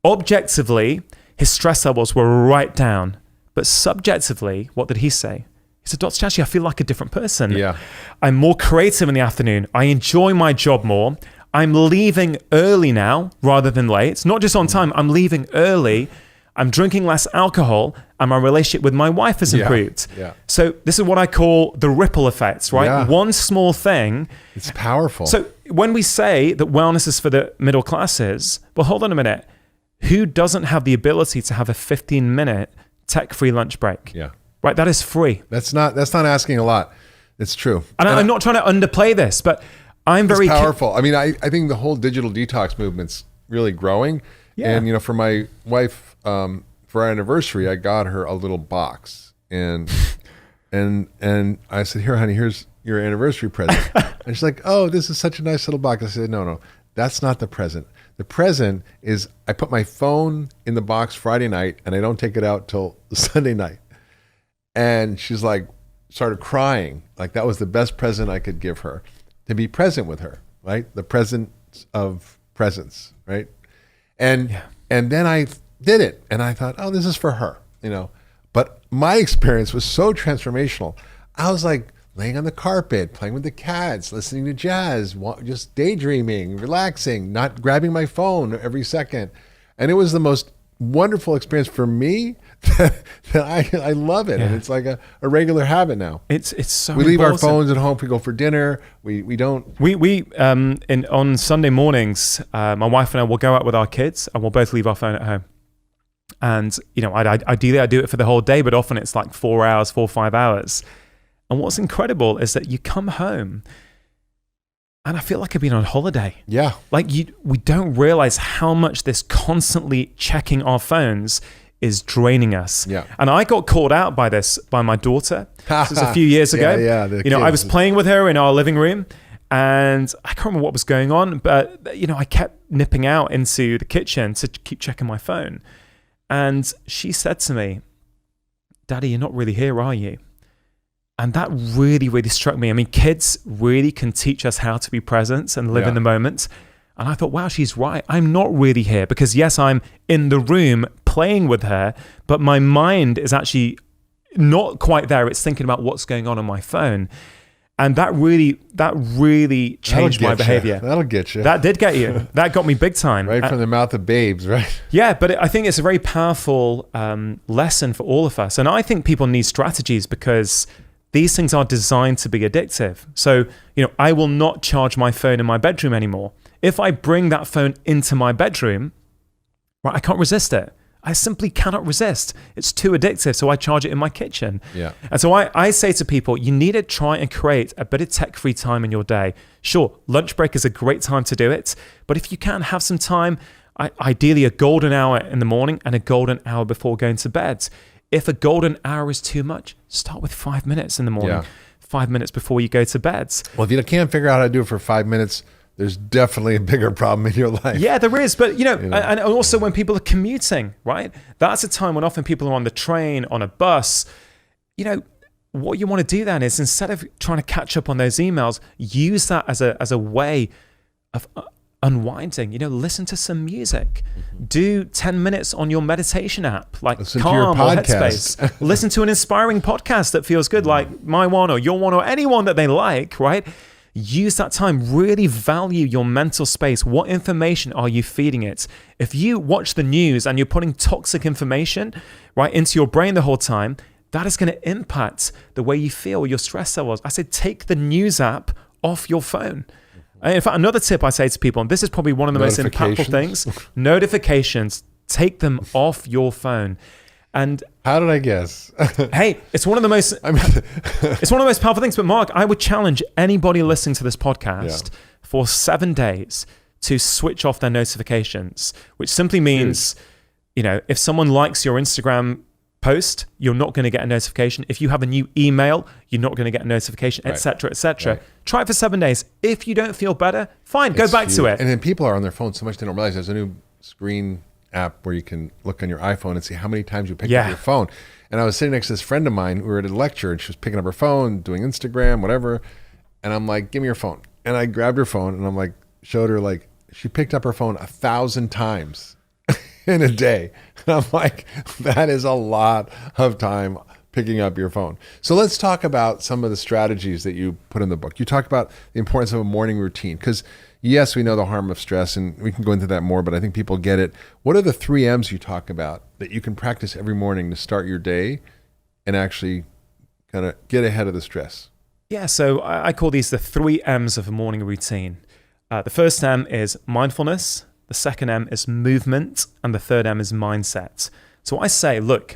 objectively, his stress levels were right down. But subjectively, what did he say? He said, Dr. Chatterjee, I feel like a different person. Yeah. I'm more creative in the afternoon. I enjoy my job more. I'm leaving early now rather than late. Not just on time, I'm leaving early. I'm drinking less alcohol, and my relationship with my wife has improved. Yeah. So this is what I call the ripple effects, right? Yeah. One small thing. It's powerful. So when we say that wellness is for the middle classes, well, hold on a minute. Who doesn't have the ability to have a 15-minute tech-free lunch break? Yeah. Right? That is free. That's not asking a lot. It's true. And I'm not trying to underplay this, but I'm very powerful. I mean, I think the whole digital detox movement's really growing. Yeah. And, for my wife, for our anniversary, I got her a little box, and I said, "Here, honey, here's your anniversary present." And she's like, "Oh, this is such a nice little box." I said, "No, that's not the present. The present is I put my phone in the box Friday night, and I don't take it out till Sunday night." And she's like, started crying. Like that was the best present I could give her, to be present with her, right? The presence of presence, right? And then I did it, and I thought, oh, this is for her, But my experience was so transformational. I was like laying on the carpet, playing with the cats, listening to jazz, just daydreaming, relaxing, not grabbing my phone every second. And it was the most wonderful experience for me that I love it. Yeah. And it's like a regular habit now. It's so we leave our phones at home. We go for dinner. We don't. On Sunday mornings, my wife and I will go out with our kids, and we'll both leave our phone at home. And ideally I do it for the whole day, but often it's like 4 or 5 hours. And what's incredible is that you come home, and I feel like I've been on holiday. Yeah. Like we don't realize how much this constantly checking our phones is draining us. Yeah. And I got called out by my daughter. This was a few years ago. I was playing with her in our living room, and I can't remember what was going on, but I kept nipping out into the kitchen to keep checking my phone. And she said to me, "Daddy, you're not really here, are you?" And that really, really struck me. I mean, kids really can teach us how to be present and live in the moment. And I thought, wow, she's right. I'm not really here, because yes, I'm in the room playing with her, but my mind is actually not quite there. It's thinking about what's going on my phone. And that really changed my behavior. That'll get you. That did get you. That got me big time. Right from the mouth of babes, right? Yeah, but I think it's a very powerful lesson for all of us. And I think people need strategies, because these things are designed to be addictive. So, I will not charge my phone in my bedroom anymore. If I bring that phone into my bedroom, right, I can't resist it. I simply cannot resist. It's too addictive, so I charge it in my kitchen. Yeah. And so I say to people, you need to try and create a bit of tech-free time in your day. Sure, lunch break is a great time to do it, but if you can, have some time, ideally a golden hour in the morning and a golden hour before going to bed. If a golden hour is too much, start with 5 minutes in the morning, 5 minutes before you go to bed. Well, if you can't figure out how to do it for 5 minutes, there's definitely a bigger problem in your life. Yeah, there is. But, and also when people are commuting, right? That's a time when often people are on the train, on a bus. What you want to do then is, instead of trying to catch up on those emails, use that as a way of unwinding. Listen to some music. Mm-hmm. Do 10 minutes on your meditation app, like listen Calm to your or podcast. Headspace. Listen to an inspiring podcast that feels good, like my one or your one or anyone that they like, right? Use that time. Really value your mental space. What information are you feeding it? If you watch the news and you're putting toxic information right into your brain the whole time, that is going to impact the way you feel, your stress levels. I said, take the news app off your phone. In fact, another tip I say to people, and this is probably one of the most impactful things, notifications, take them off your phone. And how did I guess? Hey, it's one of the most it's one of the most powerful things. But Mark, I would challenge anybody listening to this podcast for 7 days to switch off their notifications, which simply means, if someone likes your Instagram post, you're not going to get a notification. If you have a new email, you're not going to get a notification, etc., etc. Try it for 7 days. If you don't feel better, fine, go back to it. And then people are on their phone so much they don't realize there's a new screen app where you can look on your iPhone and see how many times you picked up your phone. And I was sitting next to this friend of mine. We were at a lecture and she was picking up her phone, doing Instagram, whatever. And I'm like, give me your phone. And I grabbed her phone and I'm like, showed her, like, she picked up her phone 1,000 times in a day. And I'm like, that is a lot of time picking up your phone. So let's talk about some of the strategies that you put in the book. You talk about the importance of a morning routine, because yes, we know the harm of stress, and we can go into that more, but I think people get it. What are the 3 M's you talk about that you can practice every morning to start your day and actually kind of get ahead of the stress? Yeah, so I call these the 3 M's of a morning routine. The first M is mindfulness, the second M is movement, and the third M is mindset. So I say, look,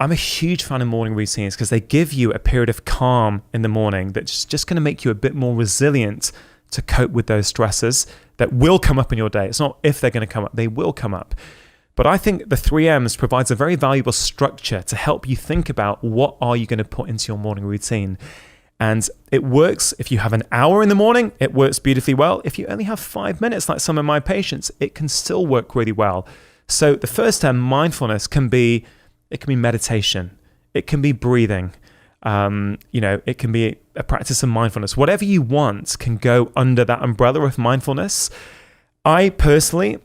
I'm a huge fan of morning routines because they give you a period of calm in the morning that's just going to make you a bit more resilient to cope with those stresses that will come up in your day. It's not if they're going to come up, they will come up. But I think the 3 M's provides a very valuable structure to help you think about what are you going to put into your morning routine. And it works if you have an hour in the morning, it works beautifully well. If you only have 5 minutes, like some of my patients, it can still work really well. So the first M, mindfulness, can be meditation. It can be breathing. It can be a practice of mindfulness. Whatever you want can go under that umbrella of mindfulness. I personally,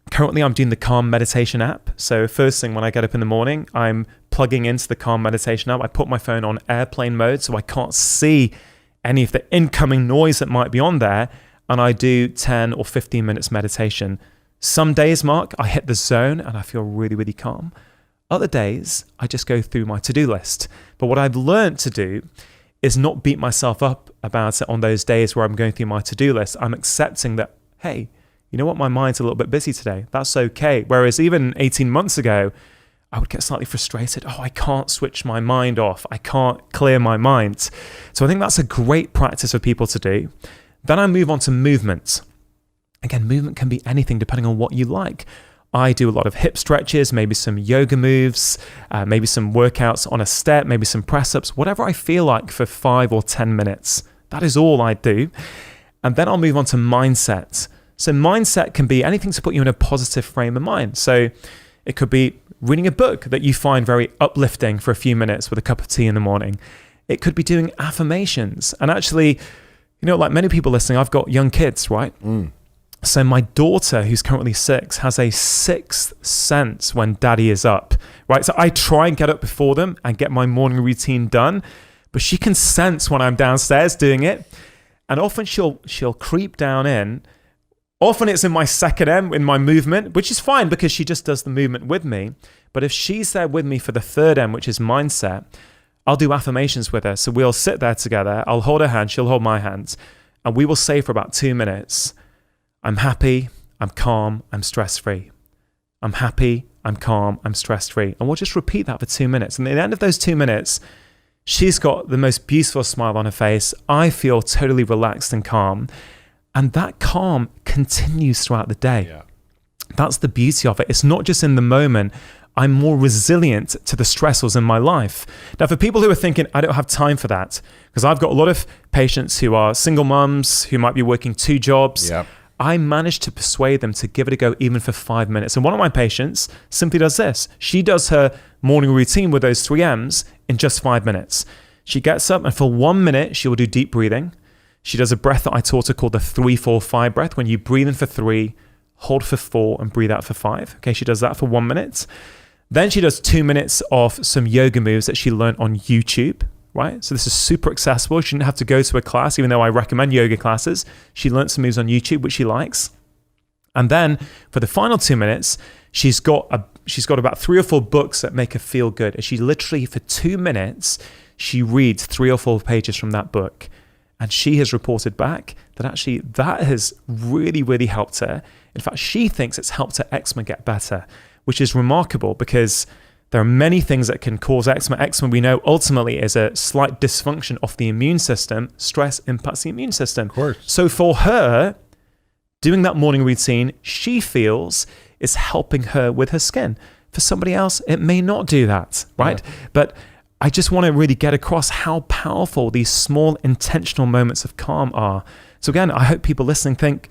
currently I'm doing the Calm Meditation app. So first thing when I get up in the morning, I'm plugging into the Calm Meditation app. I put my phone on airplane mode so I can't see any of the incoming noise that might be on there. And I do 10 or 15 minutes meditation. Some days, Mark, I hit the zone and I feel really, really calm. Other days, I just go through my to-do list. But what I've learned to do is not beat myself up about it on those days where I'm going through my to-do list. I'm accepting that, hey, you know what, my mind's a little bit busy today. That's okay. Whereas even 18 months ago, I would get slightly frustrated. Oh, I can't switch my mind off. I can't clear my mind. So I think that's a great practice for people to do. Then I move on to movement. Again, movement can be anything depending on what you like. I do a lot of hip stretches, maybe some yoga moves, maybe some workouts on a step, maybe some press-ups, whatever I feel like for 5 or 10 minutes. That is all I do. And then I'll move on to mindset. So mindset can be anything to put you in a positive frame of mind. So it could be reading a book that you find very uplifting for a few minutes with a cup of tea in the morning. It could be doing affirmations. And actually, like many people listening, I've got young kids, right? So my daughter, who's currently 6, has a 6th sense when daddy is up, right? So I try and get up before them and get my morning routine done, but she can sense when I'm downstairs doing it. And often she'll creep down in. Often it's in my second M, in my movement, which is fine because she just does the movement with me. But if she's there with me for the third M, which is mindset, I'll do affirmations with her. So we'll sit there together. I'll hold her hand. She'll hold my hand. And we will say for about 2 minutes, I'm happy, I'm calm, I'm stress-free. I'm happy, I'm calm, I'm stress-free. And we'll just repeat that for 2 minutes. And at the end of those 2 minutes, she's got the most beautiful smile on her face. I feel totally relaxed and calm. And that calm continues throughout the day. Yeah. That's the beauty of it. It's not just in the moment. I'm more resilient to the stressors in my life. Now, for people who are thinking, I don't have time for that, because I've got a lot of patients who are single mums, who might be working 2 jobs. Yep. I managed to persuade them to give it a go even for 5 minutes. And one of my patients simply does this. She does her morning routine with those 3 M's in just 5 minutes. She gets up and for 1 minute, she will do deep breathing. She does a breath that I taught her called the 3-4-5 breath, when you breathe in for 3, hold for 4, and breathe out for 5. Okay, she does that for 1 minute. Then she does 2 minutes of some yoga moves that she learned on YouTube. right? So this is super accessible. She didn't have to go to a class, even though I recommend yoga classes. She learned some moves on YouTube, which she likes. And then for the final 2 minutes, she's got about 3 or 4 books that make her feel good. And she literally, for 2 minutes, she reads 3 or 4 pages from that book. And she has reported back that actually that has really, really helped her. In fact, she thinks it's helped her eczema get better, which is remarkable because there are many things that can cause eczema. Eczema, we know, ultimately is a slight dysfunction of the immune system. Stress impacts the immune system. Of course. So for her, doing that morning routine, she feels is helping her with her skin. For somebody else, it may not do that, right? Yeah. But I just want to really get across how powerful these small intentional moments of calm are. So again, I hope people listening think,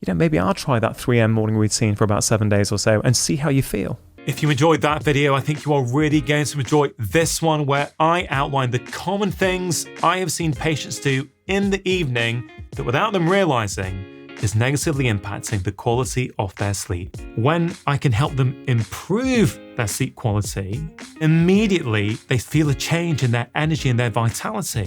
maybe I'll try that 3 a.m. morning routine for about 7 days or so and see how you feel. If you enjoyed that video, I think you are really going to enjoy this one where I outline the common things I have seen patients do in the evening that without them realizing is negatively impacting the quality of their sleep. When I can help them improve their sleep quality, immediately they feel a change in their energy and their vitality.